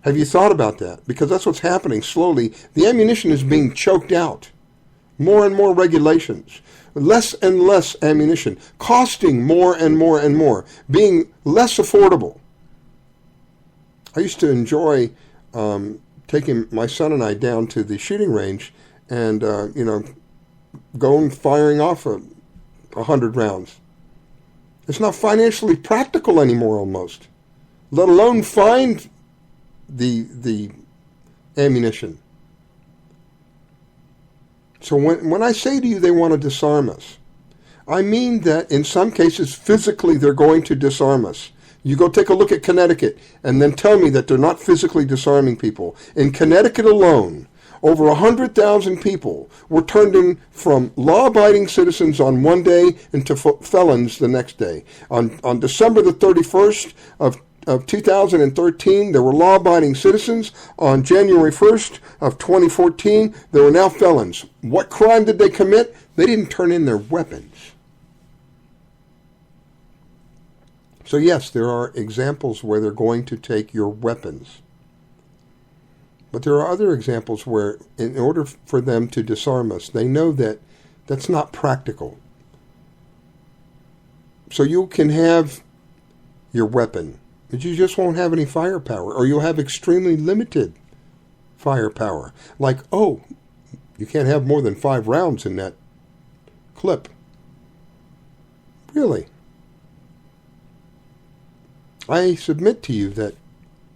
Have you thought about that? Because that's what's happening slowly. The ammunition is being choked out. More and more regulations. Less and less ammunition. Costing more and more and more. Being less affordable. I used to enjoy taking my son and I down to the shooting range and, going firing off 100 rounds. It's not financially practical anymore almost. Let alone find the ammunition. So when I say to you they want to disarm us, I mean that in some cases physically they're going to disarm us. You go take a look at Connecticut and then tell me that they're not physically disarming people. In Connecticut alone, over 100,000 people were turned in from law-abiding citizens on one day into felons the next day. On December the 31st of of 2013, there were law-abiding citizens. On January 1st of 2014, there were now felons. What crime did they commit? They didn't turn in their weapons. So yes, there are examples where they're going to take your weapons. But there are other examples where, in order for them to disarm us, they know that that's not practical. So you can have your weapon, but you just won't have any firepower, or you'll have extremely limited firepower. Like, oh, you can't have more than 5 rounds in that clip. Really? I submit to you that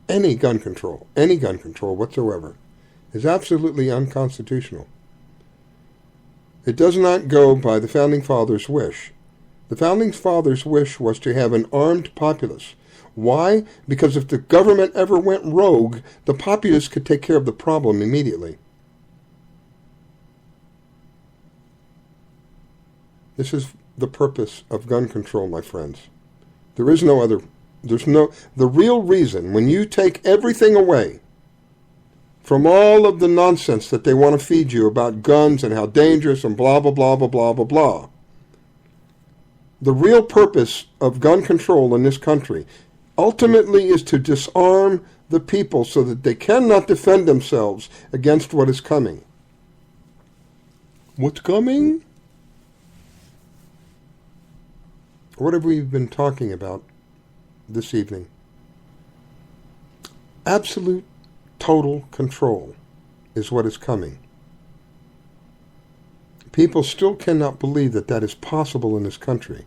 any gun control whatsoever, is absolutely unconstitutional. It does not go by the Founding Fathers' wish. The Founding Fathers' wish was to have an armed populace. Why? Because if the government ever went rogue, the populace could take care of the problem immediately. This is the purpose of gun control, my friends. There is no other. The real reason, when you take everything away from all of the nonsense that they want to feed you about guns and how dangerous and blah, blah, blah, blah, blah, blah, blah. The real purpose of gun control in this country ultimately is to disarm the people so that they cannot defend themselves against what is coming. What's coming? What have we been talking about this evening? Absolute, total control is what is coming. People still cannot believe that that is possible in this country.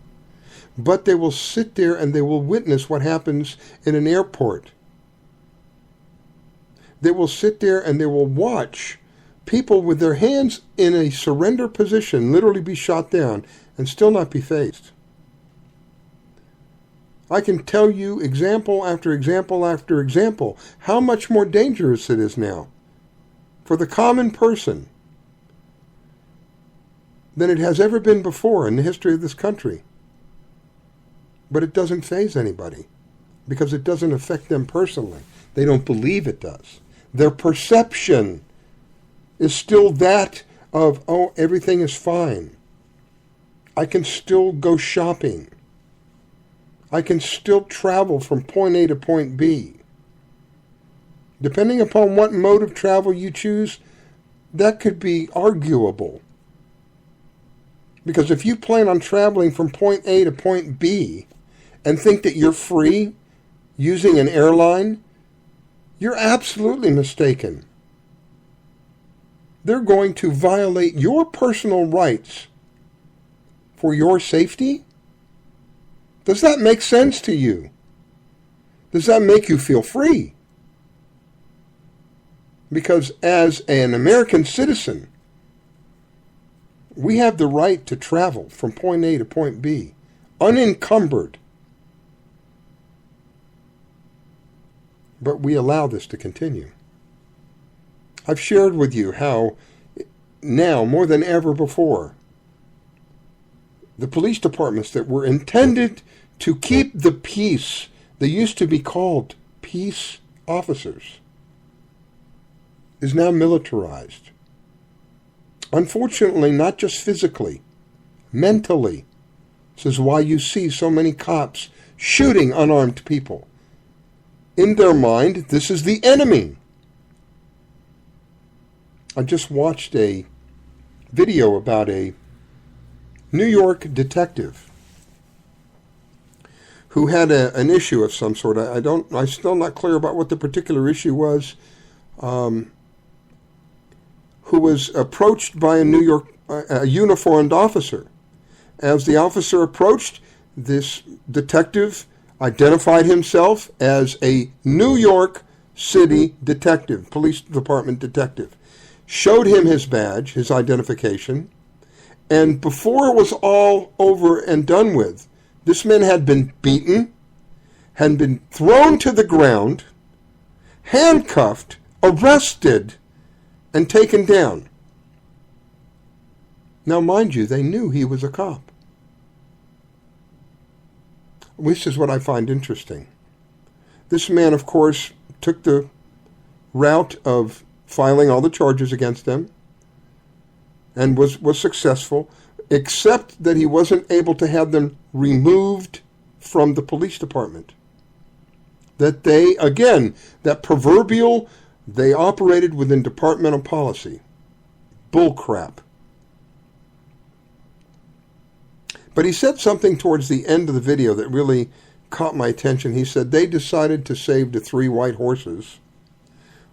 But they will sit there and they will witness what happens in an airport. They will sit there and they will watch people with their hands in a surrender position literally be shot down and still not be fazed. I can tell you example after example after example how much more dangerous it is now for the common person than it has ever been before in the history of this country. But it doesn't faze anybody because it doesn't affect them personally. They don't believe it does. Their perception is still that of, oh, everything is fine. I can still go shopping. I can still travel from point A to point B. Depending upon what mode of travel you choose, that could be arguable. Because if you plan on traveling from point A to point B and think that you're free using an airline, you're absolutely mistaken. They're going to violate your personal rights for your safety? Does that make sense to you? Does that make you feel free? Because as an American citizen, we have the right to travel from point A to point B, unencumbered. But we allow this to continue. I've shared with you how now, more than ever before, the police departments that were intended to keep the peace, they used to be called peace officers, is now militarized. Unfortunately, not just physically, mentally. This is why you see so many cops shooting unarmed people. In their mind, this is the enemy. I just watched a video about a New York detective who had an issue of some sort. I'm still not clear about what the particular issue was. Who was approached by a uniformed officer. As the officer approached, this detective identified himself as a New York City detective, police department detective, showed him his badge, his identification, and before it was all over and done with, this man had been beaten, had been thrown to the ground, handcuffed, arrested, and taken down. Now, mind you, they knew he was a cop. This is what I find interesting. This man, of course, took the route of filing all the charges against them and was successful, except that he wasn't able to have them removed from the police department. That they, again, that proverbial, they operated within departmental policy. Bull crap. But he said something towards the end of the video that really caught my attention. He said they decided to save the 3 white horses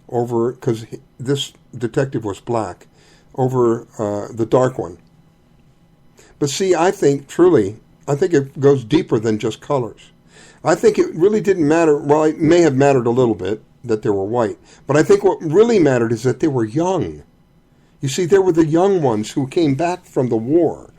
over, because this detective was black, over the dark one. But see, I think it goes deeper than just colors. I think it really didn't matter. Well, it may have mattered a little bit that they were white, but I think what really mattered is that they were young. You see, they were the young ones who came back from the war.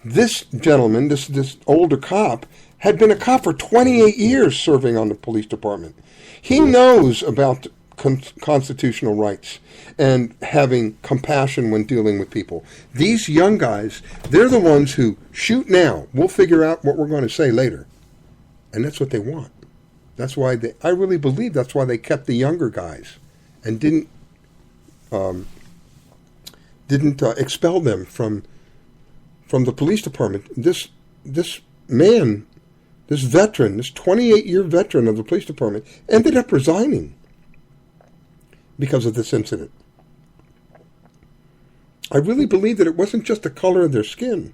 This gentleman, this older cop, had been a cop for 28 years serving on the police department. He knows about constitutional rights and having compassion when dealing with people. These young guys, they're the ones who shoot now. We'll figure out what we're going to say later. And that's what they want. That's why I really believe that's why they kept the younger guys and didn't expel them from the police department. This man, this veteran, this 28-year veteran of the police department, ended up resigning because of this incident. I really believe that it wasn't just the color of their skin.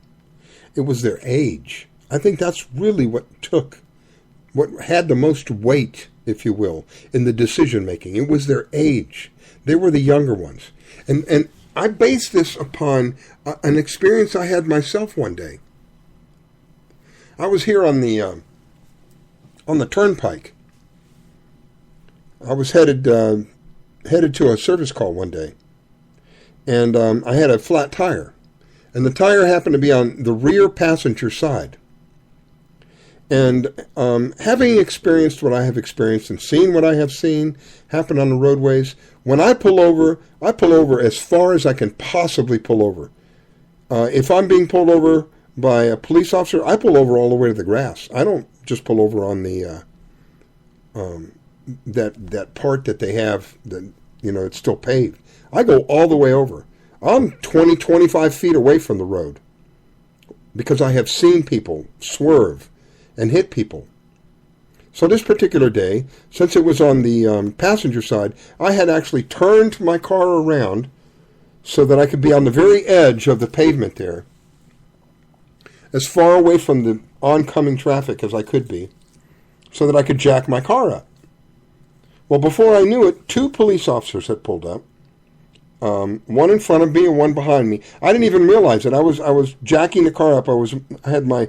It was their age. I think that's really what had the most weight, if you will, in the decision-making. It was their age. They were the younger ones. And I base this upon an experience I had myself one day. I was here on the turnpike. I was headed to a service call one day, and I had a flat tire, and the tire happened to be on the rear passenger side. And having experienced what I have experienced and seen what I have seen happen on the roadways, when I pull over as far as I can possibly pull over. If I'm being pulled over by a police officer, I pull over all the way to the grass. I don't just pull over on the that part that they have that, it's still paved. I go all the way over. I'm 20, 25 feet away from the road because I have seen people swerve and hit people. So this particular day, since it was on the passenger side, I had actually turned my car around so that I could be on the very edge of the pavement there, as far away from the oncoming traffic as I could be, so that I could jack my car up. Well, before I knew it, 2 police officers had pulled up, one in front of me and one behind me. I didn't even realize it. I was jacking the car up. I had my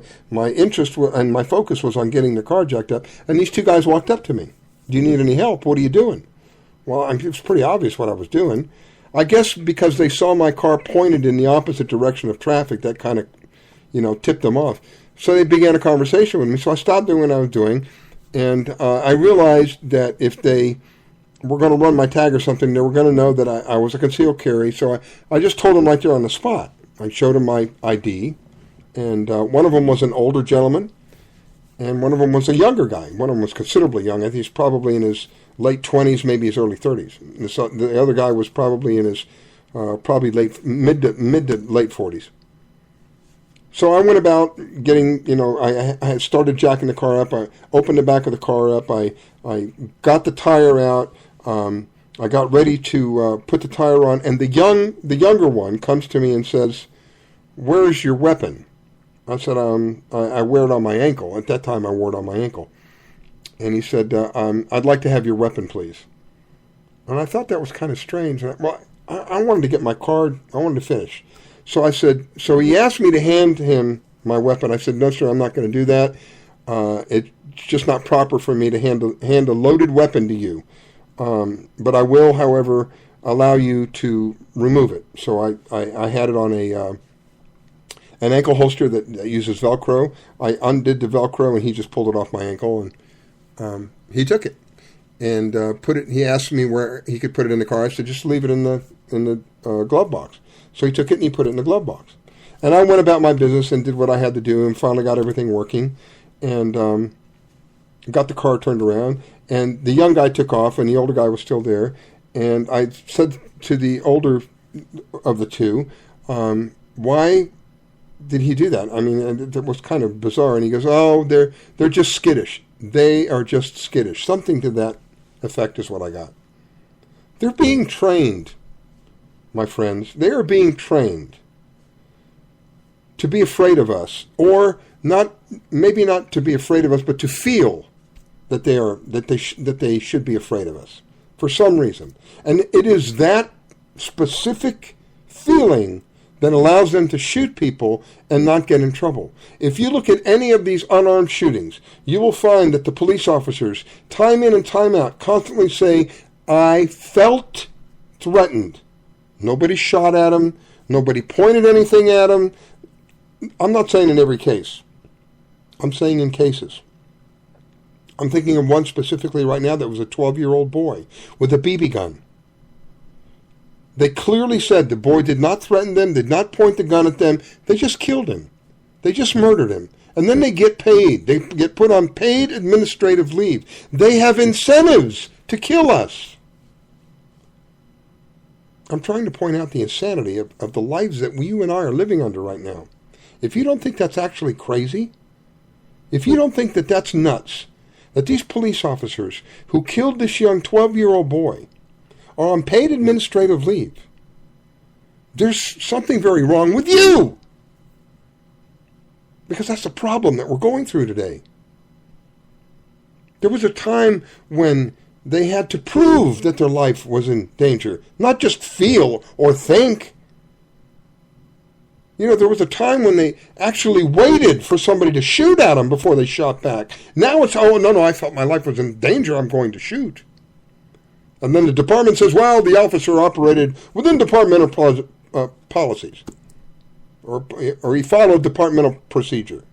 interest and my focus was on getting the car jacked up, and these 2 guys walked up to me. Do you need any help? What are you doing? Well, it was pretty obvious what I was doing. I guess because they saw my car pointed in the opposite direction of traffic, that kind of, tipped them off. So they began a conversation with me. So I stopped doing what I was doing, and I realized that if they were going to run my tag or something, they were going to know that I was a concealed carry. So I just told them right there on the spot. I showed them my ID, and one of them was an older gentleman, and one of them was a younger guy. One of them was considerably young. I think he's probably in his late 20s, maybe his early 30s. And so the other guy was probably in his probably mid to late 40s. So I went about getting, I had started jacking the car up. I opened the back of the car up. I got the tire out. I got ready to put the tire on, and the younger one comes to me and says, "Where is your weapon?" I said, I wear it on my ankle. At that time, I wore it on my ankle. And he said, "I'd like to have your weapon, please." And I thought that was kind of strange. I wanted to get my card. I wanted to finish. So I said, so he asked me to hand him my weapon. I said, "No, sir, I'm not going to do that. It's just not proper for me to hand a loaded weapon to you. But I will, however, allow you to remove it." So I had it on an ankle holster that uses Velcro. I undid the Velcro, and he just pulled it off my ankle, and he took it and put it. He asked me where he could put it in the car. I said, "Just leave it in the glove box." So he took it and he put it in the glove box. And I went about my business and did what I had to do, and finally got everything working. And got the car turned around, and the young guy took off, and the older guy was still there. And I said to the older of the two, why did he do that? I mean, it was kind of bizarre. And he goes, oh, they're just skittish. They are just skittish. Something to that effect is what I got. They're being trained, my friends. They are being trained to be afraid of us, or not, maybe not to be afraid of us, but to feel that they should be afraid of us for some reason. And it is that specific feeling that allows them to shoot people and not get in trouble. If you look at any of these unarmed shootings, you will find that the police officers, time in and time out, constantly say, I felt threatened. Nobody shot at him. Nobody pointed anything at him. I'm not saying in every case. I'm saying in cases. I'm thinking of one specifically right now that was a 12-year-old boy with a BB gun. They clearly said the boy did not threaten them, did not point the gun at them. They just killed him. They just murdered him. And then they get paid. They get put on paid administrative leave. They have incentives to kill us. I'm trying to point out the insanity of the lives that you and I are living under right now. If you don't think that's actually crazy, if you don't think that that's nuts, that these police officers who killed this young 12-year-old boy are on paid administrative leave, there's something very wrong with you. Because that's the problem that we're going through today. There was a time when they had to prove that their life was in danger, not just feel or think. You know, there was a time when they actually waited for somebody to shoot at them before they shot back. Now it's, oh, no, I felt my life was in danger, I'm going to shoot. And then the department says, well, the officer operated within departmental policies. Or he followed departmental procedure.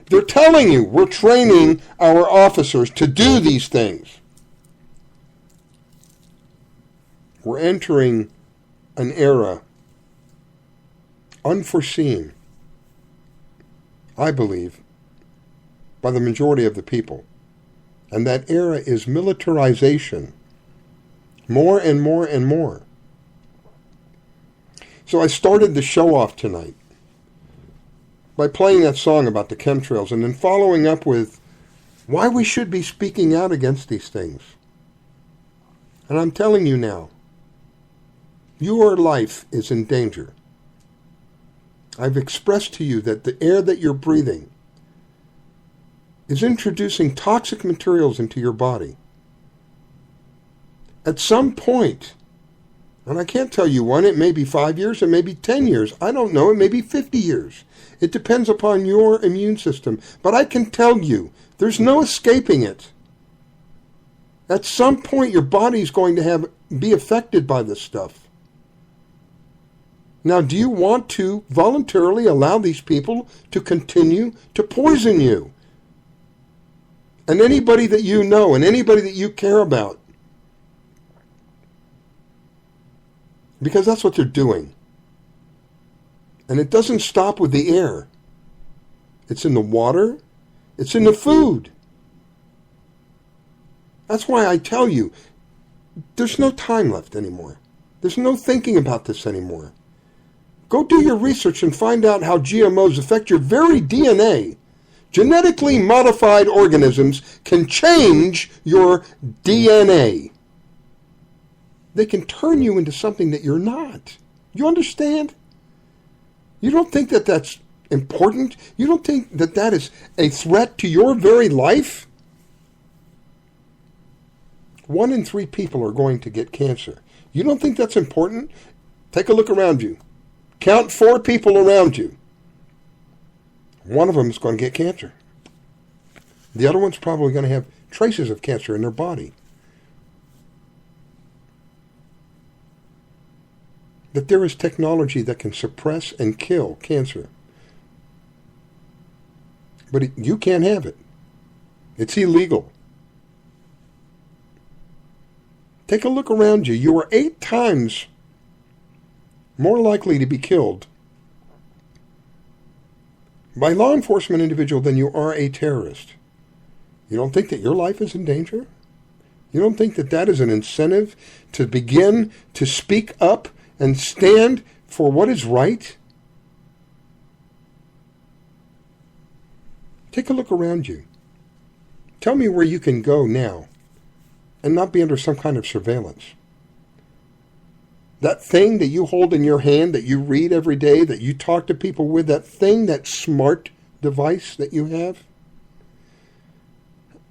They're telling you, we're training our officers to do these things. We're entering an era unforeseen, I believe, by the majority of the people. And that era is militarization. More and more and more. So I started the show off tonight by playing that song about the chemtrails and then following up with why we should be speaking out against these things. And I'm telling you now, your life is in danger. I've expressed to you that the air that you're breathing is introducing toxic materials into your body. At some point, and I can't tell you when, it may be 5 years, it may be 10 years, I don't know, it may be 50 years. It depends upon your immune system. But I can tell you, there's no escaping it. At some point, your body's going to be affected by this stuff. Now, do you want to voluntarily allow these people to continue to poison you? And anybody that you know and anybody that you care about? Because that's what they're doing. And it doesn't stop with the air. It's in the water. It's in the food. That's why I tell you, there's no time left anymore. There's no thinking about this anymore. Go do your research and find out how GMOs affect your very DNA. Genetically modified organisms can change your DNA. They can turn you into something that you're not. You understand? You don't think that that's important? You don't think that that is a threat to your very life? 1 in 3 people are going to get cancer. You don't think that's important? Take a look around you. Count 4 people around you. One of them is going to get cancer. The other one's probably going to have traces of cancer in their body. That there is technology that can suppress and kill cancer. But you can't have it. It's illegal. Take a look around you. You are 8 times more likely to be killed by law enforcement individual than you are a terrorist. You don't think that your life is in danger? You don't think that that is an incentive to begin to speak up and stand for what is right? Take a look around you. Tell me where you can go now and not be under some kind of surveillance. That thing that you hold in your hand, that you read every day, that you talk to people with, that thing, that smart device that you have,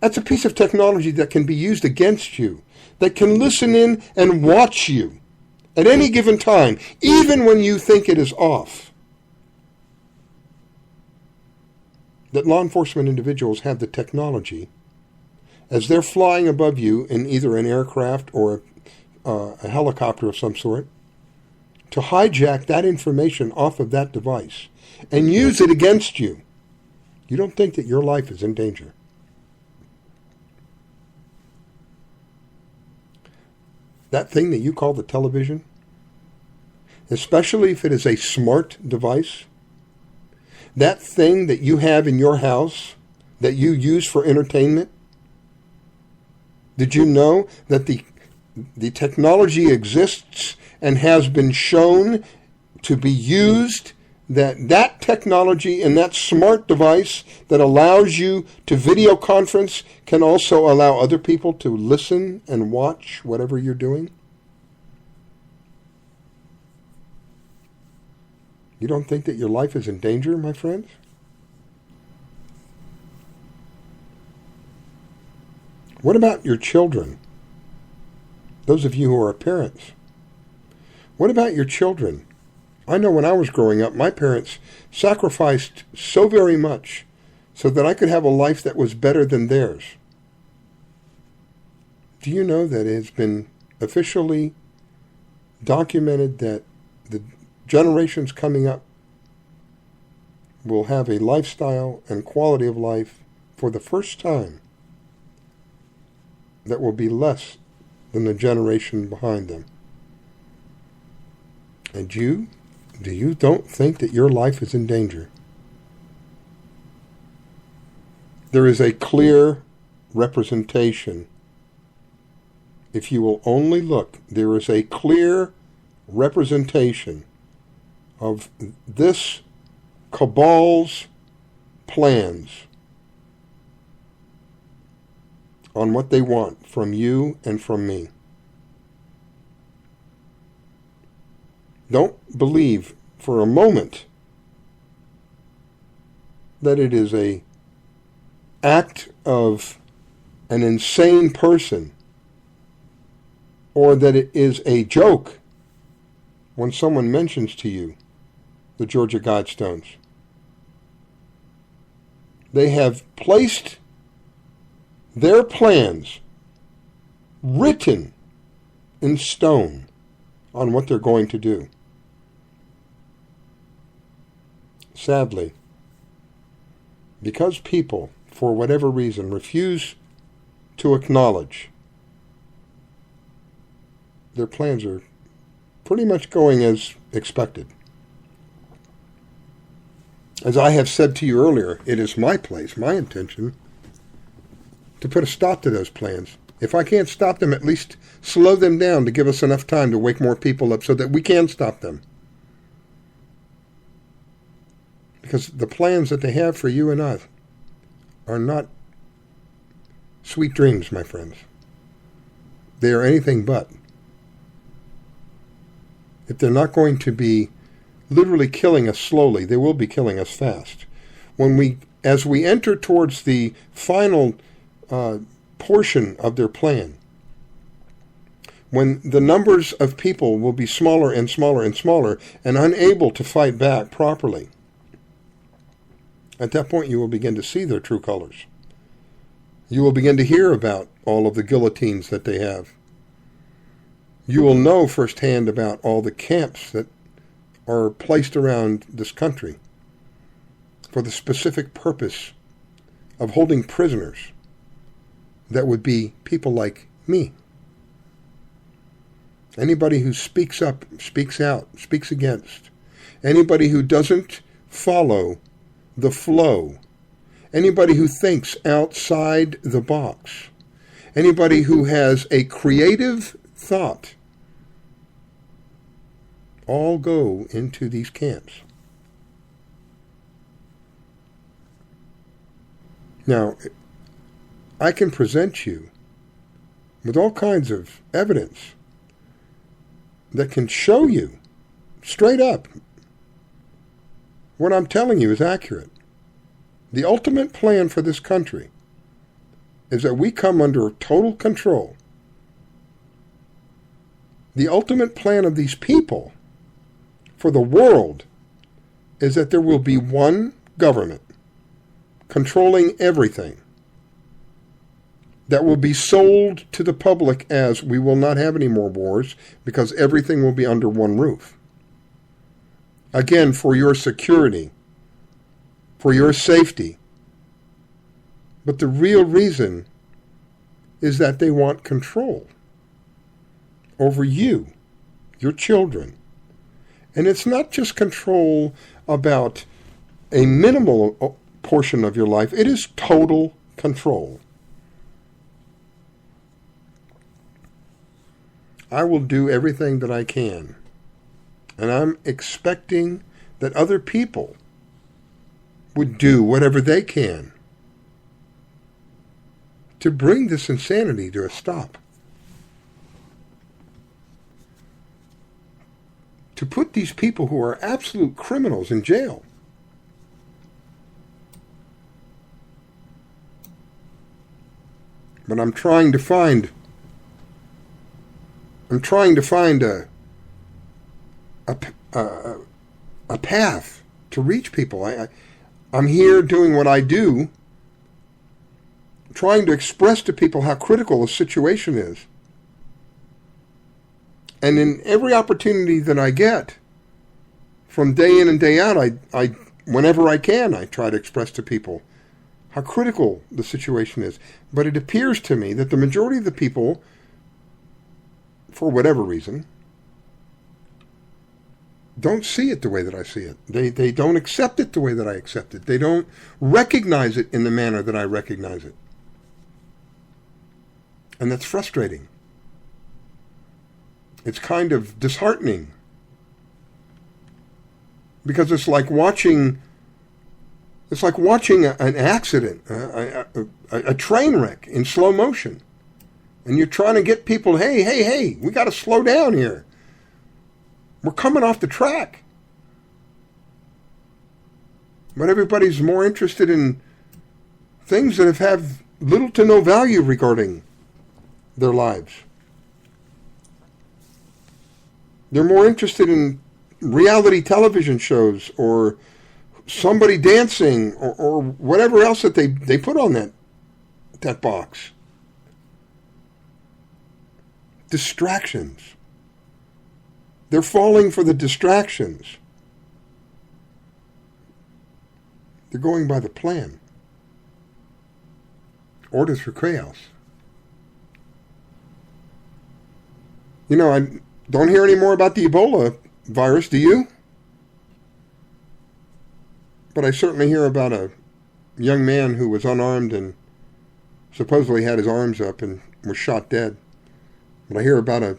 that's a piece of technology that can be used against you, that can listen in and watch you at any given time, even when you think it is off. That law enforcement individuals have the technology, as they're flying above you in either an aircraft or a helicopter of some sort, to hijack that information off of that device and use it against you. You don't think that your life is in danger. That thing that you call the television, especially if it is a smart device, that thing that you have in your house that you use for entertainment, did you know that the technology exists and has been shown to be used, that technology and that smart device that allows you to video conference can also allow other people to listen and watch whatever you're doing? You don't think that your life is in danger, my friends? What about your children? Those of you who are parents. What about your children? I know when I was growing up, my parents sacrificed so very much so that I could have a life that was better than theirs. Do you know that it has been officially documented that the generations coming up will have a lifestyle and quality of life for the first time that will be less than the generation behind them? And you don't think that your life is in danger? There is a clear representation. If you will only look, there is a clear representation of this cabal's plans on what they want from you and from me. Don't believe for a moment that it is an act of an insane person or that it is a joke when someone mentions to you the Georgia Guidestones. They have placed their plans written in stone on what they're going to do. Sadly, because people, for whatever reason, refuse to acknowledge, their plans are pretty much going as expected. As I have said to you earlier, it is my place, my intention, to put a stop to those plans. If I can't stop them, at least slow them down to give us enough time to wake more people up so that we can stop them. Because the plans that they have for you and us are not sweet dreams, my friends. They are anything but. If they're not going to be literally killing us slowly, they will be killing us fast. As we enter towards the final portion of their plan, when the numbers of people will be smaller and smaller and smaller and unable to fight back properly, at that point you will begin to see their true colors. You will begin to hear about all of the guillotines that they have. You will know firsthand about all the camps that are placed around this country for the specific purpose of holding prisoners that would be people like me. Anybody who speaks up, speaks out, speaks against. Anybody who doesn't follow the flow anybody who thinks outside the box, anybody who has a creative thought, all go into these camps. Now, I can present you with all kinds of evidence that can show you straight up what I'm telling you is accurate. The ultimate plan for this country is that we come under total control. The ultimate plan of these people for the world is that there will be one government controlling everything that will be sold to the public as we will not have any more wars because everything will be under one roof. Again, for your security, for your safety. But the real reason is that they want control over you, your children. And it's not just control about a minimal portion of your life. It is total control. I will do everything that I can. And I'm expecting that other people would do whatever they can to bring this insanity to a stop. To put these people who are absolute criminals in jail. But I'm trying to find a path to reach people. I'm here doing what I do, trying to express to people how critical the situation is. And in every opportunity that I get, from day in and day out, I whenever I can, I try to express to people how critical the situation is. But it appears to me that the majority of the people, for whatever reason, don't see it the way that I see it. They don't accept it the way that I accept it. They don't recognize it in the manner that I recognize it. And that's frustrating. It's kind of disheartening. Because it's like watching an accident, a train wreck in slow motion. And you're trying to get people, hey, we got to slow down here. We're coming off the track. But everybody's more interested in things that have little to no value regarding their lives. They're more interested in reality television shows or somebody dancing or whatever else that they put on that box. Distractions. They're falling for the distractions. They're going by the plan. Orders for chaos. You know, I don't hear any more about the Ebola virus, do you? But I certainly hear about a young man who was unarmed and supposedly had his arms up and was shot dead. But I hear about a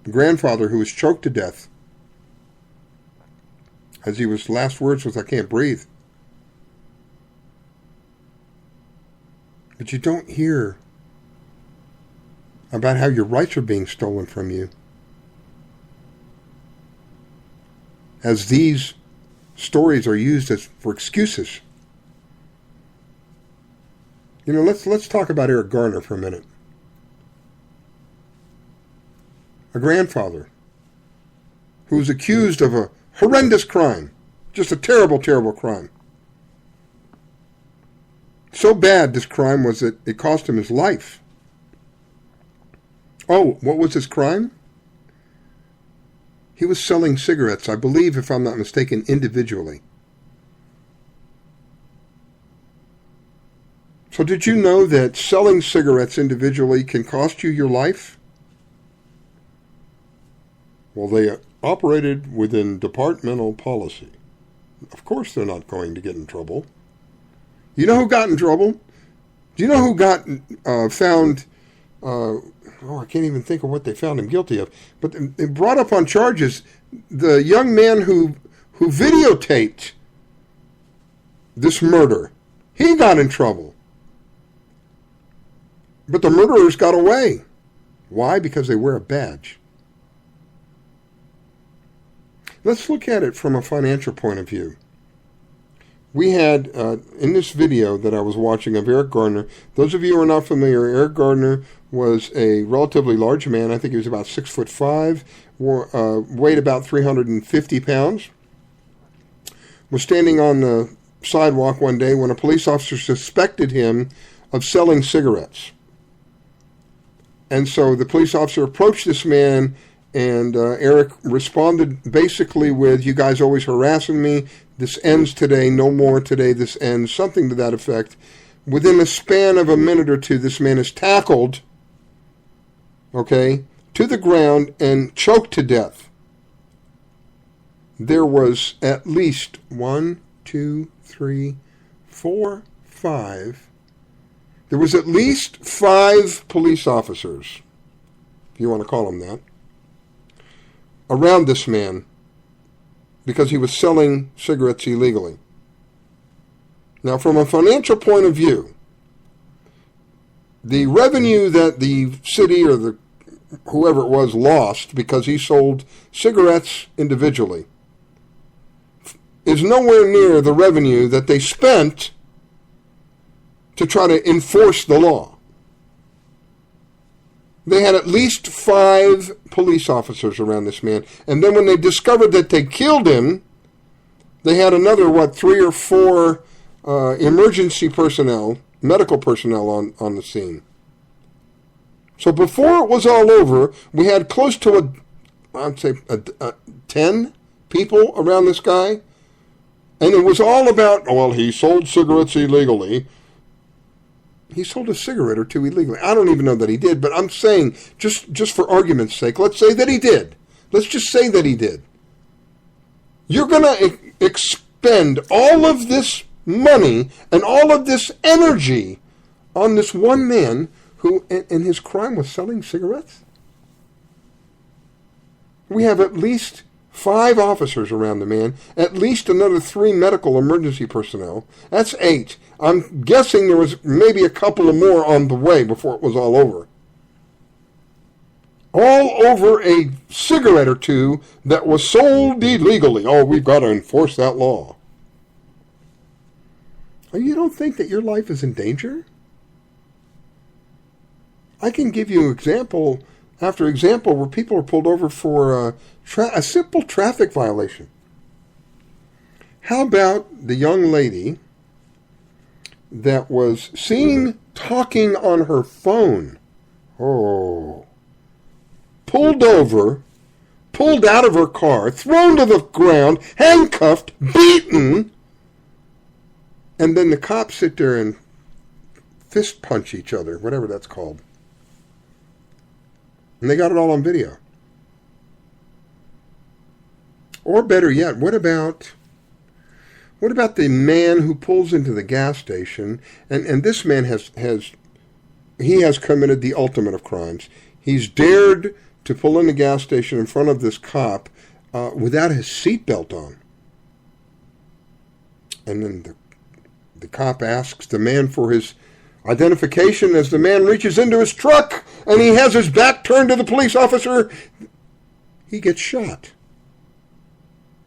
grandfather who was choked to death as his last words was, "I can't breathe." But you don't hear about how your rights are being stolen from you. As these stories are used for excuses. You know, let's talk about Eric Garner for a minute. A grandfather who was accused of a horrendous crime. Just a terrible, terrible crime. So bad this crime was that it cost him his life. Oh, what was his crime? He was selling cigarettes, I believe, if I'm not mistaken, individually. So did you know that selling cigarettes individually can cost you your life? Well, they operated within departmental policy. Of course they're not going to get in trouble. You know who got in trouble? Do you know who got found? I can't even think of what they found him guilty of. But they brought up on charges the young man who videotaped this murder. He got in trouble. But the murderers got away. Why? Because they wear a badge. Let's look at it from a financial point of view. We had, in this video that I was watching of Eric Gardner, those of you who are not familiar, Eric Gardner was a relatively large man. I think he was about 6'5", weighed about 350 pounds. Was standing on the sidewalk one day when a police officer suspected him of selling cigarettes. And so the police officer approached this man, and Eric responded basically with, "You guys always harassing me. This ends today. No more today. This ends." Something to that effect. Within a span of a minute or two, this man is tackled, to the ground and choked to death. There was at least 1, 2, 3, 4, 5. There was at least 5 police officers, if you want to call them that, around this man because he was selling cigarettes illegally. Now, from a financial point of view, the revenue that the city or whoever it was lost because he sold cigarettes individually is nowhere near the revenue that they spent to try to enforce the law. They had at least 5 police officers around this man. And then when they discovered that they killed him, they had another, 3 or 4 emergency personnel, medical personnel on the scene. So before it was all over, we had close to I'd say 10 people around this guy. And it was all about, he sold cigarettes illegally. He sold a cigarette or 2 illegally. I don't even know that he did, but I'm saying, just for argument's sake, let's say that he did. Let's just say that he did. You're going to expend all of this money and all of this energy on this one man who, and his crime was selling cigarettes? We have at least 5 officers around the man, at least another 3 medical emergency personnel. That's 8. I'm guessing there was maybe a couple of more on the way before it was all over. All over a cigarette or 2 that was sold illegally. We've got to enforce that law. You don't think that your life is in danger? I can give you example after example where people are pulled over for a simple traffic violation. How about the young lady that was seen talking on her phone? Pulled over, pulled out of her car, thrown to the ground, handcuffed, beaten, and then the cops sit there and fist punch each other, whatever that's called. And they got it all on video. Or better yet, what about the man who pulls into the gas station, and this man has committed the ultimate of crimes. He's dared to pull in the gas station in front of this cop without his seatbelt on. And then the cop asks the man for his identification as the man reaches into his truck and he has his back turned to the police officer. He gets shot.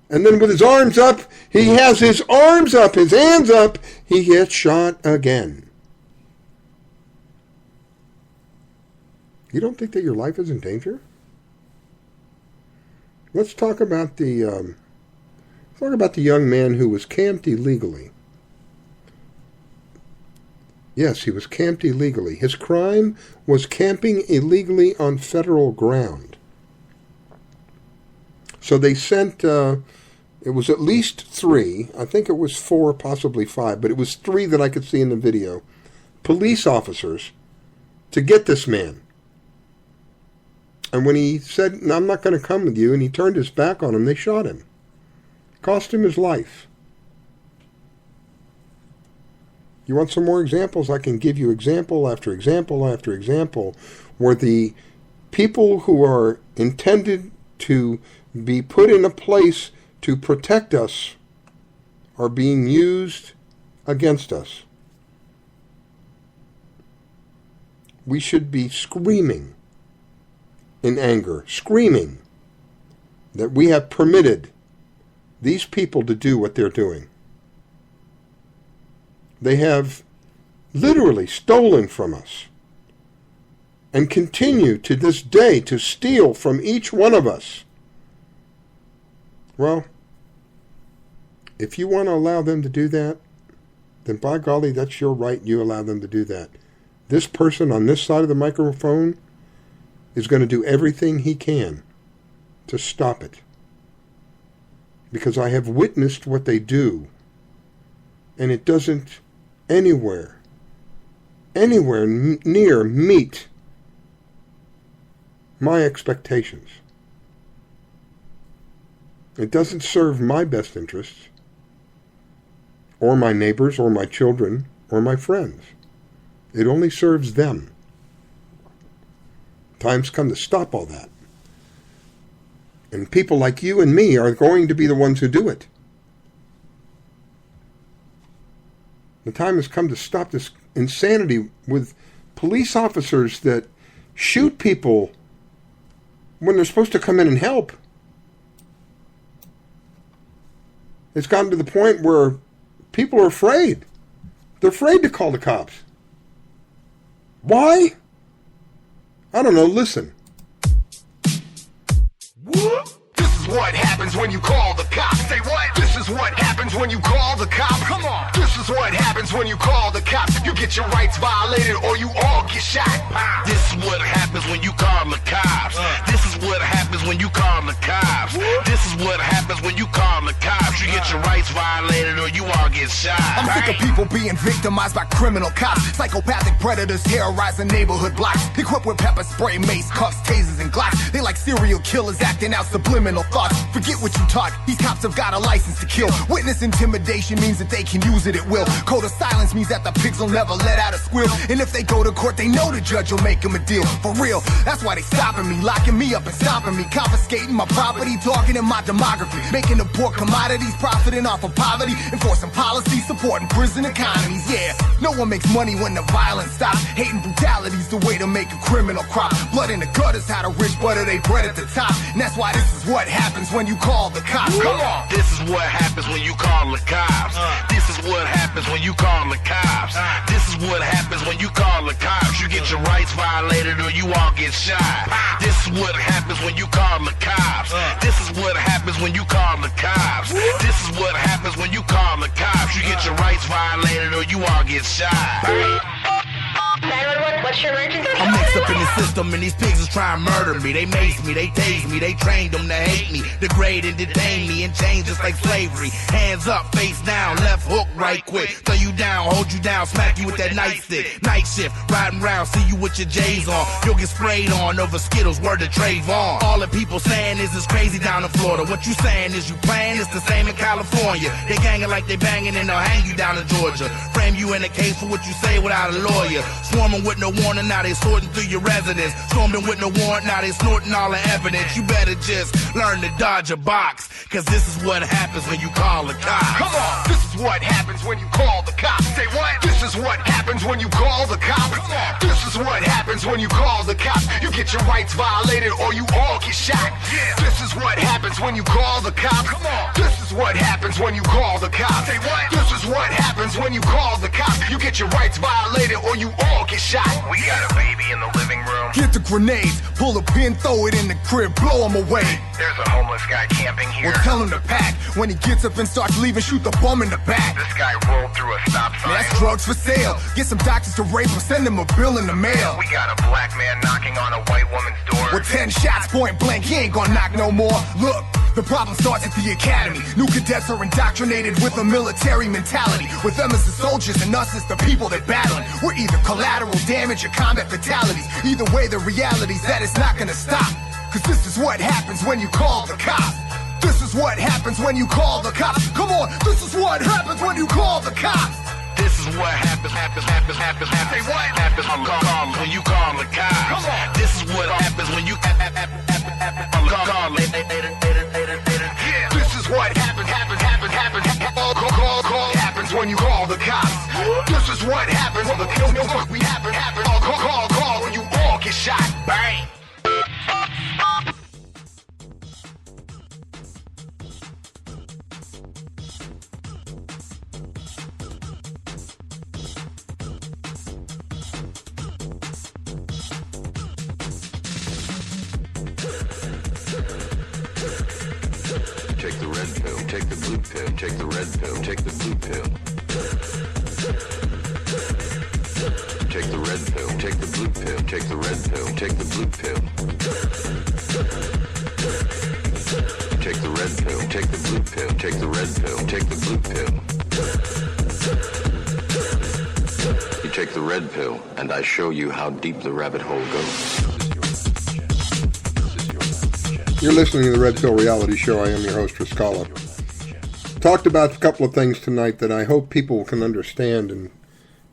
And then with his arms up, he has his arms up, his hands up, he gets shot again. You don't think that your life is in danger? Let's talk about the young man who was camped illegally. Yes, he was camped illegally. His crime was camping illegally on federal ground. So they sent, it was at least 3, I think it was 4, possibly 5, but it was 3 that I could see in the video, police officers to get this man. And when he said, "No, I'm not going to come with you," and he turned his back on him, they shot him. Cost him his life. You want some more examples? I can give you example after example after example where the people who are intended to be put in a place to protect us are being used against us. We should be screaming in anger, screaming that we have permitted these people to do what they're doing. They have literally stolen from us and continue to this day to steal from each one of us. Well, if you want to allow them to do that, then by golly, that's your right. You allow them to do that. This person on this side of the microphone is going to do everything he can to stop it. Because I have witnessed what they do, and it doesn't anywhere near meet my expectations. It doesn't serve my best interests, or my neighbors, or my children, or my friends. It only serves them. Time's come to stop all that. And people like you and me are going to be the ones who do it. The time has come to stop this insanity with police officers that shoot people when they're supposed to come in and help. It's gotten to the point where people are afraid. They're afraid to call the cops. Why? I don't know. Listen. This is what happens when you call the cops. Say what? This is what happens when you call the cops. Come on. This is what happens when you call the cops. You get your rights violated or you all get shot. This is what happens when you call the cops. This is what happens when you call the cops. This is what happens when you call the cops. You get your rights violated or you all get shot. I'm sick of people being victimized by criminal cops. Psychopathic predators terrorizing neighborhood blocks. Equipped with pepper spray, mace, cuffs, tasers, and glocks. They like serial killers acting out subliminal thoughts. Forget what you taught. These cops have got a license to kill. Witness intimidation means that they can use it at will. Code of silence means that the pigs will never let out a squeal. And if they go to court, they know the judge will make them a deal. For real, that's why they stopping me, locking me up and stopping me, confiscating my property, talking in my demography, making the poor commodities, profiting off of poverty, enforcing policies, supporting prison economies. Yeah, no one makes money when the violence stops. Hating brutality's the way to make a criminal crop. Blood in the gutters, how the rich butter they bread at the top. And that's why this is what happens when you call the cops. Come on. This is what happens when you call the cops. This is what happens when you call the cops. This is what happens when you call the cops. You get your rights violated or you all get shot. This is what happens when you call the cops. This is what happens when you call the cops. This is what happens when you call the cops. You get your rights violated or you all get shot. 911, what's your emergency? I'm mixed up in the system and these pigs is trying to murder me. They mace me, they tase me, they trained them to hate me, degrade and detain me and change just like slavery. Hands up, face down, left hook right quick. Throw you down, hold you down, smack you with that nightstick. Night shift, riding round, see you with your J's on. You'll get sprayed on over Skittles, word to Trayvon. All the people saying is it's crazy down in Florida. What you saying is you playing, it's the same in California. They ganging like they banging and they'll hang you down in Georgia. Frame you in a case for what you say without a lawyer. Swarming with no warning, now they sorting through your residence. Stormed in with no warrant, now they snorting all the evidence. You better just learn to dodge a box, cause this is what happens when you call the cops. Come on, this is what happens when you call the cops. Say what? This is what happens when you call the cops. Come on. This is what happens when you call the cops. You get your rights violated or you all get shot. Yeah. This is what happens when you call the cops. Come on. This is what happens when you call the cops. Say what? This is what happens when you call the cops. You get your rights violated or you all get shot. We got a baby in the living room. Get the grenades, pull a pin, throw it in the crib, blow him away. There's a homeless guy camping here. Well, tell him to pack. When he gets up and starts leaving, shoot the bum in the back. This guy rolled through a stop sign. That's drugs for sale. Get some doctors to rape him, send him a bill in the mail. We got a black man knocking on a white woman's door. With 10 shots point blank, he ain't gonna knock no more. Look, the problem starts at the academy. New cadets are indoctrinated with a military mentality. With them as the soldiers and us as the people that battling. We're either collateral damage or combat fatalities. Either way, the reality's that it's not gonna stop. Cause this is what happens when you call the cops. This is what happens when you call the cops. Come on, this is what happens when you call the cops. This is what happens This is what happened. Well, the kill we happen. Call when you all get shot. Bang. Take the red pill, take the blue pill, take the red pill, take the blue pill. Take the red pill, take the blue pill, take the red pill, take the blue pill. Take the red pill, take the blue pill, take the red pill, take the blue pill. You take the red pill, and I show you how deep the rabbit hole goes. You're listening to the Red Pill Reality Show. I am your host, Rascala. Talked about a couple of things tonight that I hope people can understand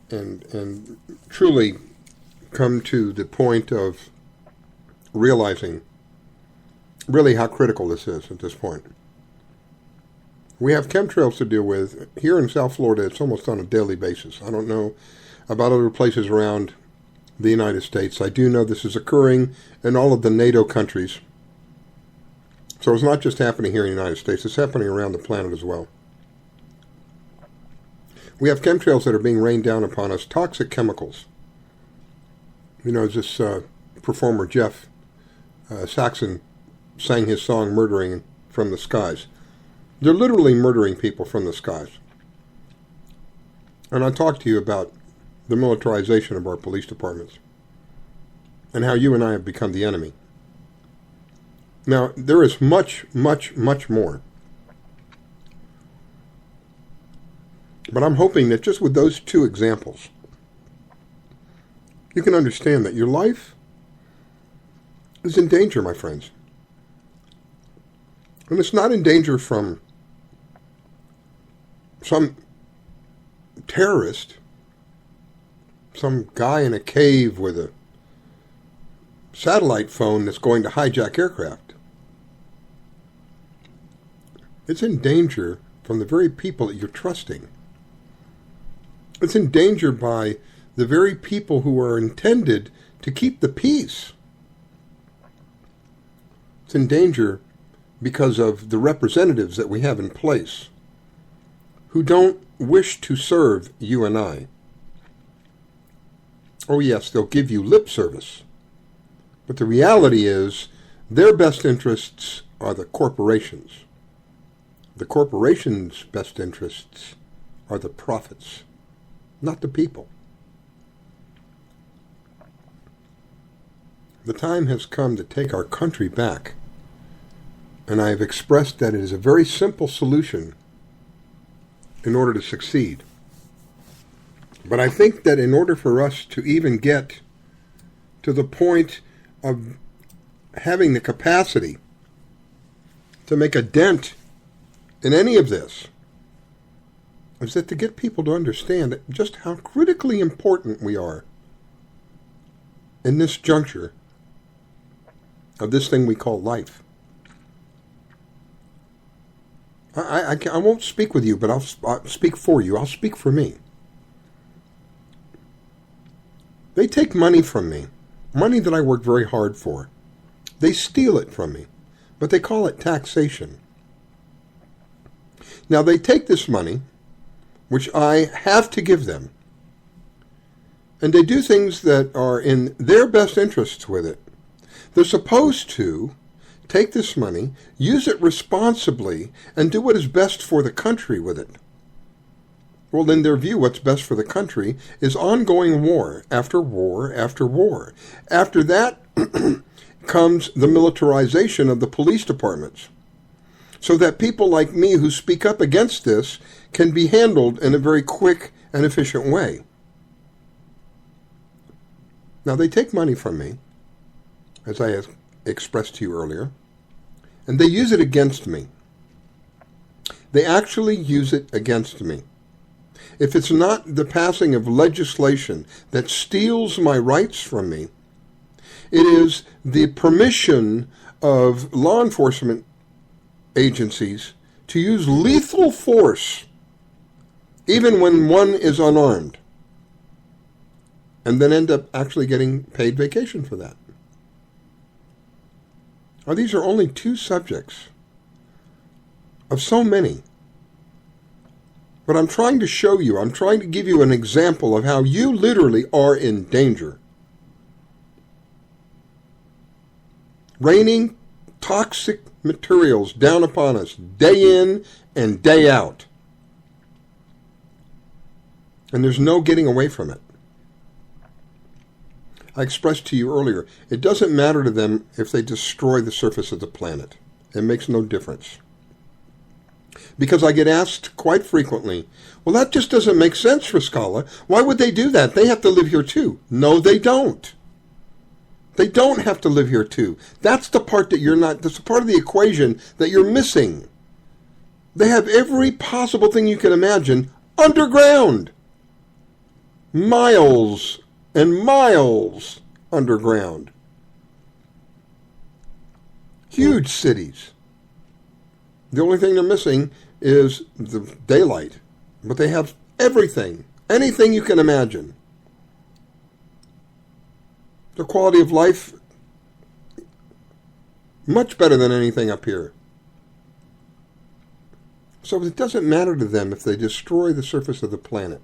and truly come to the point of realizing really how critical this is at this point. We have chemtrails to deal with. Here in South Florida, it's almost on a daily basis. I don't know about other places around the United States. I do know this is occurring in all of the NATO countries. So it's not just happening here in the United States, it's happening around the planet as well. We have chemtrails that are being rained down upon us, toxic chemicals. You know, as this performer Jeff Saxon sang his song, Murdering from the Skies. They're literally murdering people from the skies. And I talked to you about the militarization of our police departments and how you and I have become the enemy. Now, there is much, much, much more. But I'm hoping that just with those two examples, you can understand that your life is in danger, my friends. And it's not in danger from some terrorist, some guy in a cave with a satellite phone that's going to hijack aircraft. It's in danger from the very people that you're trusting. It's in danger by the very people who are intended to keep the peace. It's in danger because of the representatives that we have in place who don't wish to serve you and I. Oh yes, they'll give you lip service. But the reality is their best interests are the corporations. The corporations' best interests are the profits, not the people. The time has come to take our country back, and I have expressed that it is a very simple solution in order to succeed. But I think that in order for us to even get to the point of having the capacity to make a dent in any of this, is that to get people to understand just how critically important we are in this juncture of this thing we call life. I won't speak with you, but I'll speak for you. I'll speak for me. They take money from me, money that I work very hard for. They steal it from me, but they call it taxation. Now, they take this money, which I have to give them, and they do things that are in their best interests with it. They're supposed to take this money, use it responsibly, and do what is best for the country with it. Well, in their view, what's best for the country is ongoing war after war after war. After that comes the militarization of the police departments, so that people like me who speak up against this can be handled in a very quick and efficient way. Now, they take money from me, as I have expressed to you earlier, and they use it against me. They actually use it against me. If it's not the passing of legislation that steals my rights from me, it is the permission of law enforcement agencies to use lethal force, even when one is unarmed. and then end up actually getting paid vacation for that. Now, these are only 2 subjects of so many. But I'm trying to show you, I'm trying to give you an example of how you literally are in danger. Raining toxic materials down upon us day in and day out. And there's no getting away from it. I expressed to you earlier, it doesn't matter to them if they destroy the surface of the planet. It makes no difference. Because I get asked quite frequently, well, that just doesn't make sense, Riscala. Why would they do that? They have to live here too. No, they don't. They don't have to live here too. That's the part that you're not, that's the part of the equation that you're missing. They have every possible thing you can imagine underground. Miles and miles underground. Huge cities. The only thing they're missing is the daylight. But they have everything. Anything you can imagine. The quality of life, much better than anything up here. So it doesn't matter to them if they destroy the surface of the planet.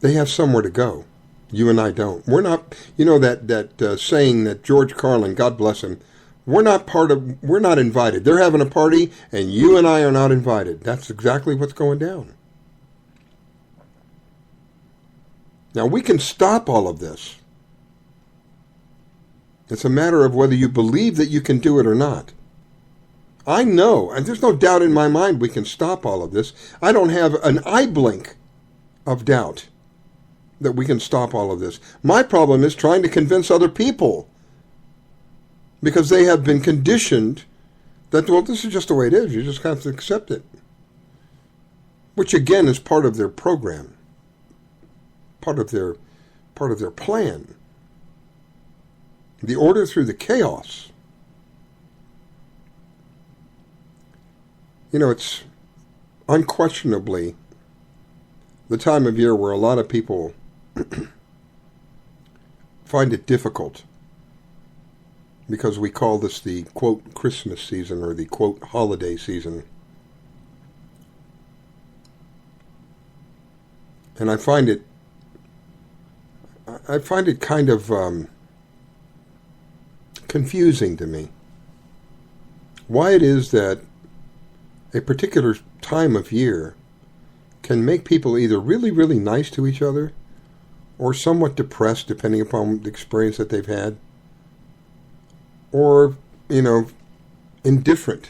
They have somewhere to go. You and I don't. We're not, you know that saying that George Carlin, God bless him, we're not invited. They're having a party and you and I are not invited. That's exactly what's going down. Now we can stop all of this. It's a matter of whether you believe that you can do it or not. I know, and there's no doubt in my mind we can stop all of this. I don't have an eye blink of doubt that we can stop all of this. My problem is trying to convince other people, because they have been conditioned that, well, this is just the way it is. You just have to accept it. Which again is part of their program, part of their plan. The order through the chaos. You know, it's unquestionably the time of year where a lot of people find it difficult, because we call this the, quote, Christmas season or the, quote, holiday season. And I find it kind of confusing to me why it is that a particular time of year can make people either really, really nice to each other or somewhat depressed, depending upon the experience that they've had, or, you know, indifferent.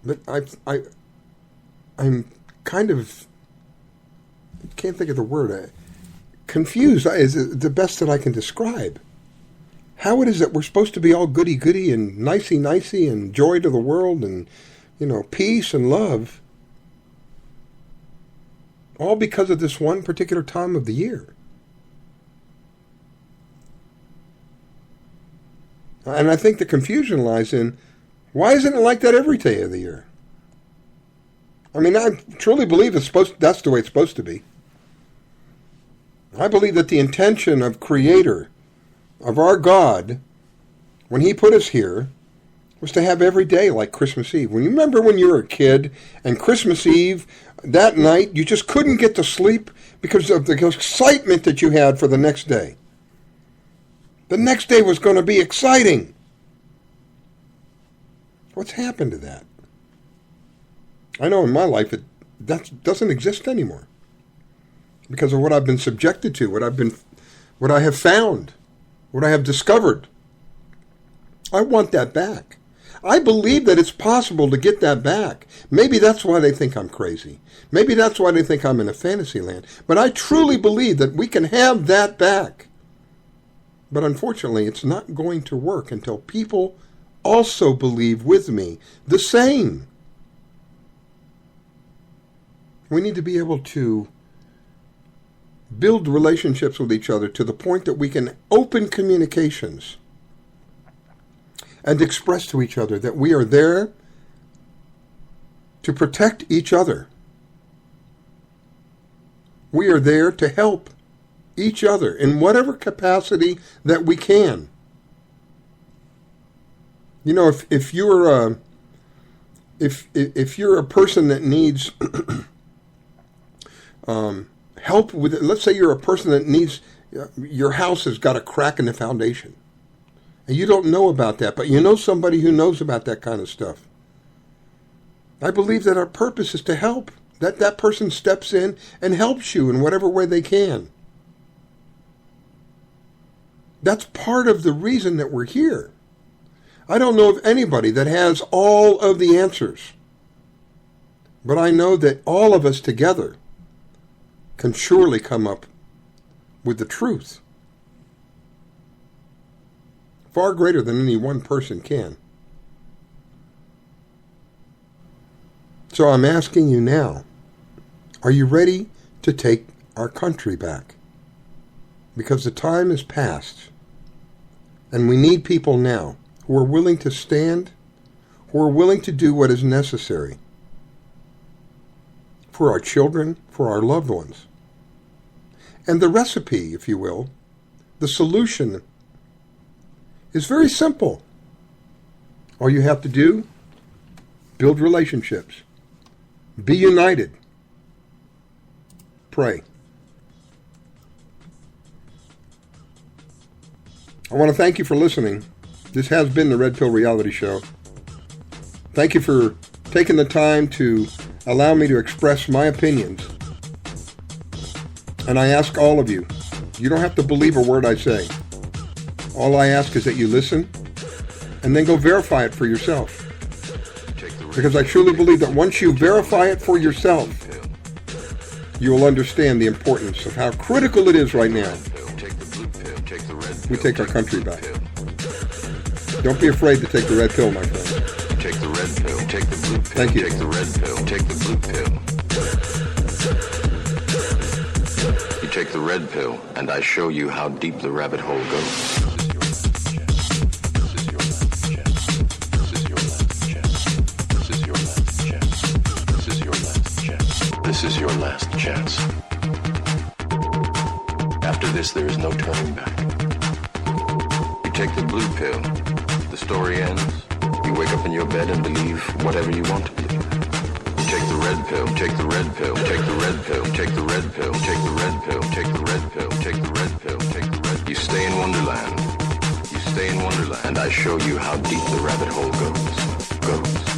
But I'm kind of, can't think of the word, confused is the best that I can describe. How it is that we're supposed to be all goody-goody and nicey-nicey and joy to the world and, you know, peace and love, all because of this one particular time of the year. And I think the confusion lies in, why isn't it like that every day of the year? I mean, I truly believe that's the way it's supposed to be. I believe that the intention of Creator, of our God, when He put us here, was to have every day like Christmas Eve. When you remember when you were a kid and Christmas Eve, that night, you just couldn't get to sleep because of the excitement that you had for the next day. The next day was going to be exciting. What's happened to that? I know in my life that doesn't exist anymore because of what I've been subjected to, what I have found, what I have discovered. I want that back. I believe that it's possible to get that back. Maybe that's why they think I'm crazy. Maybe that's why they think I'm in a fantasy land. But I truly believe that we can have that back. But unfortunately, it's not going to work until people also believe with me the same. We need to be able to build relationships with each other to the point that we can open communications and express to each other that we are there to protect each other. We are there to help each other in whatever capacity that we can. You know, if you're a person that needs help with it, let's say you're a person that needs, your house has got a crack in the foundation, and you don't know about that, but you know somebody who knows about that kind of stuff. I believe that our purpose is to help. That person steps in and helps you in whatever way they can. That's part of the reason that we're here. I don't know of anybody that has all of the answers, but I know that all of us together can surely come up with the truth. Far greater than any one person can. So I'm asking you now, are you ready to take our country back? Because the time is past, and we need people now who are willing to stand, who are willing to do what is necessary for our children, for our loved ones. And the recipe, if you will, the solution is very simple. All you have to do, build relationships. Be united. Pray. I want to thank you for listening. This has been the Red Pill Reality Show. Thank you for taking the time to allow me to express my opinions. And I ask all of you, you don't have to believe a word I say. All I ask is that you listen and then go verify it for yourself. Because I truly believe that once you verify it for yourself, you will understand the importance of how critical it is right now we take our country back. Don't be afraid to take the red pill, my friend. Take the red pill, take the blue pill. Thank you. Take the red pill, take the blue pill. You take the red pill, and I show you how deep the rabbit hole goes. This is your last chance. After this, there is no turning back. You take the blue pill, the story ends. You wake up in your bed and believe whatever you want to believe. You take the red pill, take the red pill, take the red pill, take the red pill, take the red pill, take the red pill, take the red pill, take the red. You stay in Wonderland. You stay in Wonderland, and I show you how deep the rabbit hole goes.